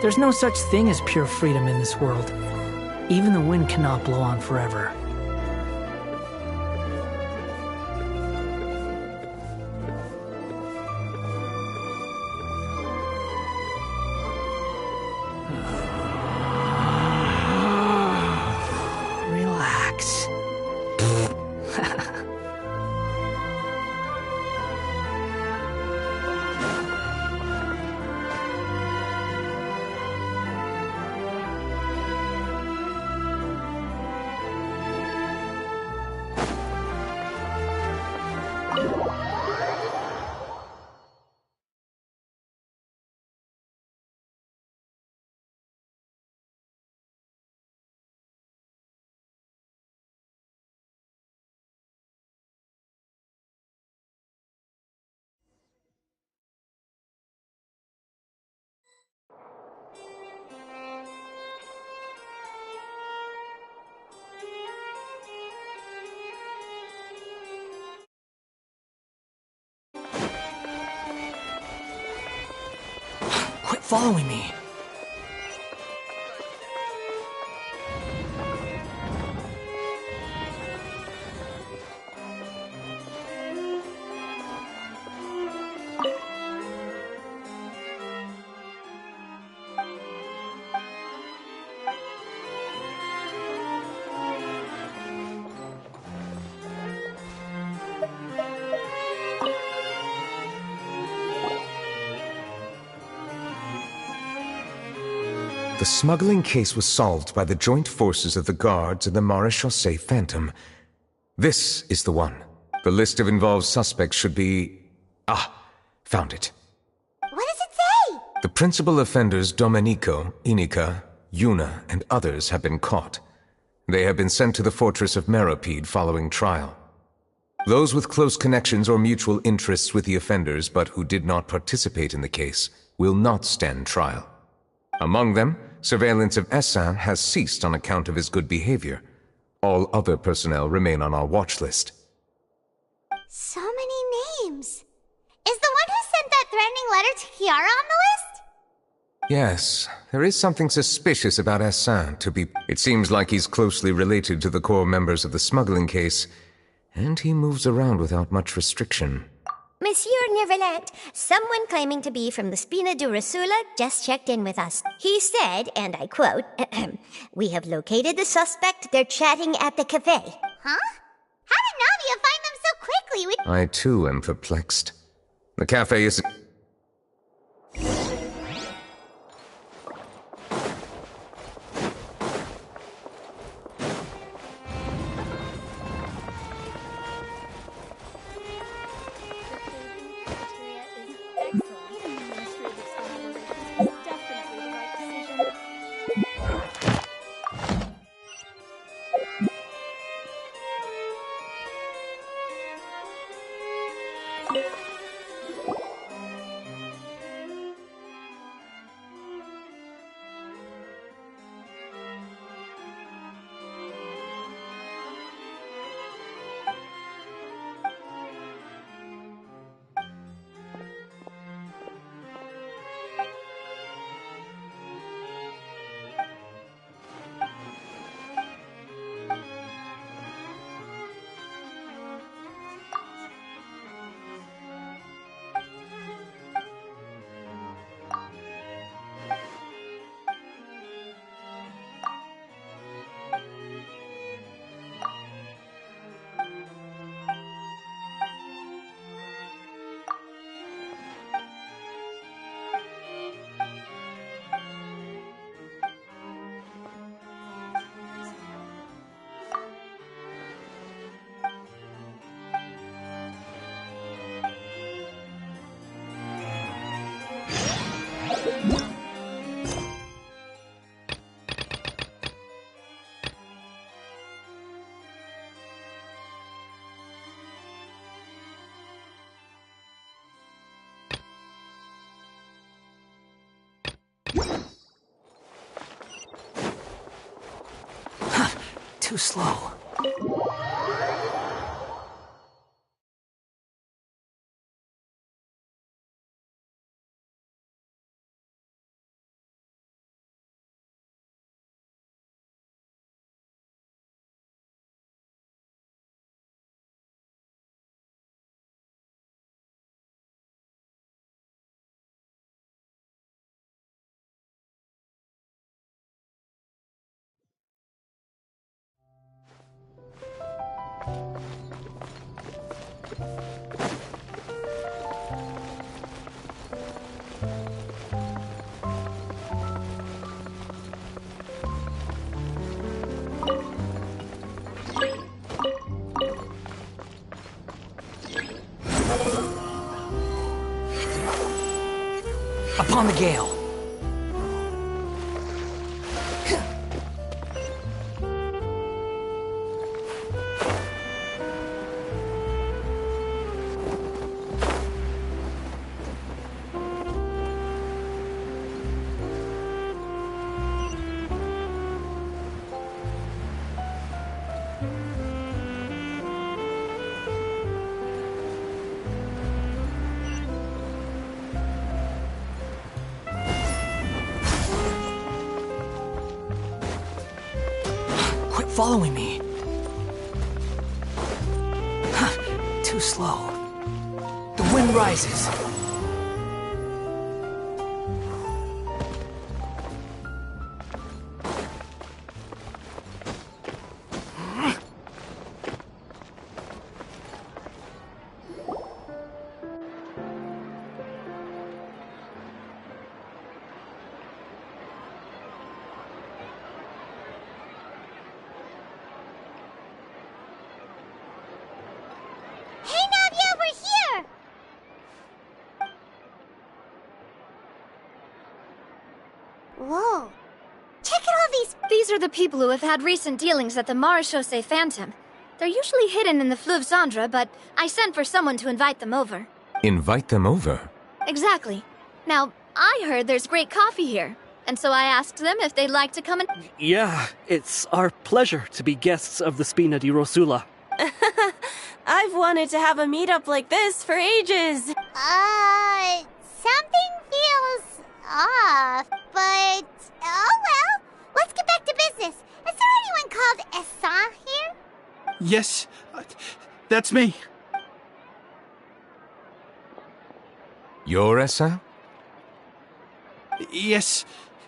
There's no such thing as pure freedom in this world. Even the wind cannot blow on forever. Relax. Quit following me.
The smuggling case was solved by the joint forces of the guards and the Maréchaussée Phantom. This is the one. The list of involved suspects should be... found it.
What does it say?
The principal offenders Domenico, Inica, Yuna, and others have been caught. They have been sent to the fortress of Meropide following trial. Those with close connections or mutual interests with the offenders but who did not participate in the case will not stand trial. Among them, surveillance of Essin has ceased on account of his good behavior. All other personnel remain on our watch list.
So many names. Is the one who sent that threatening letter to Kiara on the list?
Yes, there is something suspicious about Essin It seems like he's closely related to the core members of the smuggling case, and he moves around without much restriction.
Monsieur Neverlet, someone claiming to be from the Spina de Rasula just checked in with us. He said, and I quote, "We have located the suspect. They're chatting at the cafe." Huh? How did Navia find them so quickly?
I too am perplexed. The cafe is...
Too slow. Upon the gale. Following me. Too slow. The wind rises.
Whoa. Check out all these...
These are the people who have had recent dealings at the Marechaussee Phantom.
They're usually hidden in the Fleuve Cendre, but I sent for someone to invite them over.
Invite them over?
Exactly. Now, I heard there's great coffee here, and so I asked them if they'd like to come and...
Yeah, it's our pleasure to be guests of the Spina di Rosula.
I've wanted to have a meetup like this for ages.
Something feels off, but oh well. Let's get back to business. Is there anyone called Essan here?
Yes, that's me.
You're Essa?
Yes,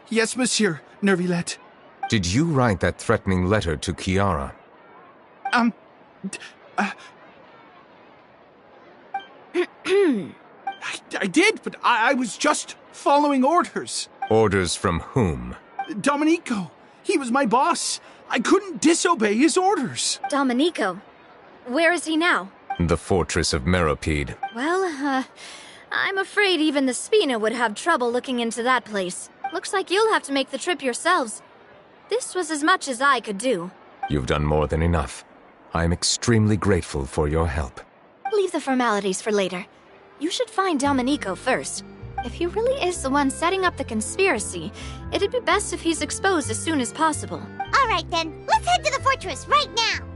monsieur, Nervilette.
Did you write that threatening letter to Kiara?
I did, but I was just following orders.
Orders from whom?
Domenico. He was my boss. I couldn't disobey his orders.
Domenico? Where is he now?
The fortress of Meropide.
Well, I'm afraid even the Spina would have trouble looking into that place. Looks like you'll have to make the trip yourselves. This was as much as I could do.
You've done more than enough. I am extremely grateful for your help.
Leave the formalities for later. You should find Domenico first. If he really is the one setting up the conspiracy, it'd be best if he's exposed as soon as possible.
All right then, let's head to the fortress right now.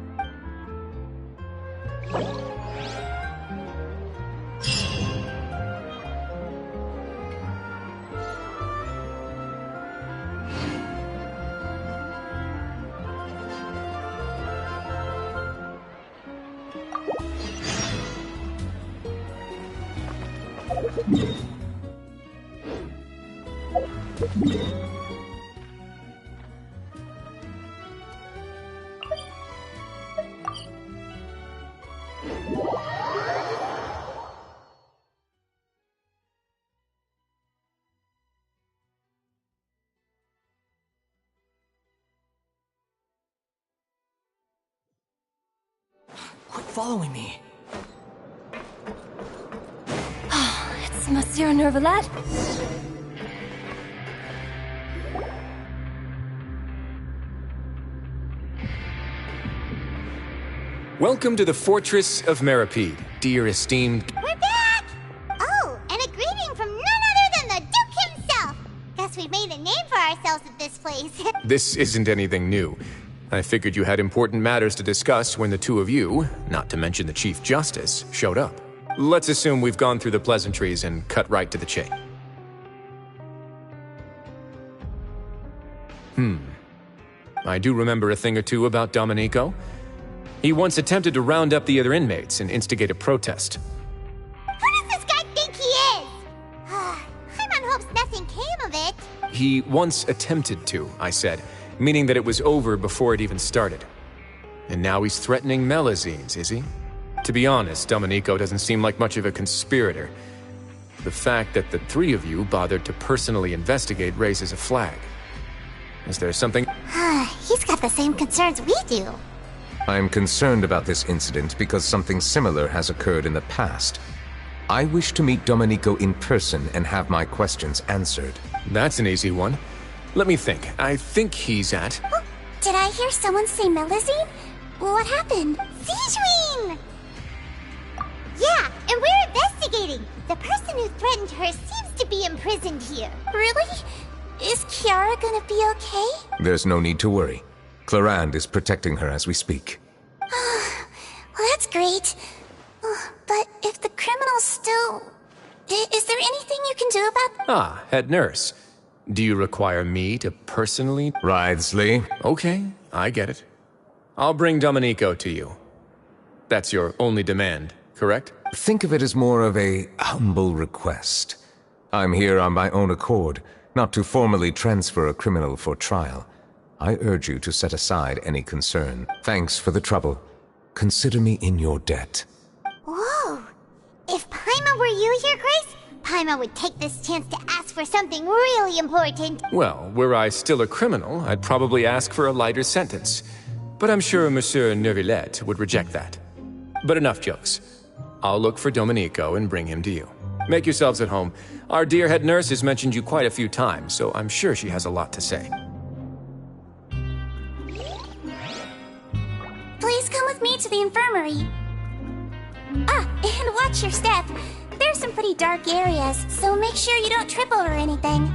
Quit following me.
It's Monsieur Nervilette.
Welcome to the Fortress of Meropide, dear esteemed...
We're back! Oh, and a greeting from none other than the Duke himself! Guess we've made a name for ourselves at this place.
This isn't anything new. I figured you had important matters to discuss when the two of you, not to mention the Chief Justice, showed up. Let's assume we've gone through the pleasantries and cut right to the chase. I do remember a thing or two about Domenico. He once attempted to round up the other inmates and instigate a protest.
Who does this guy think he is? Paimon hopes nothing came of it.
He once attempted to, I said, meaning that it was over before it even started. And now he's threatening Melazines, is he? To be honest, Domenico doesn't seem like much of a conspirator. The fact that the three of you bothered to personally investigate raises a flag. Is there something...
He's got the same concerns we do.
I'm concerned about this incident because something similar has occurred in the past. I wish to meet Domenico in person and have my questions answered.
That's an easy one. Let me think. I think he's at...
Oh, did I hear someone say Melazine? What happened? Sijuin! Yeah, and we're investigating. The person who threatened her seems to be imprisoned here. Really? Is Kiara gonna be okay?
There's no need to worry. Clarande is protecting her as we speak.
Well, that's great. But if the criminal's still... Is there anything you can do about...
Ah, head nurse. Do you require me to personally...
Wriothesley.
Okay, I get it. I'll bring Domenico to you. That's your only demand, correct?
Think of it as more of a humble request. I'm here on my own accord, not to formally transfer a criminal for trial. I urge you to set aside any concern. Thanks for the trouble. Consider me in your debt.
Whoa! If Paimon were you here, Grace, Paimon would take this chance to ask for something really important.
Well, were I still a criminal, I'd probably ask for a lighter sentence. But I'm sure Monsieur Nervilette would reject that. But enough jokes. I'll look for Domenico and bring him to you. Make yourselves at home. Our dear head nurse has mentioned you quite a few times, so I'm sure she has a lot to say.
Please come with me, me to the infirmary. Ah, and watch your step. There's some pretty dark areas, so make sure you don't trip over anything.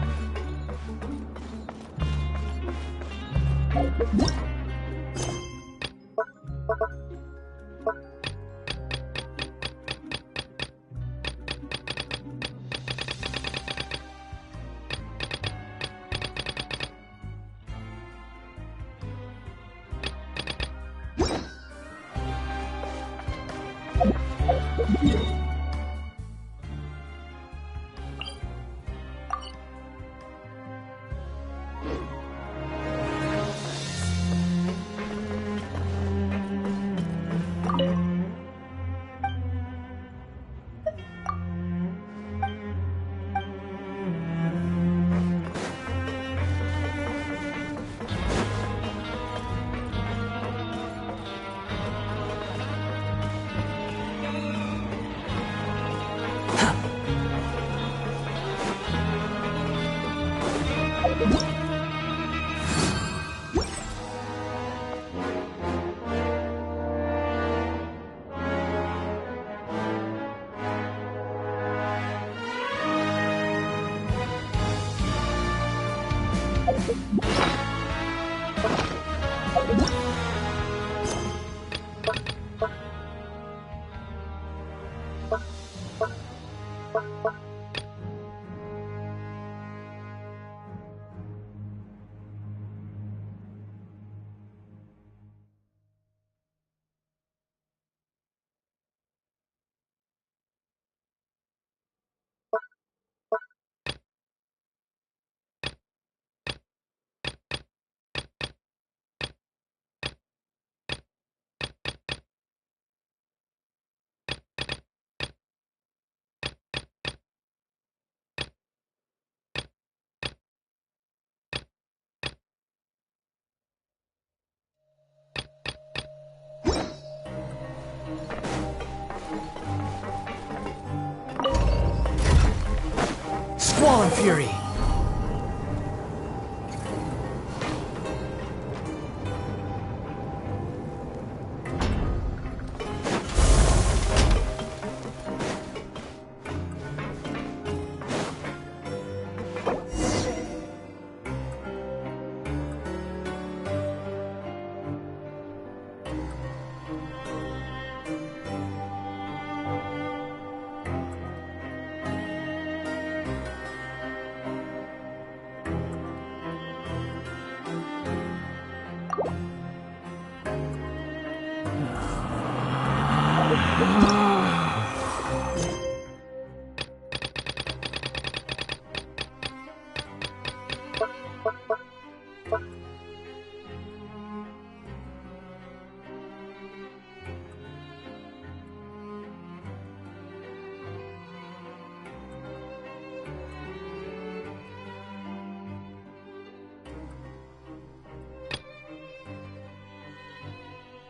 Squall and Fury!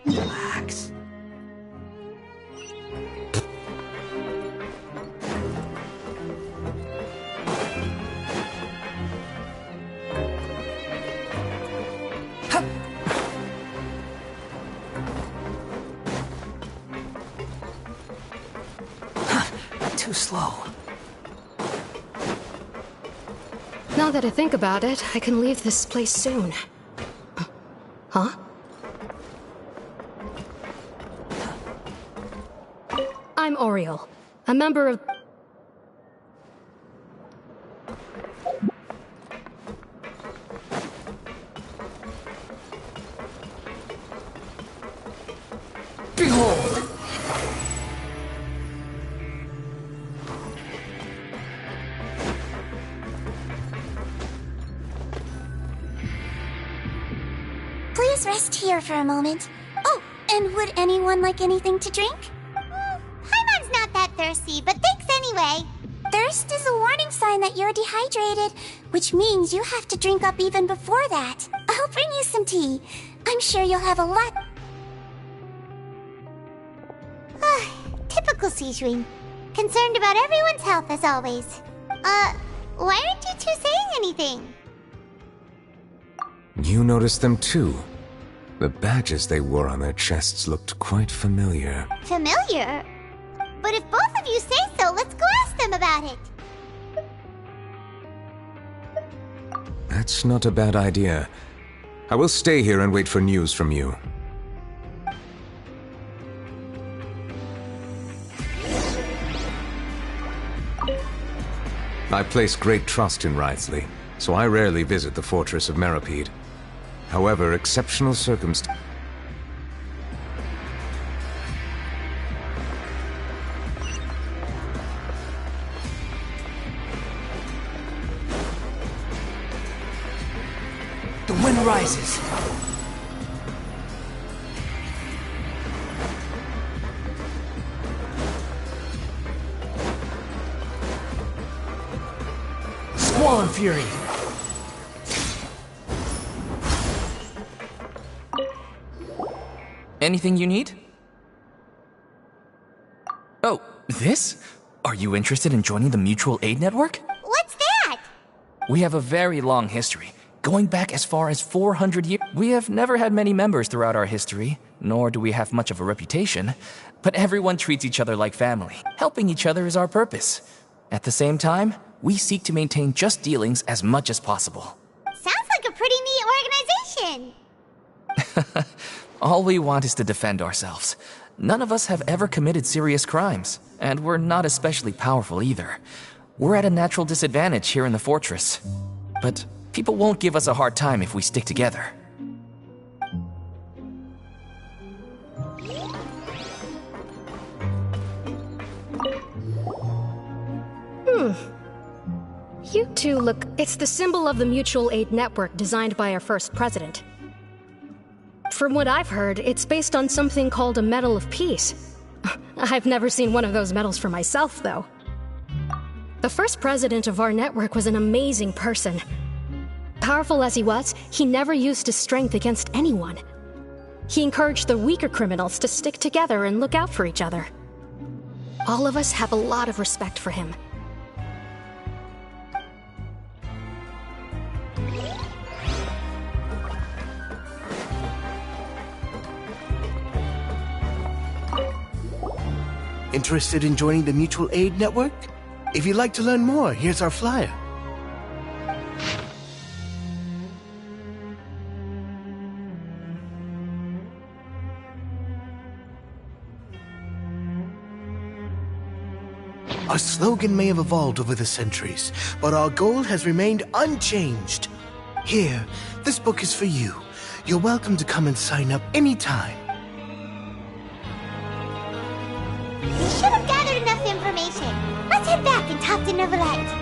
Relax. Too slow.
Now that I think about it, I can leave this place soon. Huh? I'm Oriel, a member of...
Behold!
Please rest here for a moment. Oh, and would anyone like anything to drink? Paimon's not that thirsty, but thanks anyway. Thirst is a warning sign that you're dehydrated, which means you have to drink up even before that. I'll bring you some tea. I'm sure you'll have a lot... Typical Sijui. Concerned about everyone's health as always. Why aren't you two saying anything?
You noticed them too. The badges they wore on their chests looked quite familiar.
Familiar? But if both of you say so, let's go ask them about it.
That's not a bad idea. I will stay here and wait for news from you. I place great trust in Wriothesley, so I rarely visit the fortress of Meropide. However, exceptional circumstances...
The wind rises. Squall and fury. Anything you need? Oh, this? Are you interested in joining the Mutual Aid Network?
What's that?
We have a very long history, going back as far as 400 years. We have never had many members throughout our history, nor do we have much of a reputation, but everyone treats each other like family. Helping each other is our purpose. At the same time, we seek to maintain just dealings as much as possible.
Sounds like a pretty neat organization.
All we want is to defend ourselves. None of us have ever committed serious crimes, and we're not especially powerful either. We're at a natural disadvantage here in the fortress. But people won't give us a hard time if we stick together.
You two look... It's the symbol of the Mutual Aid Network designed by our first president. From what I've heard, it's based on something called a Medal of Peace. I've never seen one of those medals for myself, though. The first president of our network was an amazing person. Powerful as he was, he never used his strength against anyone. He encouraged the weaker criminals to stick together and look out for each other. All of us have a lot of respect for him.
Interested in joining the Mutual Aid Network? If you'd like to learn more, here's our flyer. Our slogan may have evolved over the centuries, but our goal has remained unchanged. Here, this book is for you. You're welcome to come and sign up anytime.
We should have gathered enough information. Let's head back and talk to Neuvillette.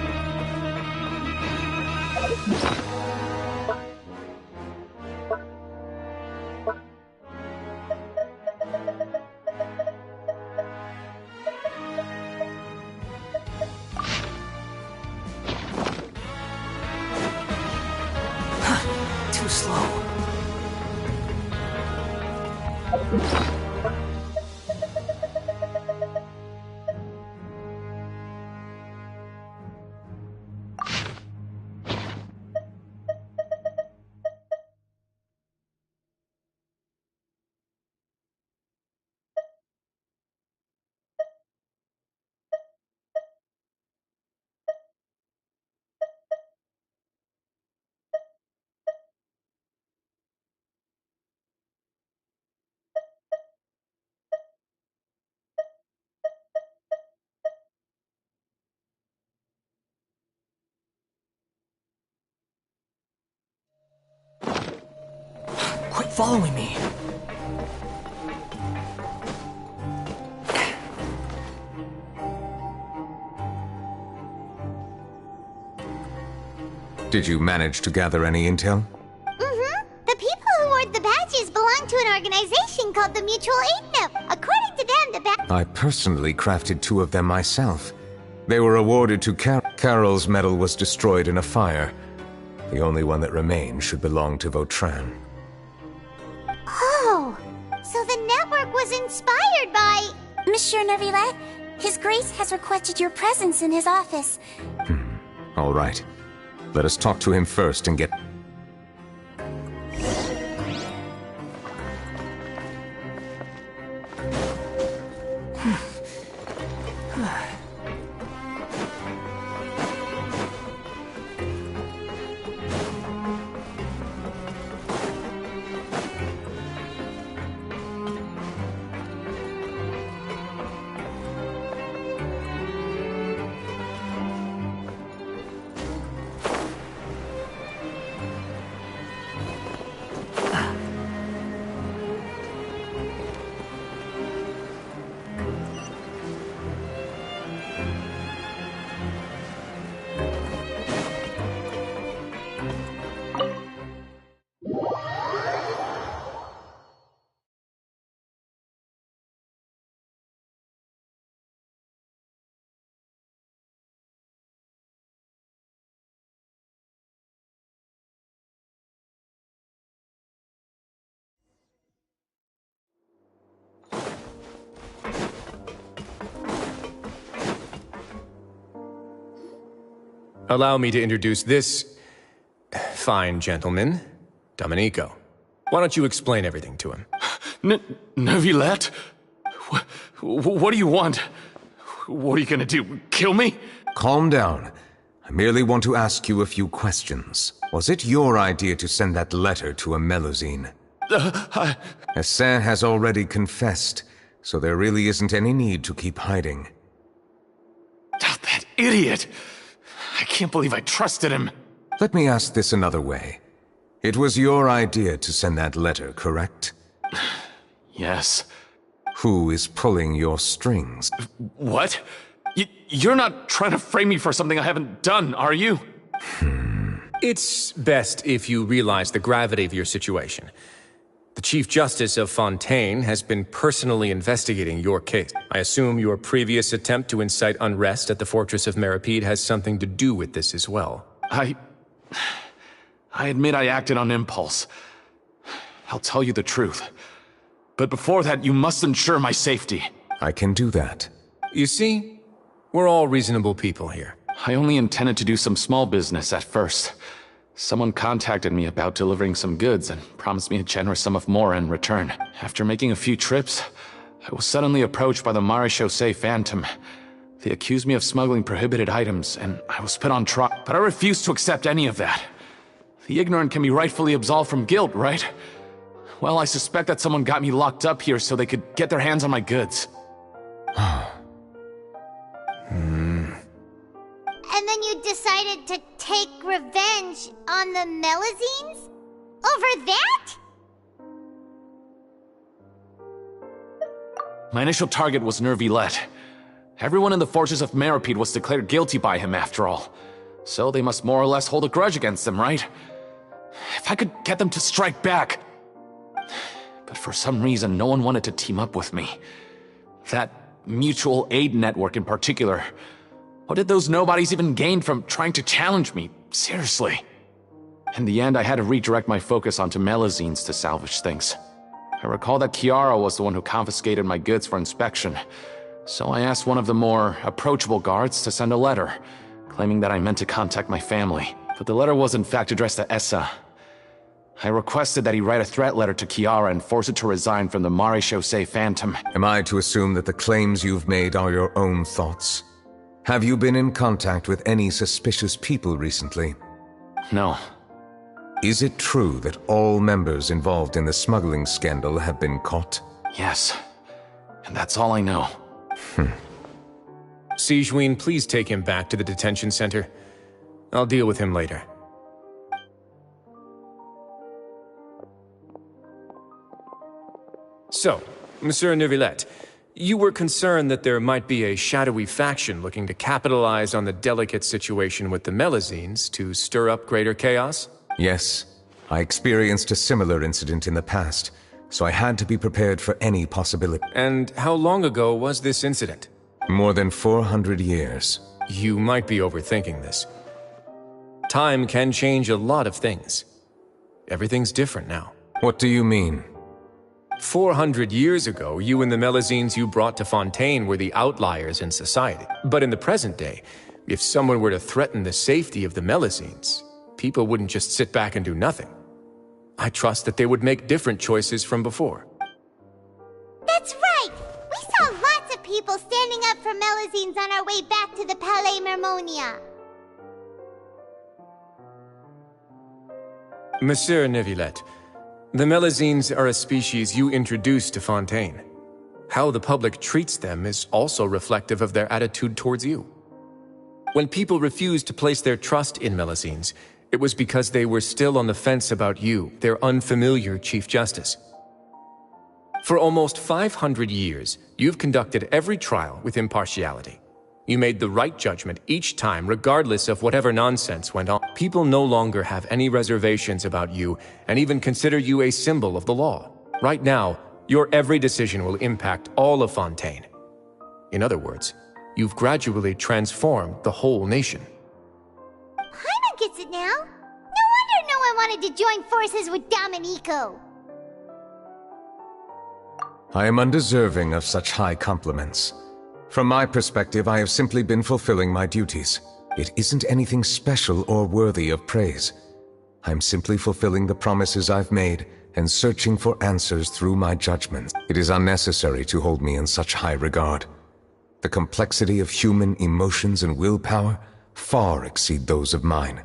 Too slow. Quit following me.
Did you manage to gather any intel?
Mm-hmm. The people who wore the badges belong to an organization called the Mutual Aid Network. According to them, the
I personally crafted 2 of them myself. They were awarded to Carol's medal was destroyed in a fire. The only one that remains should belong to Vautrin.
Oh, so the network was inspired by...
Monsieur Neuvillette, His Grace has requested your presence in his office.
All right. Let us talk to him first and get...
Allow me to introduce this fine gentleman, Domenico. Why don't you explain everything to him?
Neuvillette? What do you want? What are you gonna do, kill me?
Calm down. I merely want to ask you a few questions. Was it your idea to send that letter to a Melusine? Hassan has already confessed, so there really isn't any need to keep hiding.
That idiot! I can't believe I trusted him.
Let me ask this another way. It was your idea to send that letter, correct?
Yes.
Who is pulling your strings?
What? You're not trying to frame me for something I haven't done, are you?
It's best if you realize the gravity of your situation. The Chief Justice of Fontaine has been personally investigating your case. I assume your previous attempt to incite unrest at the Fortress of Meripede has something to do with this as well.
I admit I acted on impulse. I'll tell you the truth. But before that, you must ensure my safety.
I can do that.
You see, we're all reasonable people here.
I only intended to do some small business at first. Someone contacted me about delivering some goods and promised me a generous sum of more in return. After making a few trips, I was suddenly approached by the Marechaussee Phantom. They accused me of smuggling prohibited items, and I was put on trial. But I refused to accept any of that. The ignorant can be rightfully absolved from guilt, right? Well, I suspect that someone got me locked up here so they could get their hands on my goods.
And then you decided to take revenge on the Melusines? Over that?
My initial target was Neuvillette. Everyone in the Fortress of Meripede was declared guilty by him after all. So they must more or less hold a grudge against him, right? If I could get them to strike back. But for some reason, no one wanted to team up with me. That mutual aid network in particular. What did those nobodies even gain from trying to challenge me? Seriously. In the end, I had to redirect my focus onto Melusines to salvage things. I recall that Chiara was the one who confiscated my goods for inspection, so I asked one of the more approachable guards to send a letter, claiming that I meant to contact my family. But the letter was in fact addressed to Essa. I requested that he write a threat letter to Chiara and force it to resign from the Marechaussee Phantom.
Am I to assume that the claims you've made are your own thoughts? Have you been in contact with any suspicious people recently?
No.
Is it true that all members involved in the smuggling scandal have been caught?
Yes. And that's all I know.
Sigewinne, please take him back to the detention center. I'll deal with him later. So, Monsieur Neuvillette, you were concerned that there might be a shadowy faction looking to capitalize on the delicate situation with the Melusines to stir up greater chaos?
Yes. I experienced a similar incident in the past, so I had to be prepared for any possibility.
And how long ago was this incident?
More than 400 years.
You might be overthinking this. Time can change a lot of things. Everything's different now.
What do you mean?
400 years ago, you and the Melusines you brought to Fontaine were the outliers in society. But in the present day, if someone were to threaten the safety of the Melusines, people wouldn't just sit back and do nothing. I trust that they would make different choices from before.
That's right! We saw lots of people standing up for Melusines on our way back to the Palais Mermonia.
Monsieur Neuvillette, the Melusines are a species you introduced to Fontaine. How the public treats them is also reflective of their attitude towards you. When people refused to place their trust in Melusines, it was because they were still on the fence about you, their unfamiliar Chief Justice. For almost 500 years, you've conducted every trial with impartiality. You made the right judgment each time, regardless of whatever nonsense went on. People no longer have any reservations about you and even consider you a symbol of the law. Right now, your every decision will impact all of Fontaine. In other words, you've gradually transformed the whole nation.
Paimon gets it now. No wonder no one wanted to join forces with Domenico.
I am undeserving of such high compliments. From my perspective, I have simply been fulfilling my duties. It isn't anything special or worthy of praise. I'm simply fulfilling the promises I've made and searching for answers through my judgments. It is unnecessary to hold me in such high regard. The complexity of human emotions and willpower far exceed those of mine.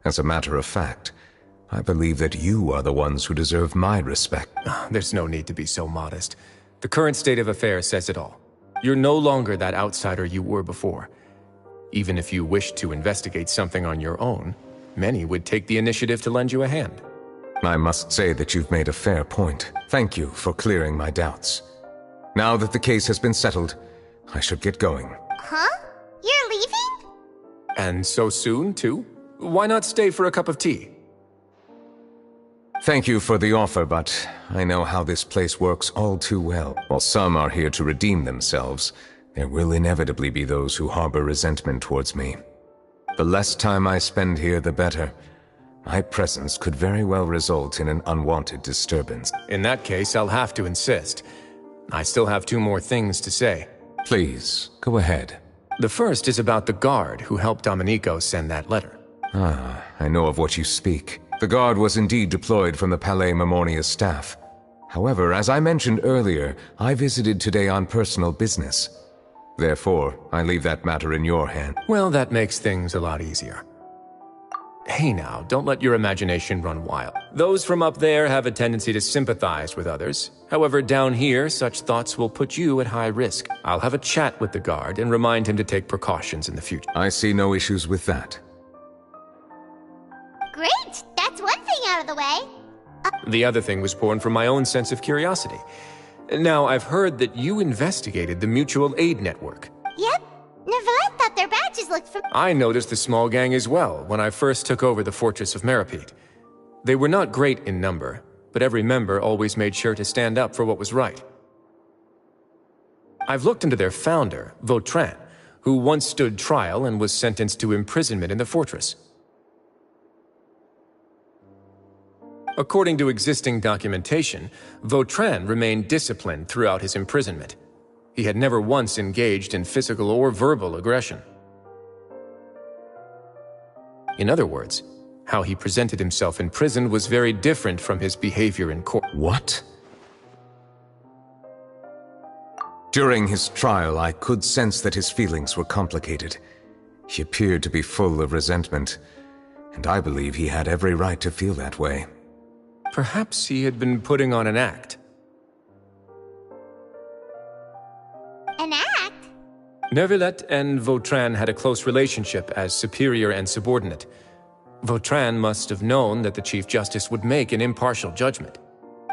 As a matter of fact, I believe that you are the ones who deserve my respect.
There's no need to be so modest. The current state of affairs says it all. You're no longer that outsider you were before. Even if you wished to investigate something on your own, many would take the initiative to lend you a hand.
I must say that you've made a fair point. Thank you for clearing my doubts. Now that the case has been settled, I should get going.
Huh? You're leaving?
And so soon, too? Why not stay for a cup of tea?
Thank you for the offer, but I know how this place works all too well. While some are here to redeem themselves, there will inevitably be those who harbor resentment towards me. The less time I spend here, the better. My presence could very well result in an unwanted disturbance.
In that case, I'll have to insist. I still have 2 more things to say.
Please, go ahead.
The first is about the guard who helped Domenico send that letter.
Ah, I know of what you speak. The guard was indeed deployed from the Palais Memornia's staff. However, as I mentioned earlier, I visited today on personal business. Therefore, I leave that matter in your hand.
Well, that makes things a lot easier. Hey now, don't let your imagination run wild. Those from up there have a tendency to sympathize with others. However, down here, such thoughts will put you at high risk. I'll have a chat with the guard and remind him to take precautions in the future.
I see no issues with that.
Great! That's one thing out of the way.
The other thing was born from my own sense of curiosity. Now, I've heard that you investigated the mutual aid network.
Yep. Neverlet thought their badges looked familiar.
I noticed the small gang as well when I first took over the fortress of Meripede. They were not great in number, but every member always made sure to stand up for what was right. I've looked into their founder, Vautrin, who once stood trial and was sentenced to imprisonment in the fortress. According to existing documentation, Vautrin remained disciplined throughout his imprisonment. He had never once engaged in physical or verbal aggression. In other words, how he presented himself in prison was very different from his behavior in court.
What? During his trial, I could sense that his feelings were complicated. He appeared to be full of resentment, and I believe he had every right to feel that way.
Perhaps he had been putting on an act.
An act?
Neuvillette and Vautrin had a close relationship as superior and subordinate. Vautrin must have known that the Chief Justice would make an impartial judgment.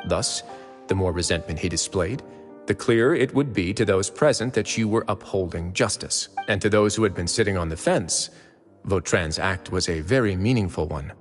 Thus, the more resentment he displayed, the clearer it would be to those present that you were upholding justice. And to those who had been sitting on the fence, Vautrin's act was a very meaningful one.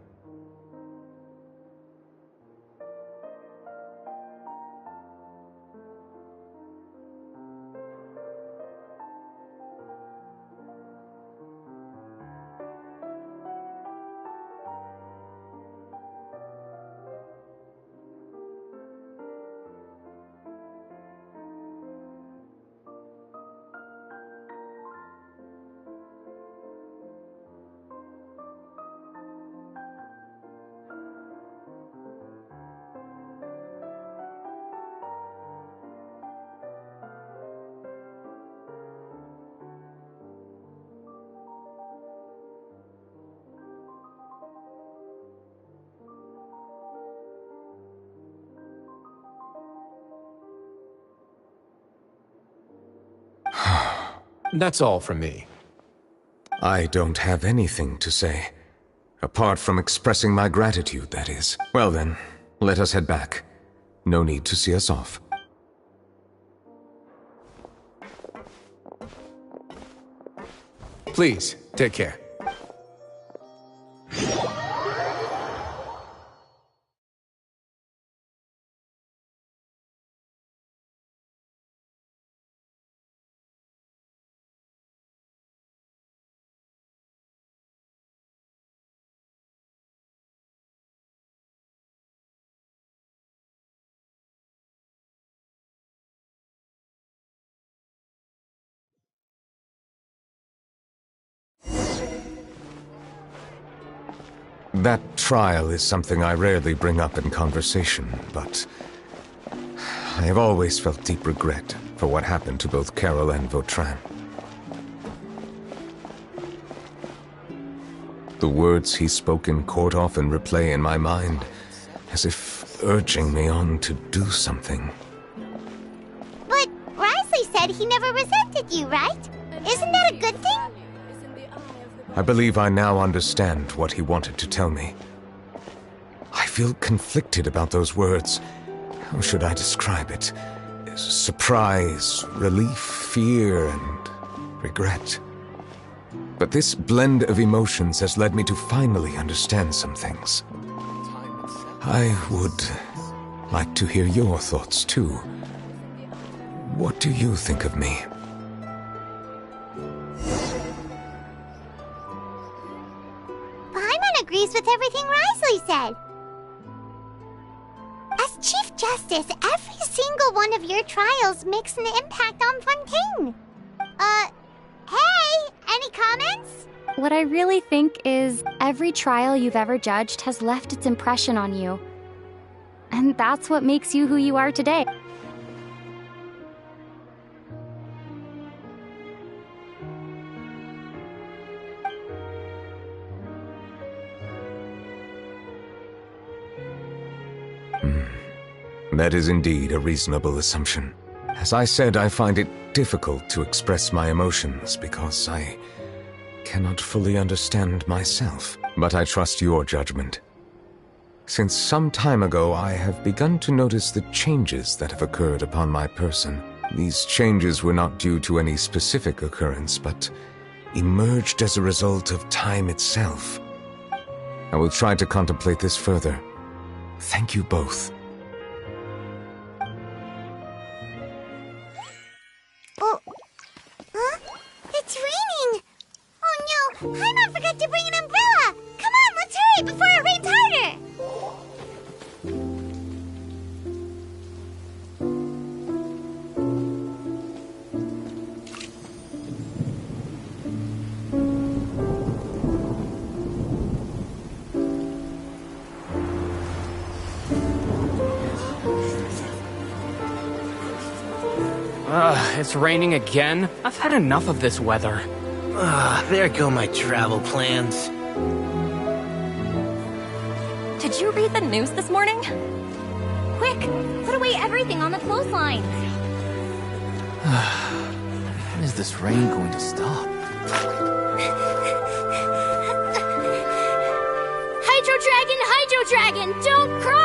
That's all from me.
I don't have anything to say. Apart from expressing my gratitude, that is. Well then, let us head back. No need to see us off.
Please, take care.
That trial is something I rarely bring up in conversation, but I have always felt deep regret for what happened to both Carol and Vautrin. The words he spoke in court often replay in my mind, as if urging me on to do something.
But Risley said he never resented you, right? Isn't that a good thing?
I believe I now understand what he wanted to tell me. I feel conflicted about those words. How should I describe it? Surprise, relief, fear, and regret. But this blend of emotions has led me to finally understand some things. I would like to hear your thoughts, too. What do you think of me?
Paimon agrees with everything Risley said. As Chief Justice, every single one of your trials makes an impact on Fontaine. Hey, any comments?
What I really think is every trial you've ever judged has left its impression on you. And that's what makes you who you are today.
That is indeed a reasonable assumption. As I said, I find it difficult to express my emotions because I cannot fully understand myself. But I trust your judgment. Since some time ago, I have begun to notice the changes that have occurred upon my person. These changes were not due to any specific occurrence, but emerged as a result of time itself. I will try to contemplate this further. Thank you both.
Oh, huh? It's raining! Oh no, Paimon forgot to bring an umbrella! Come on, let's hurry before it rains harder!
It's raining again? I've had enough of this weather.
There go my travel plans.
Did you read the news this morning? Quick, put away everything on the clothesline.
When is this rain going to stop?
Hydro Dragon, don't cry!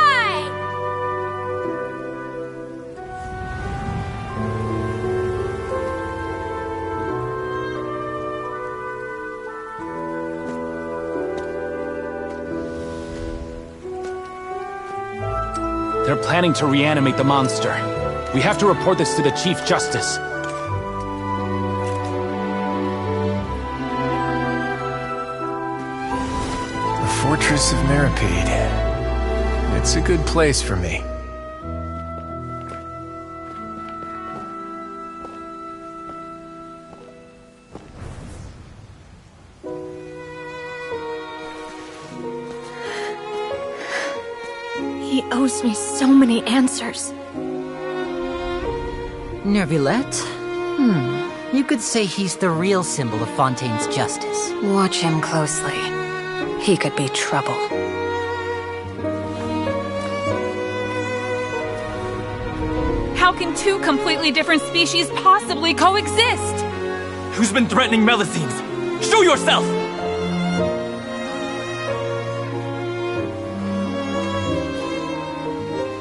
They're planning to reanimate the monster. We have to report this to the Chief Justice.
The Fortress of Meripede. It's a good place for me.
He owes me so many answers.
Neuvillette? You could say he's the real symbol of Fontaine's justice.
Watch him closely. He could be trouble.
How can two completely different species possibly coexist?
Who's been threatening Melazines? Show yourself!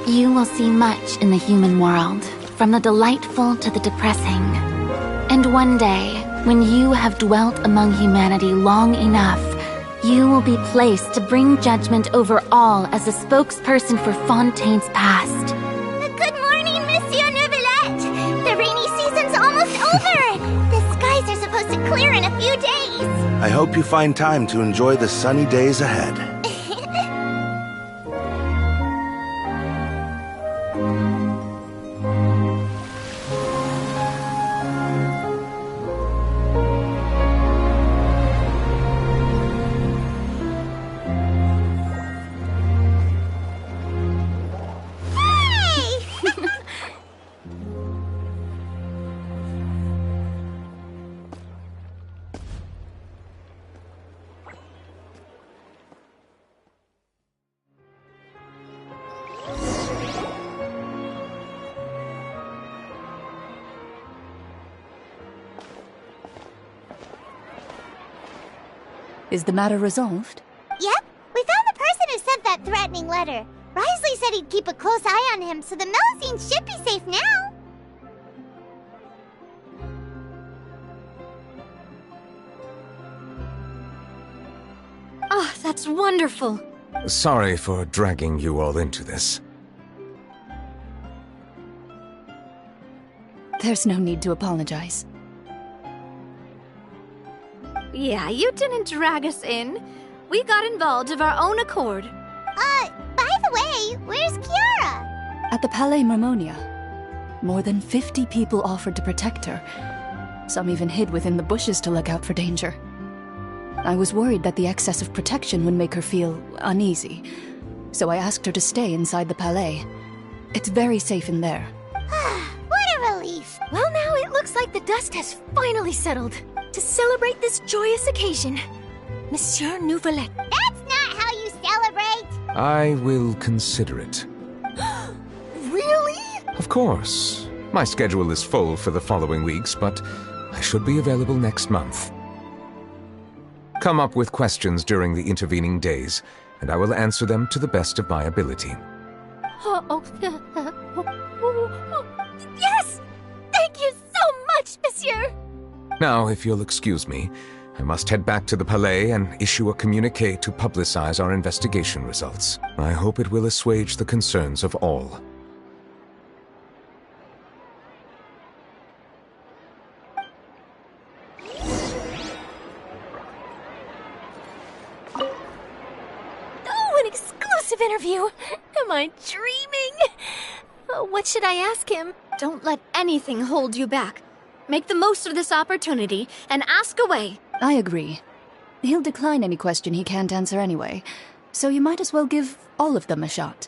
You will see much in the human world, from the delightful to the depressing. And one day, when you have dwelt among humanity long enough, you will be placed to bring judgment over all as a spokesperson for Fontaine's past. Good morning, Monsieur Neuvillette! The rainy season's almost over! The skies are supposed to clear in a few days!
I hope you find time to enjoy the sunny days ahead.
Is the matter resolved?
Yep, we found the person who sent that threatening letter. Risley said he'd keep a close eye on him, so the Melusines should be safe now.
Oh, that's wonderful.
Sorry for dragging you all into this.
There's no need to apologize.
Yeah, you didn't drag us in. We got involved of our own accord.
By the way, where's Kiara?
At the Palais Marmonia, more than 50 people offered to protect her. Some even hid within the bushes to look out for danger. I was worried that the excess of protection would make her feel uneasy, so I asked her to stay inside the Palais. It's very safe in there.
What a relief.
Well, now it looks like the dust has finally settled. To celebrate this joyous occasion, Monsieur Nouvelet.
That's not how you celebrate!
I will consider it.
Really?
Of course. My schedule is full for the following weeks, but I should be available next month. Come up with questions during the intervening days, and I will answer them to the best of my ability.
Yes! Thank you so much, Monsieur!
Now, if you'll excuse me, I must head back to the Palais and issue a communiqué to publicize our investigation results. I hope it will assuage the concerns of all.
Oh, an exclusive interview! Am I dreaming? What should I ask him? Don't let anything hold you back. Make the most of this opportunity and ask away.
I agree. He'll decline any question he can't answer anyway, so you might as well give all of them a shot.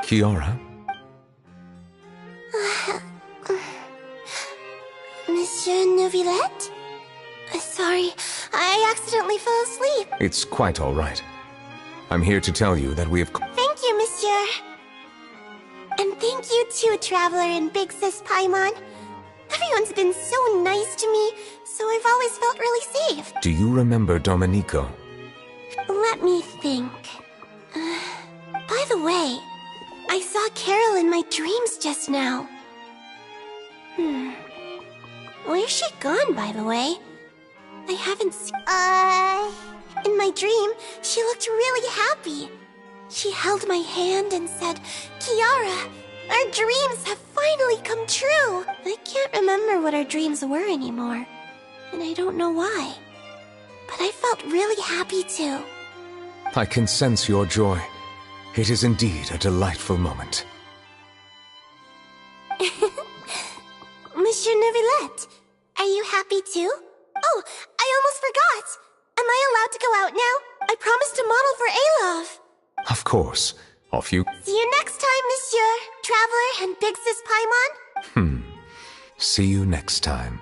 Kiara?
Monsieur Neuvillette? Sorry, I accidentally fell asleep.
It's quite all right. I'm here to tell you that we have...
Thank you, Monsieur. And thank you too, Traveler and Big Sis Paimon. Everyone's been so nice to me, so I've always felt really safe.
Do you remember Domenico?
Let me think. By the way, I saw Carol in my dreams just now. Where's she gone, by the way? I haven't seen... In my dream, she looked really happy. She held my hand and said, "Kiara, Our dreams have finally come true! I can't remember what our dreams were anymore, and I don't know why. But I felt really happy too.
I can sense your joy. It is indeed a delightful moment.
Monsieur Neuvillette, are you happy too? Oh, I almost forgot! Am I allowed to go out now? I promised to model for Alov.
Of course. Off you.
See you next time, Monsieur, Traveler, and Big Sis Paimon.
See you next time.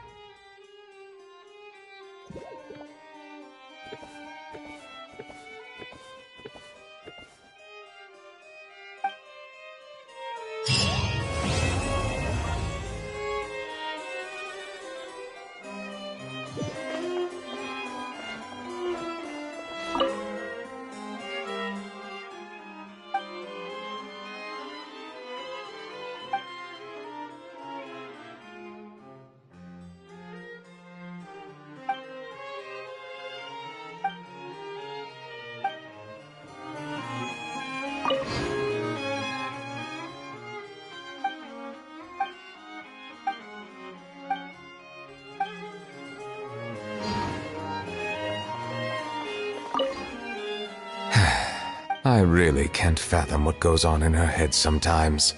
I really can't fathom what goes on in her head sometimes.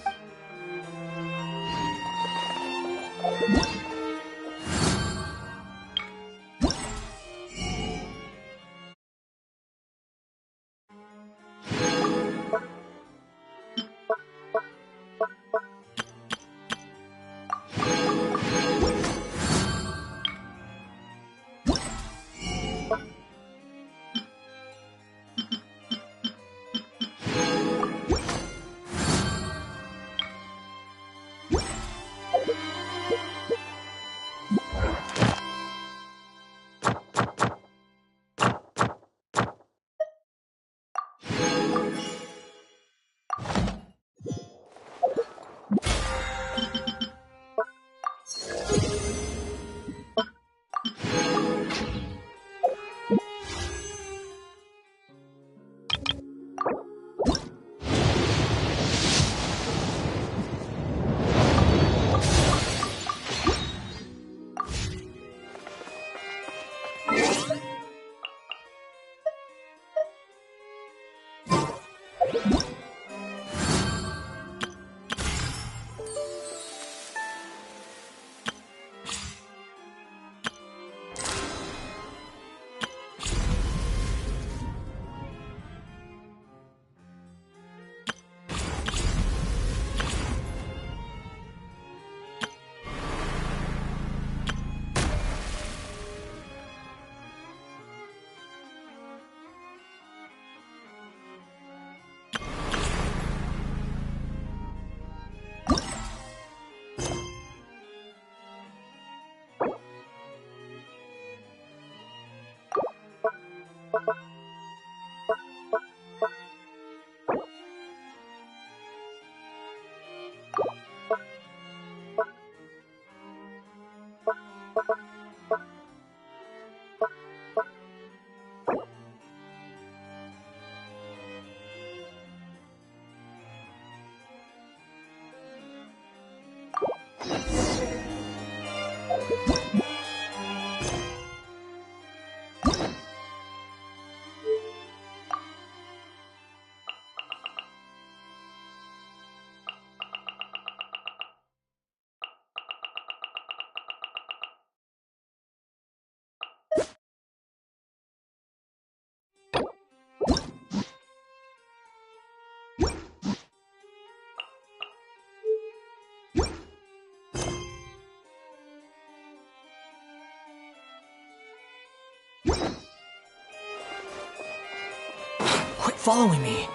Quit following me.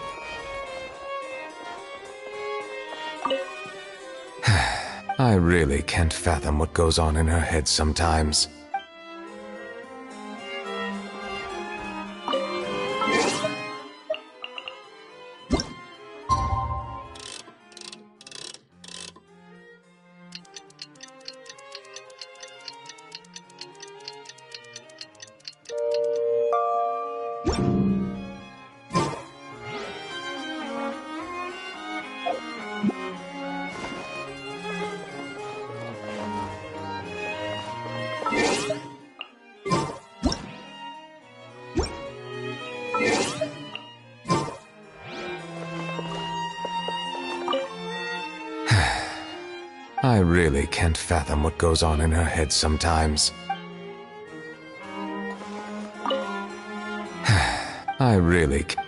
I really can't fathom what goes on in her head sometimes. really can't fathom what goes on in her head sometimes. I really can't.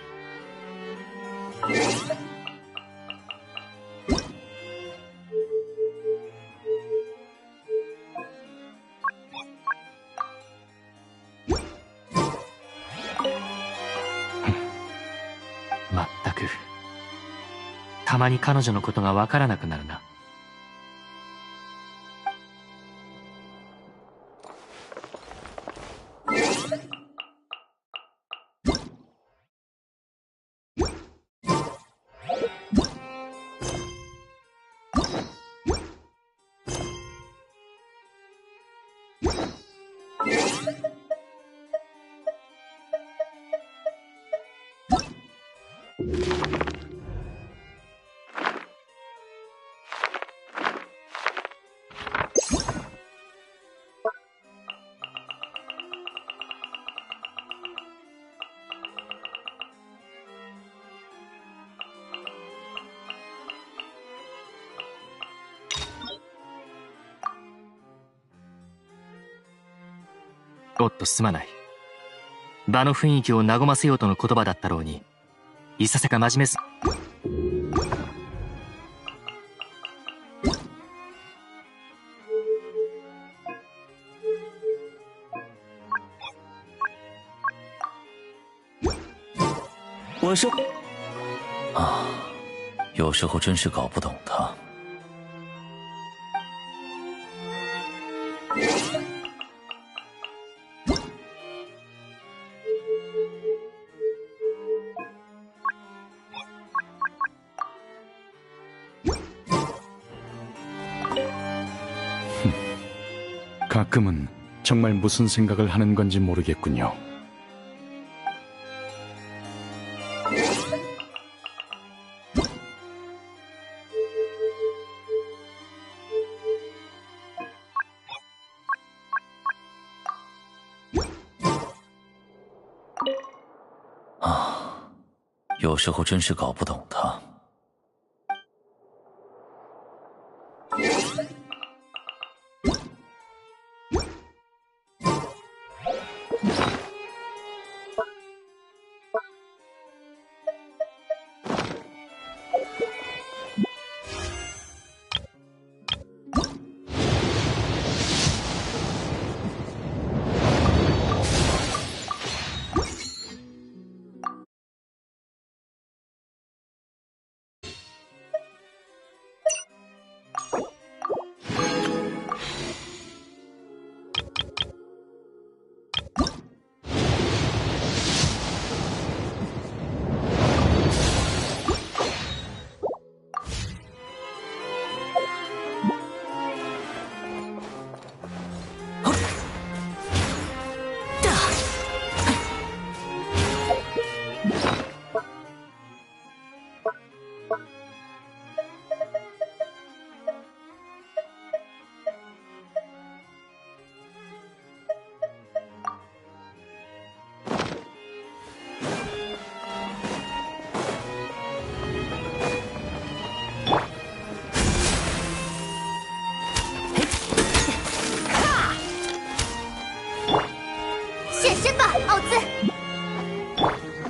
まったく。たまに彼女のことがわからなくなるな。おっとすまない。場の雰囲気を和ませようとの言葉だったろうに、いささか真面目す。
我说，
啊，有时候真是搞不懂他。
가끔은 정말 무슨 생각을 하는 건지 모르겠군요.
아, 有时候真是搞不懂他。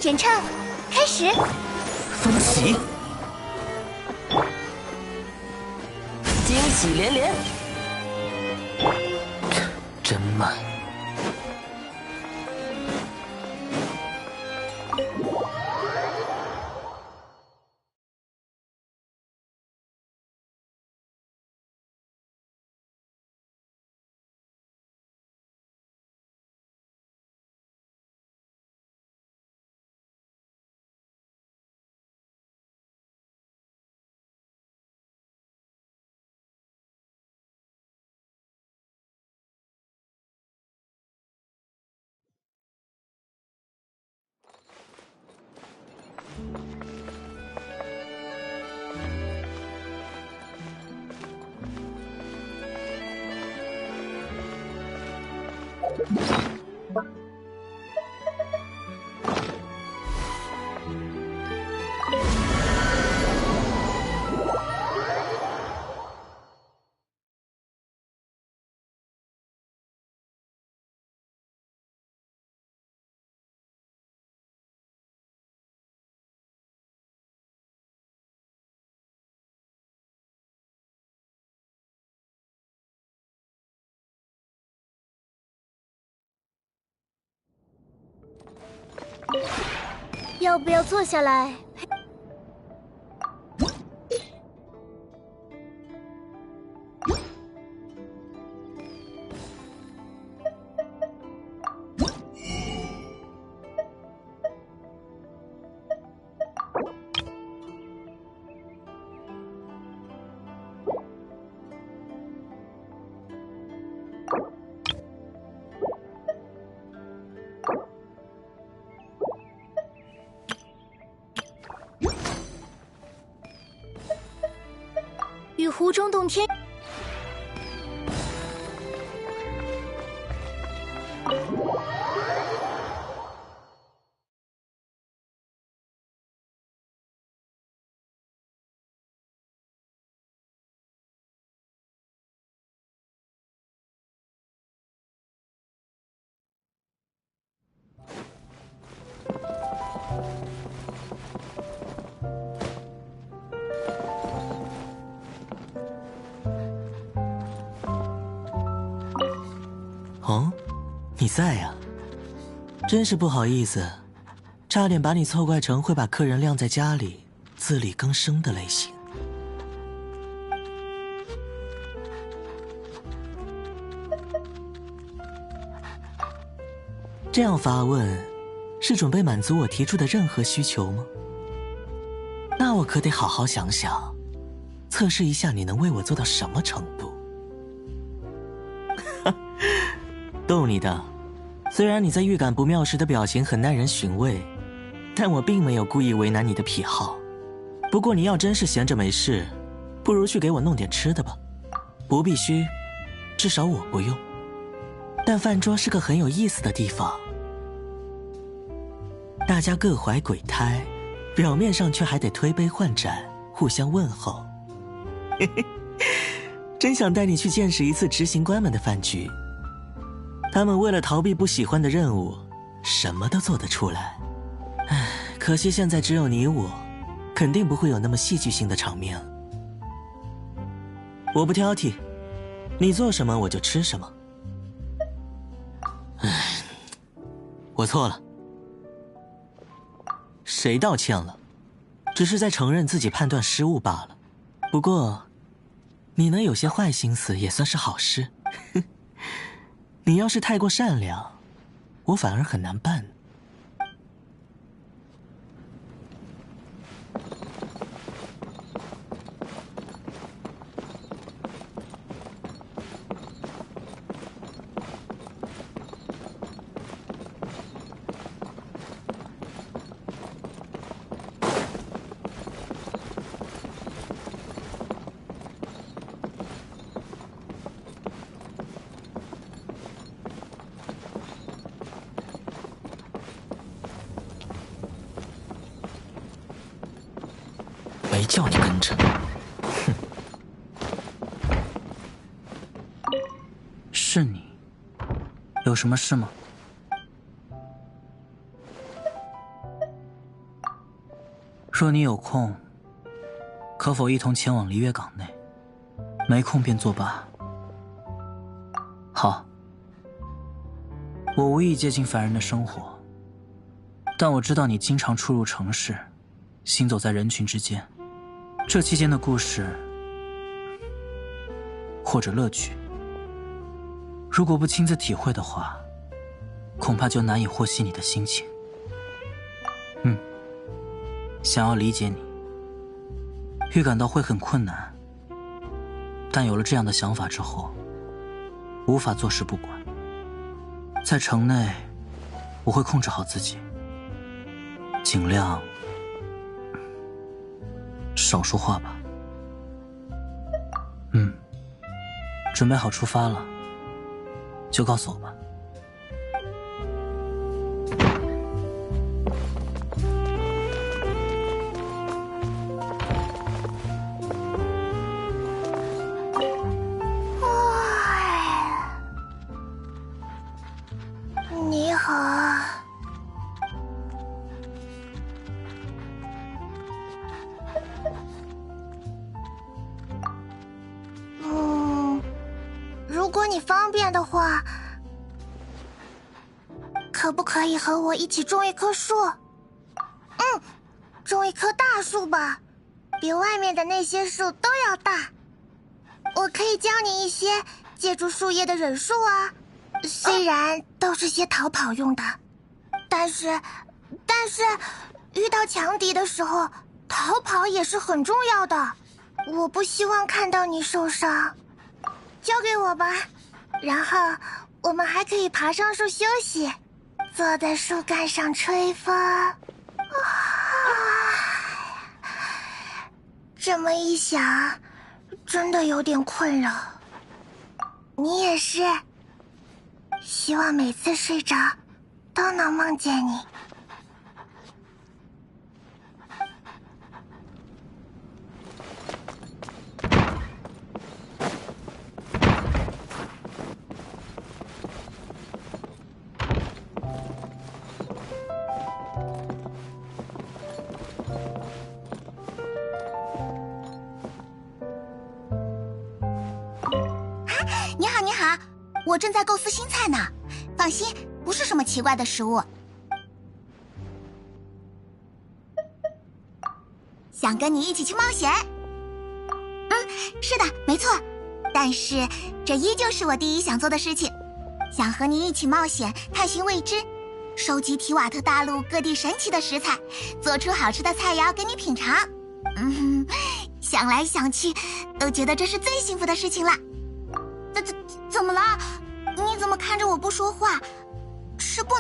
演唱开始。
风起，惊喜连连，真慢。
要不要坐下来？与湖中洞天。
哦，你在呀？真是不好意思，差点把你凑怪成会把客人晾在家里自力更生的类型。这样发问，是准备满足我提出的任何需求吗？那我可得好好想想，测试一下你能为我做到什么程度。逗你的，虽然你在预感不妙时的表情很耐人寻味，但我并没有故意为难你的癖好。不过你要真是闲着没事，不如去给我弄点吃的吧。不必须，至少我不用。但饭桌是个很有意思的地方，大家各怀鬼胎，表面上却还得推杯换盏，互相问候。嘿嘿，真想带你去见识一次执行官们的饭局。他们为了逃避不喜欢的任务，什么都做得出来。唉，可惜现在只有你我，肯定不会有那么戏剧性的场面。我不挑剔，你做什么我就吃什么。唉，我错了。谁道歉了？只是在承认自己判断失误罢了。不过，你能有些坏心思也算是好事。你要是太过善良，我反而很难办。没叫你跟着。哼，是你，有什么事吗？若你有空，可否一同前往璃月港内？没空便作罢。好，我无意接近凡人的生活，但我知道你经常出入城市，行走在人群之间。这期间的故事，或者乐趣，如果不亲自体会的话，恐怕就难以获悉你的心情。想要理解你，预感到会很困难，但有了这样的想法之后，无法坐视不管。在城内，我会控制好自己，尽量少说话吧。准备好出发了，就告诉我吧。
你好。如果你方便的话，可不可以和我一起种一棵树？
种一棵大树吧，比外面的那些树都要大。我可以教你一些借助树叶的忍术啊，虽然都是些逃跑用的，但是遇到强敌的时候，逃跑也是很重要的。我不希望看到你受伤，交给我吧。然后我们还可以爬上树休息，坐在树干上吹风。这么一想，真的有点困扰。你也是，希望每次睡着都能梦见你。
你好，你好，我正在构思新菜呢。放心，不是什么奇怪的食物。想跟你一起去冒险。是的，没错。但是这依旧是我第一想做的事情，想和你一起冒险，探寻未知，收集提瓦特大陆各地神奇的食材，做出好吃的菜肴给你品尝。想来想去，都觉得这是最幸福的事情了。怎么了？你怎么看着我不说话？是不？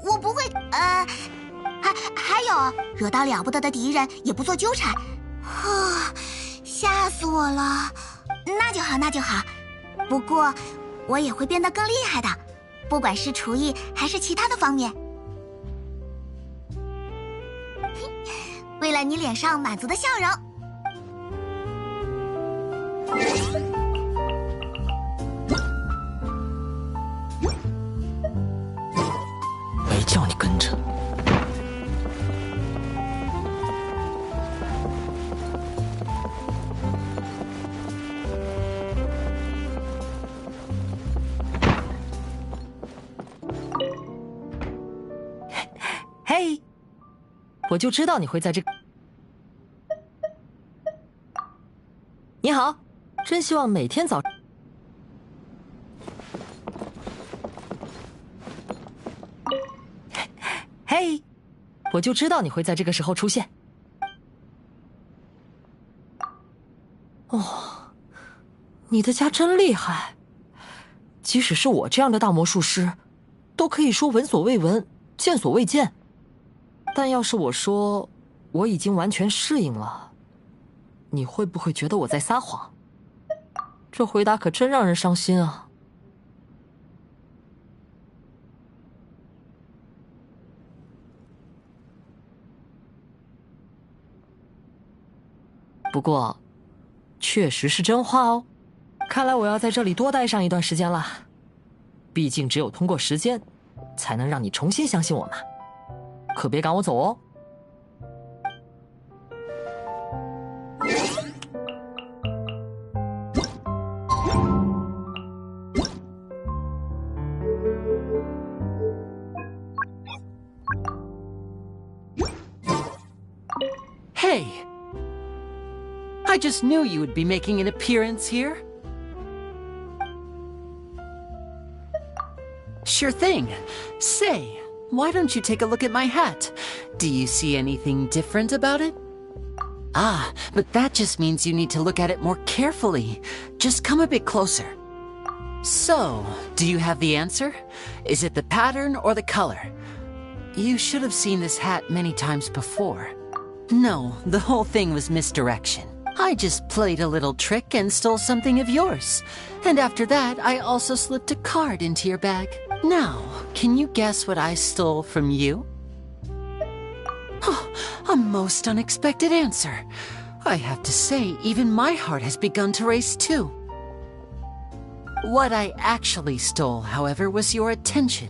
我不会。还有，惹到了不得的敌人也不做纠缠。吓死我了！那就好，那就好。不过，我也会变得更厉害的，不管是厨艺还是其他的方面。为了你脸上满足的笑容。
没叫你跟着。
嘿，我就知道你会在这。你好，真希望每天早。嘿，我就知道你会在这个时候出现。哦，你的家真厉害，即使是我这样的大魔术师，都可以说闻所未闻，见所未见。但要是我说我已经完全适应了，你会不会觉得我在撒谎？这回答可真让人伤心啊。不过，确实是真话哦。看来我要在这里多待上一段时间了。毕竟只有通过时间，才能让你重新相信我嘛。可别赶我走哦。
Hey! I just knew you would be making an appearance here. Sure thing. Say, why don't you take a look at my hat? Do you see anything different about it? Ah, but that just means you need to look at it more carefully. Just come a bit closer. So, do you have the answer? Is it the pattern or the color? You should have seen this hat many times before. No, the whole thing was misdirection. I just played a little trick and stole something of yours. And after that, I also slipped a card into your bag. Now, can you guess what I stole from you? Oh, a most unexpected answer. I have to say, even my heart has begun to race too. What I actually stole, however, was your attention.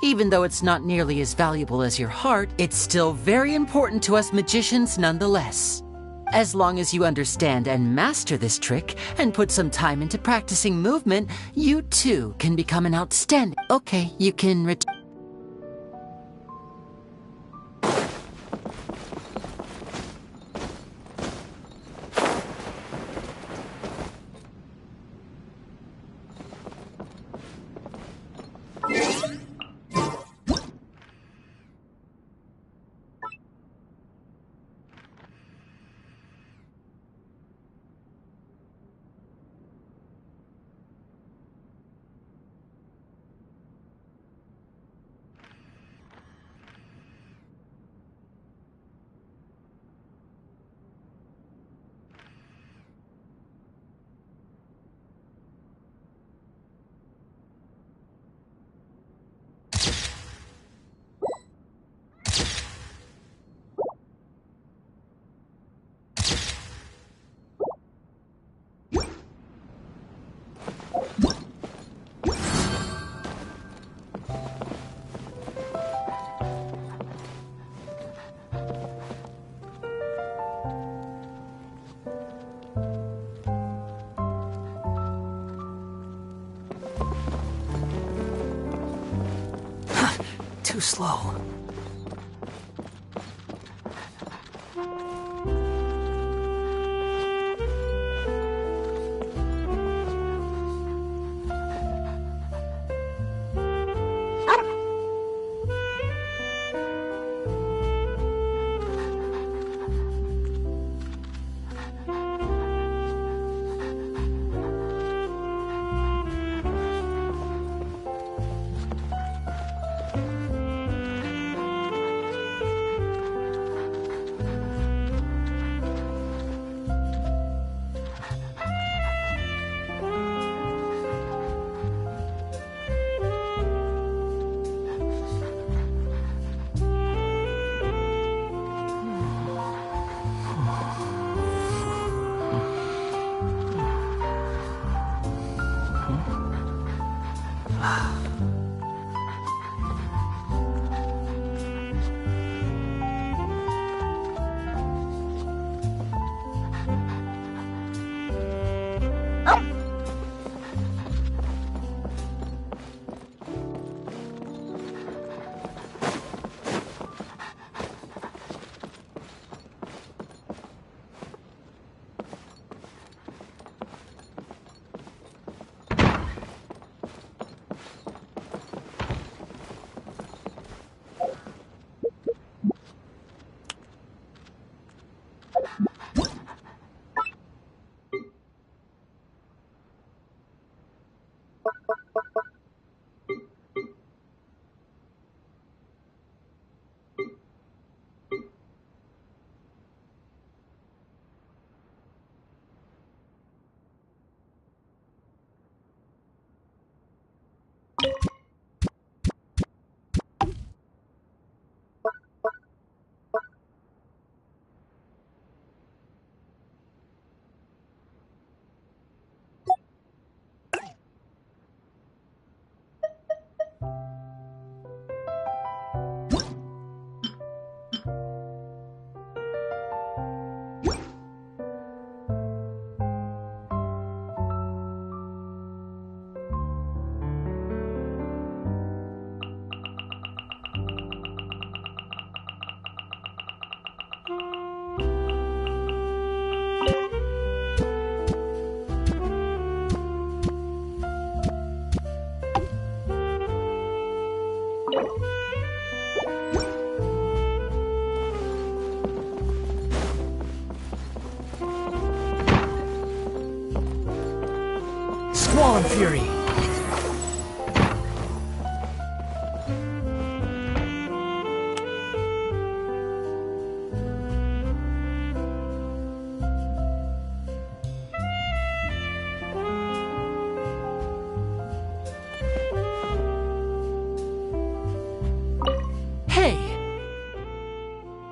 Even though it's not nearly as valuable as your heart, it's still very important to us magicians nonetheless. As long as you understand and master this trick, and put some time into practicing movement, you too can become an outstanding... Okay, you can
Too slow. Squall and Fury!
Hey!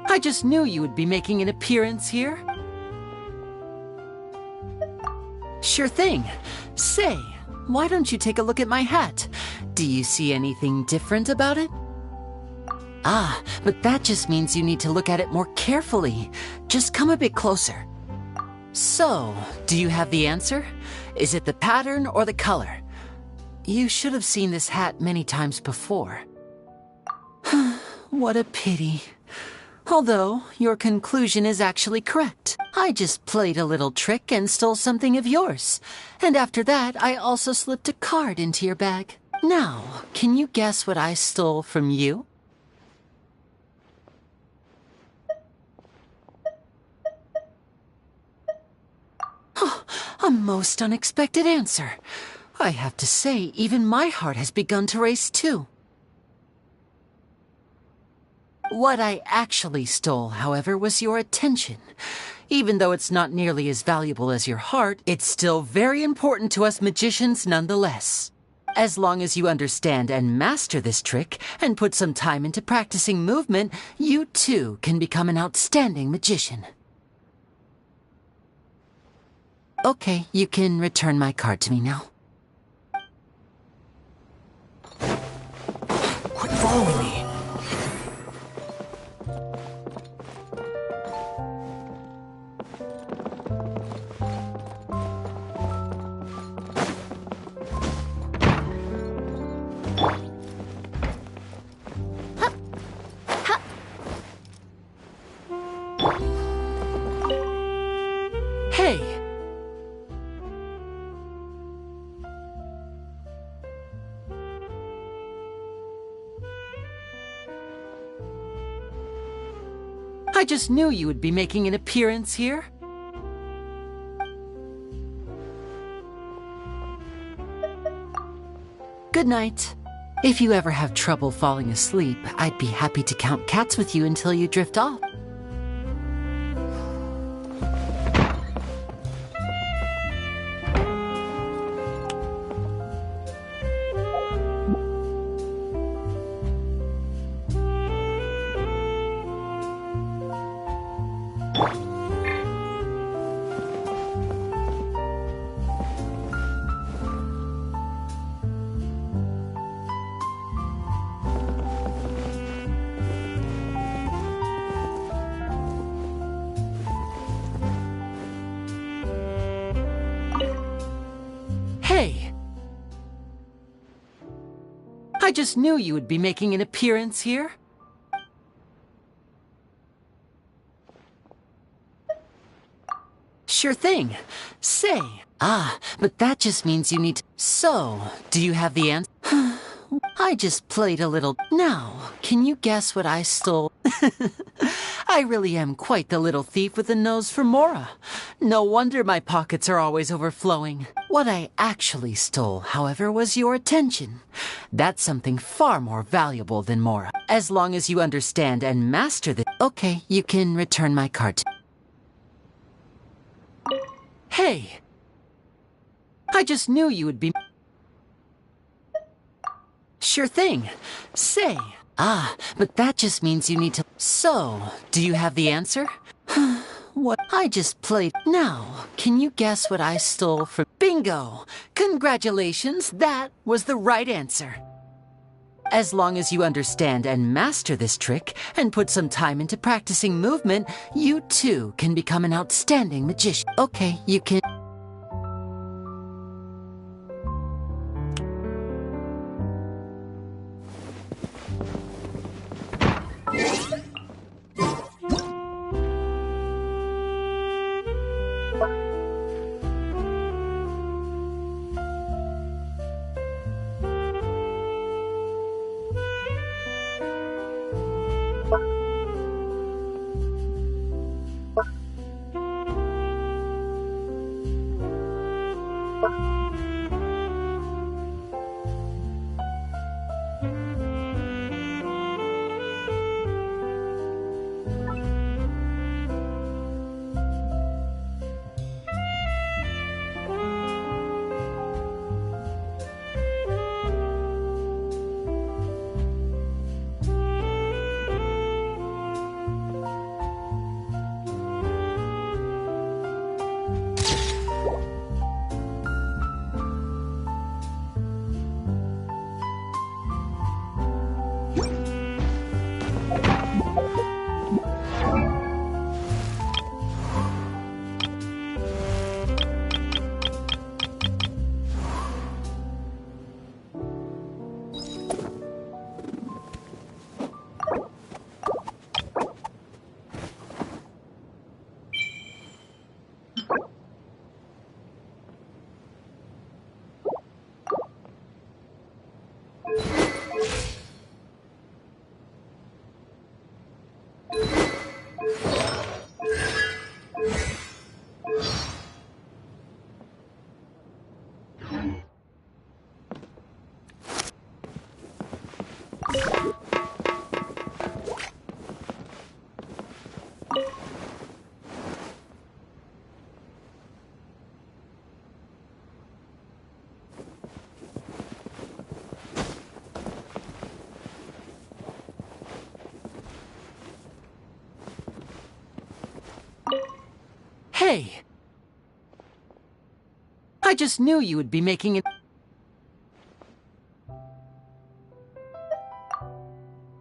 I just knew you would be making an appearance here. Sure thing. Say, why don't you take a look at my hat? Do you see anything different about it? Ah, but that just means you need to look at it more carefully. Just come a bit closer. So, do you have the answer? Is it the pattern or the color? You should have seen this hat many times before. What a pity. Although, your conclusion is actually correct. I just played a little trick and stole something of yours. And after that, I also slipped a card into your bag. Now, can you guess what I stole from you? Oh, a most unexpected answer. I have to say, even my heart has begun to race too. What I actually stole, however, was your attention. Even though it's not nearly as valuable as your heart, it's still very important to us magicians nonetheless. As long as you understand and master this trick, and put some time into practicing movement, you too can become an outstanding magician. Okay, you can return my card to me now.
Quit following me.
I just knew you would be making an appearance here. Good night. If you ever have trouble falling asleep, I'd be happy to count cats with you until you drift off. Hey! I just knew you would be making an appearance here. Sure thing. Say. But that just means you need to... So, do you have the answer? I just played a little... Now, can you guess what I stole? I really am quite the little thief with a nose for Mora. No wonder my pockets are always overflowing. What I actually stole, however, was your attention. That's something far more valuable than Mora. As long as you understand and master the... Okay, you can return my card. Hey! I just knew you would be... Sure thing. Say. But that just means you need to... So, do you have the answer? What? I just played... Now, can you guess what I stole from... Bingo! Congratulations, that was the right answer. As long as you understand and master this trick, and put some time into practicing movement, you too can become an outstanding magician. Okay, you can... Hey! I just knew you would be making it...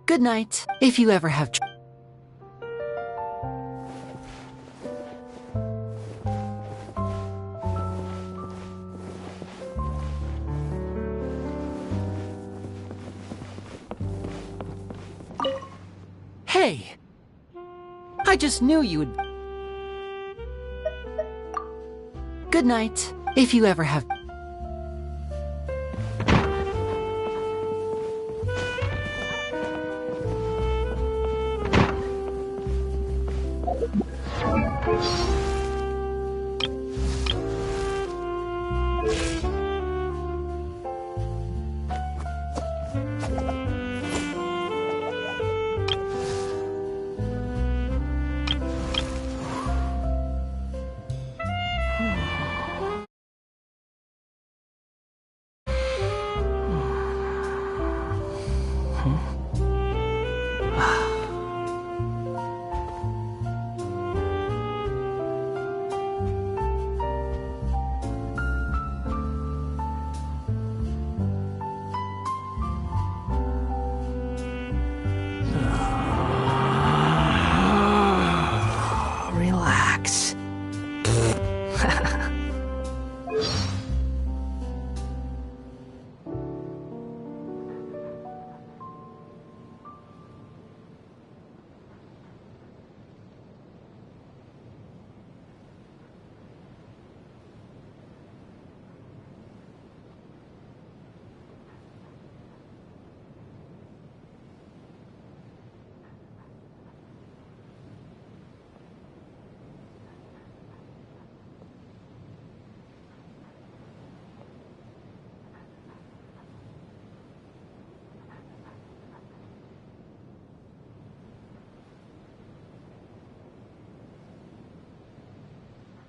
Good night. If you ever have... Hey! I just knew you would... Good night. If you ever have...
Relax.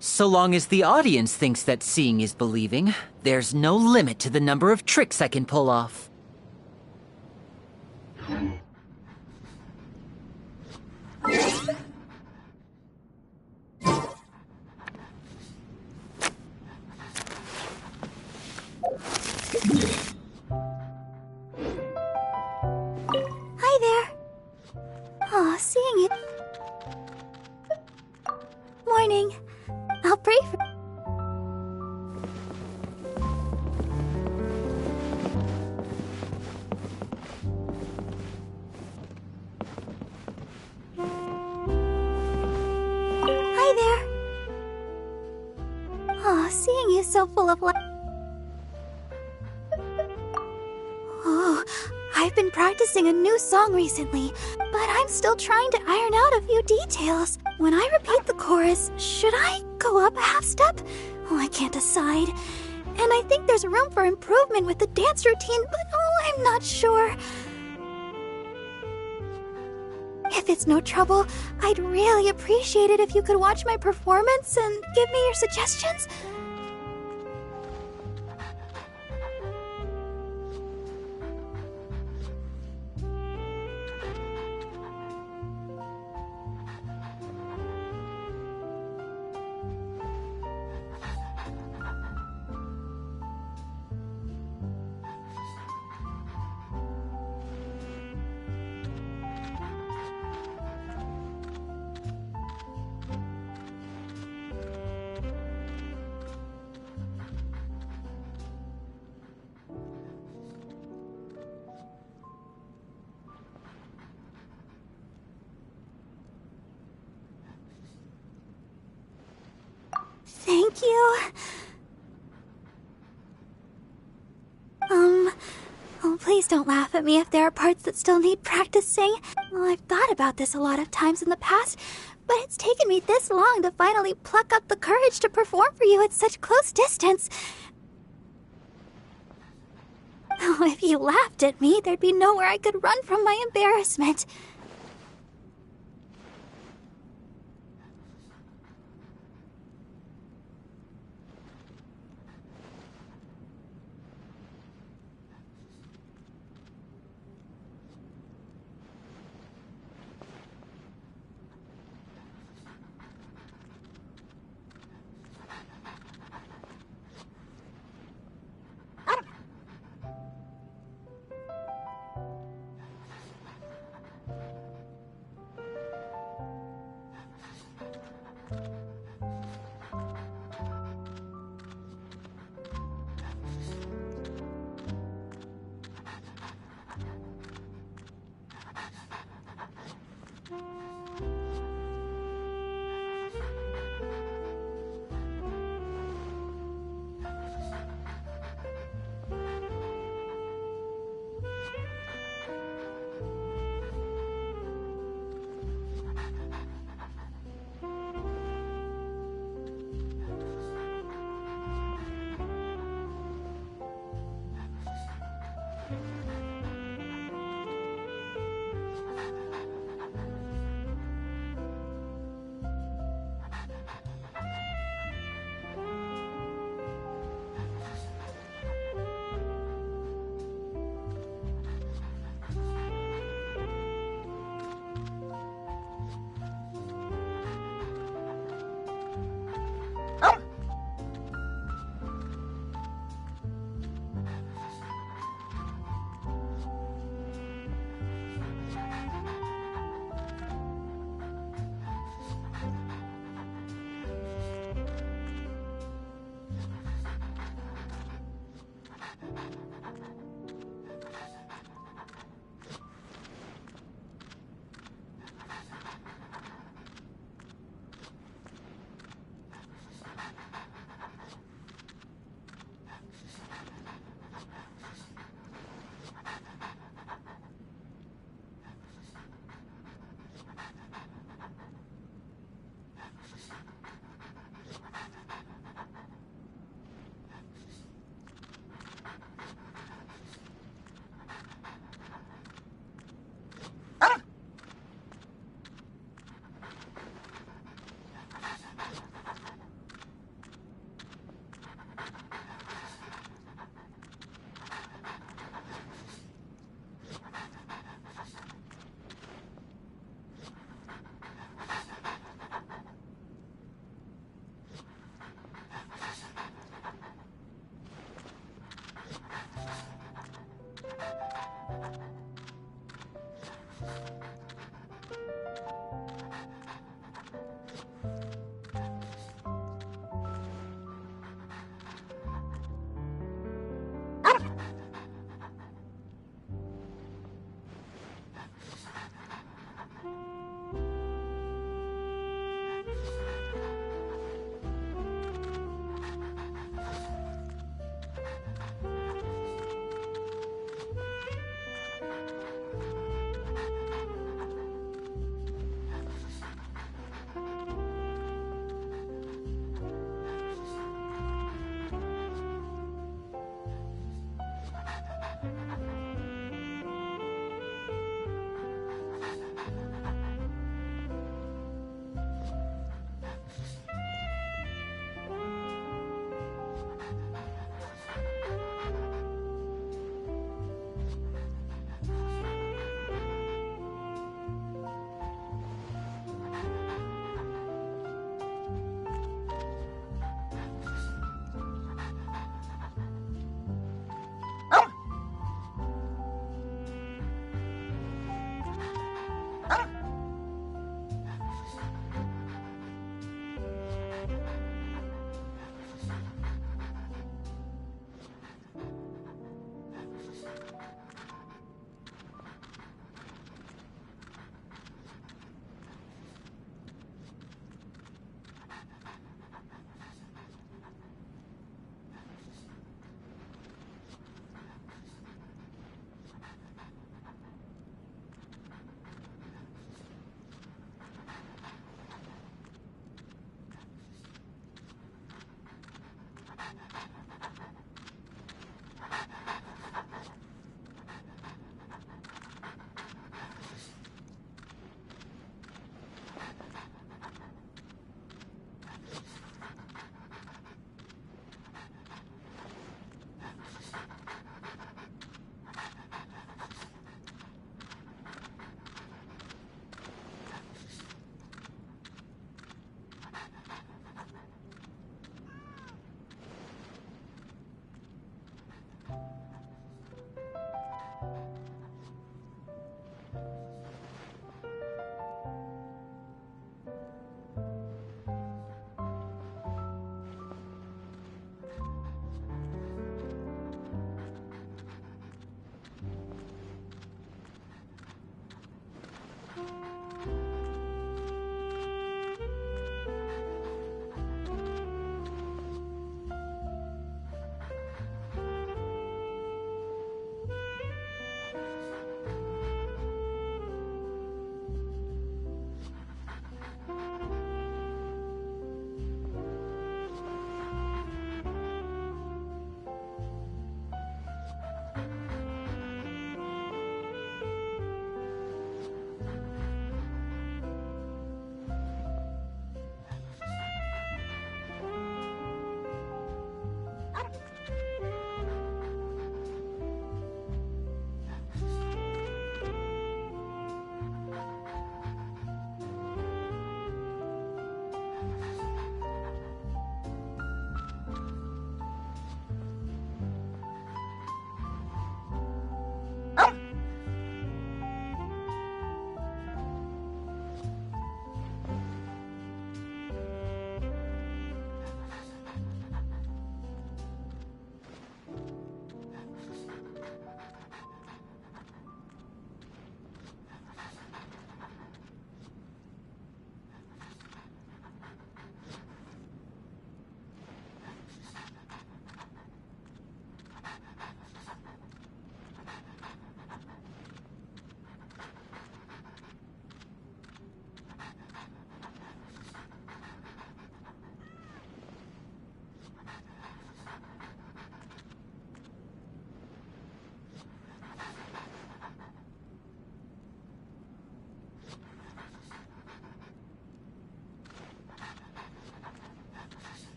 So long as the audience thinks that seeing is believing, there's no limit to the number of tricks I can pull off.
Hi there. Aw, seeing you. Morning. I'll pray for... Hi there. Aw, seeing you so full of life. Oh, I've been practicing a new song recently, but I'm still trying to iron out a few details. When I repeat the chorus, should I go up a half step? Oh, I can't decide. And I think there's room for improvement with the dance routine, but oh, I'm not sure. If it's no trouble, I'd really appreciate it if you could watch my performance and give me your suggestions. Thank you. Oh, please don't laugh at me if there are parts that still need practicing. Well, I've thought about this a lot of times in the past, but it's taken me this long to finally pluck up the courage to perform for you at such close distance. Oh, if you laughed at me, there'd be nowhere I could run from my embarrassment.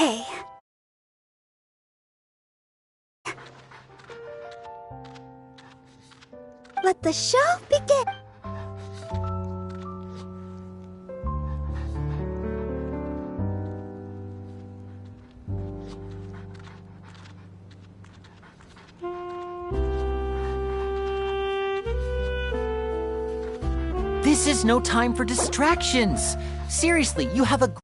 Okay. Let the show begin.
This is no time for distractions. Seriously, you have a